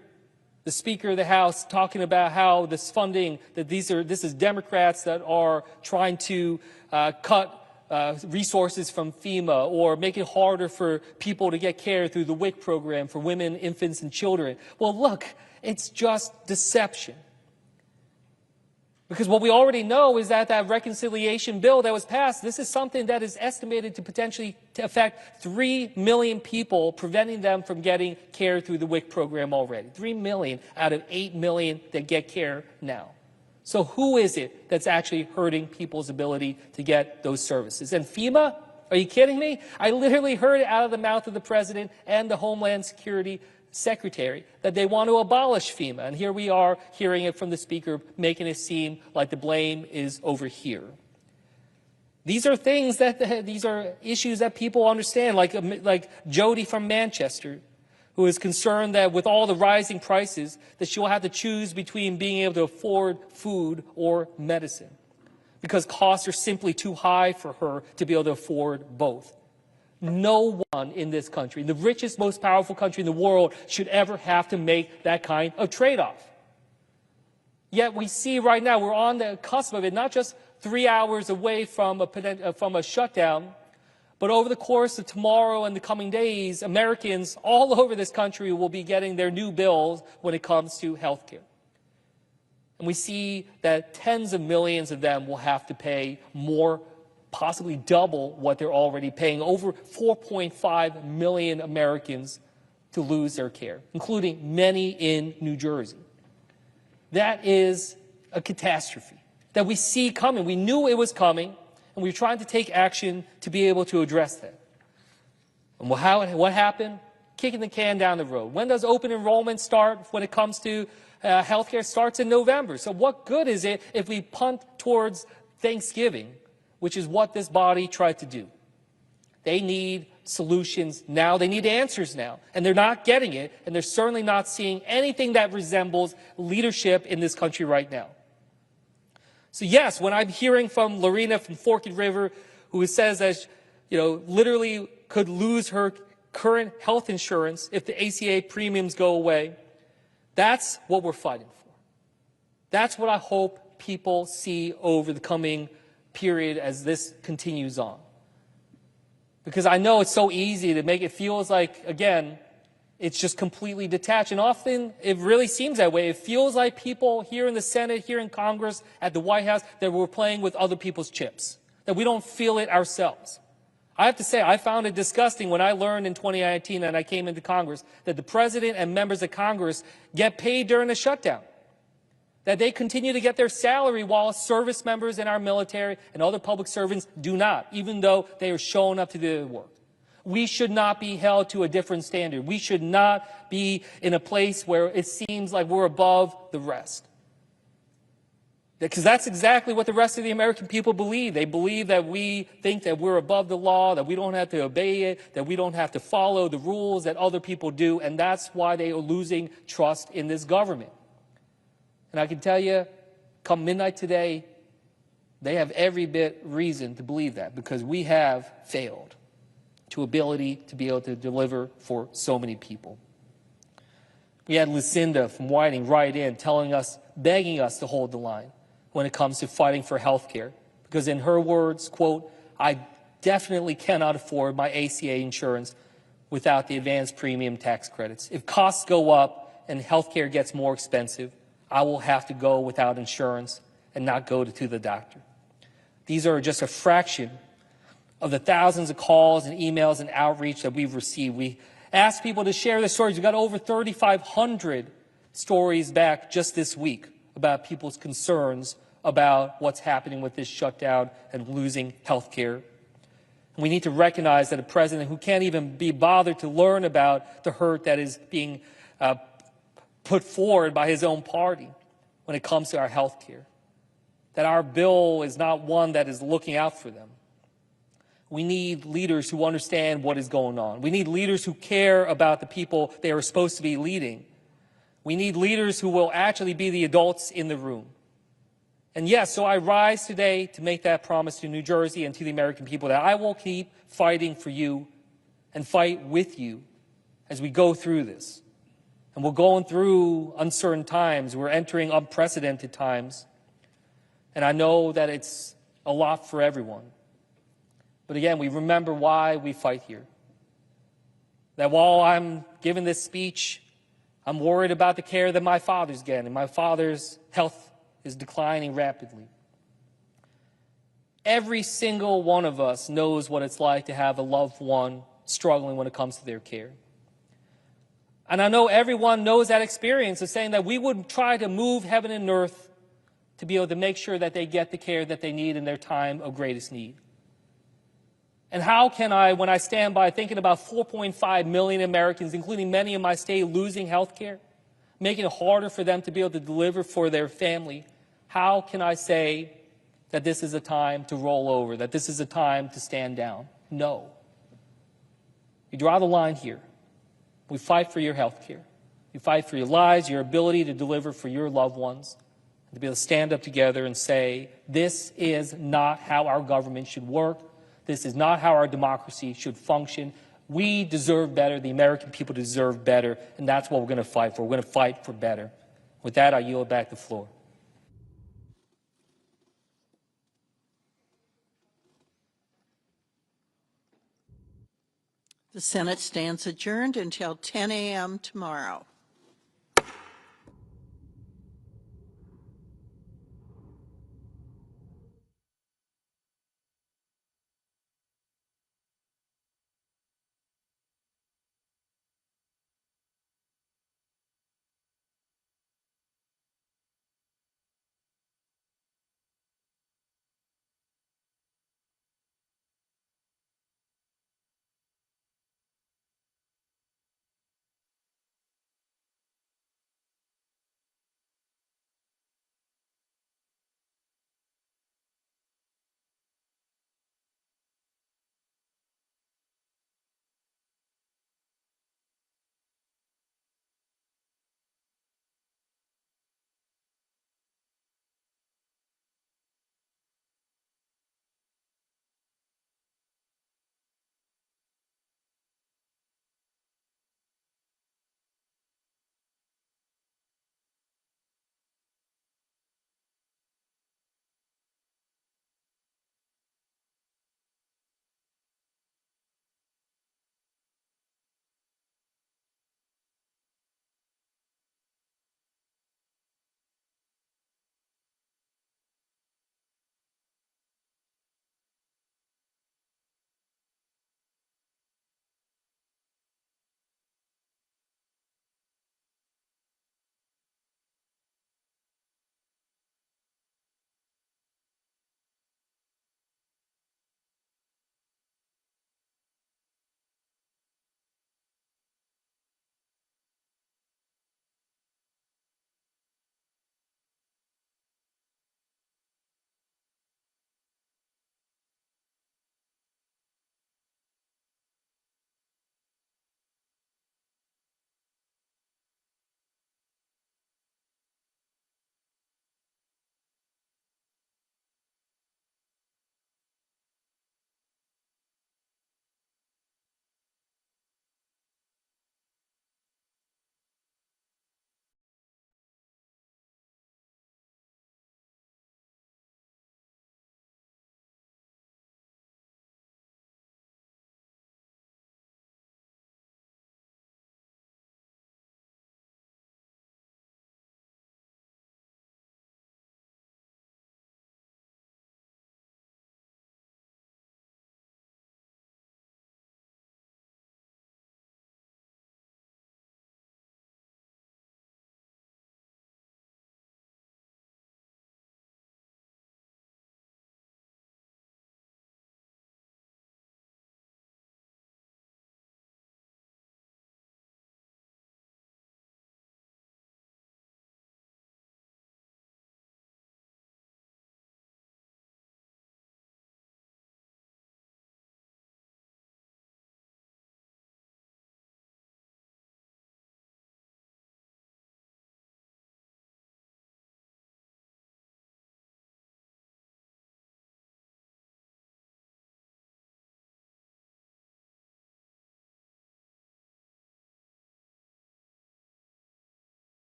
the Speaker of the House talking about how this funding, that this is Democrats that are trying to cut resources from FEMA or make it harder for people to get care through the WIC program for women, infants, and children. Well, look, it's just deception. Because what we already know is that that reconciliation bill that was passed, this is something that is estimated to potentially affect 3 million people, preventing them from getting care through the WIC program already. 3 million out of 8 million that get care now. So who is it that's actually hurting people's ability to get those services? And FEMA? Are you kidding me? I literally heard it out of the mouth of the President and the Homeland Security Secretary that they want to abolish FEMA. And here we are hearing it from the Speaker, making it seem like the blame is over here. These are things these are issues that people understand, like Jody from Manchester, who is concerned that with all the rising prices, that she will have to choose between being able to afford food or medicine, because costs are simply too high for her to be able to afford both. No one in this country, the richest, most powerful country in the world, should ever have to make that kind of trade-off. Yet we see right now, we're on the cusp of it, not just 3 hours away from a shutdown, but over the course of tomorrow and the coming days, Americans all over this country will be getting their new bills when it comes to health care. And we see that tens of millions of them will have to pay more, possibly double what they're already paying. Over 4.5 million Americans to lose their care, including many in New Jersey. That is a catastrophe that we see coming. We knew it was coming, and we were trying to take action to be able to address that. And what happened? Kicking the can down the road. When does open enrollment start when it comes to healthcare? Starts in November. So what good is it if we punt towards Thanksgiving, which is what this body tried to do? They need solutions now. They need answers now. And they're not getting it, and they're certainly not seeing anything that resembles leadership in this country right now. So yes, when I'm hearing from Lorena from Forked River, who says that, literally could lose her current health insurance if the ACA premiums go away, that's what we're fighting for. That's what I hope people see over the coming period as this continues on. Because I know it's so easy to make it feels like, again, it's just completely detached. And often it really seems that way. It feels like people here in the Senate, here in Congress, at the White House, that we're playing with other people's chips, that we don't feel it ourselves. I have to say, I found it disgusting when I learned in 2019 and I came into Congress that the President and members of Congress get paid during the shutdown, that they continue to get their salary while service members in our military and other public servants do not, even though they are showing up to do their work. We should not be held to a different standard. We should not be in a place where it seems like we're above the rest. Because that's exactly what the rest of the American people believe. They believe that we think that we're above the law, that we don't have to obey it, that we don't have to follow the rules that other people do, and that's why they are losing trust in this government. And I can tell you, come midnight today, they have every bit reason to believe that, because we have failed to be able to deliver for so many people. We had Lucinda from Whiting write in telling us, begging us to hold the line when it comes to fighting for health care. Because in her words, quote, I definitely cannot afford my ACA insurance without the advanced premium tax credits. If costs go up and health care gets more expensive, I will have to go without insurance and not go to the doctor. These are just a fraction of the thousands of calls and emails and outreach that we've received. We asked people to share their stories. We got over 3,500 stories back just this week about people's concerns about what's happening with this shutdown and losing health care. We need to recognize that a president who can't even be bothered to learn about the hurt that is being put forward by his own party when it comes to our health care, that our bill is not one that is looking out for them. We need leaders who understand what is going on. We need leaders who care about the people they are supposed to be leading. We need leaders who will actually be the adults in the room. And yes, so I rise today to make that promise to New Jersey and to the American people that I will keep fighting for you and fight with you as we go through this. And we're going through uncertain times. We're entering unprecedented times. And I know that it's a lot for everyone. But again, we remember why we fight here. That while I'm giving this speech, I'm worried about the care that my father's getting. My father's health is declining rapidly. Every single one of us knows what it's like to have a loved one struggling when it comes to their care. And I know everyone knows that experience of saying that we would try to move heaven and earth to be able to make sure that they get the care that they need in their time of greatest need? And how can I, when I stand by thinking about 4.5 million Americans, including many in my state, losing health care, making it harder for them to be able to deliver for their family, how can I say that this is a time to roll over, that this is a time to stand down? No. You draw the line here. We fight for your health care. You fight for your lives, your ability to deliver for your loved ones, and to be able to stand up together and say, this is not how our government should work. This is not how our democracy should function. We deserve better. The American people deserve better, and that's what we're going to fight for. We're going to fight for better. With that, I yield back the floor. The Senate stands adjourned until 10 a.m. tomorrow.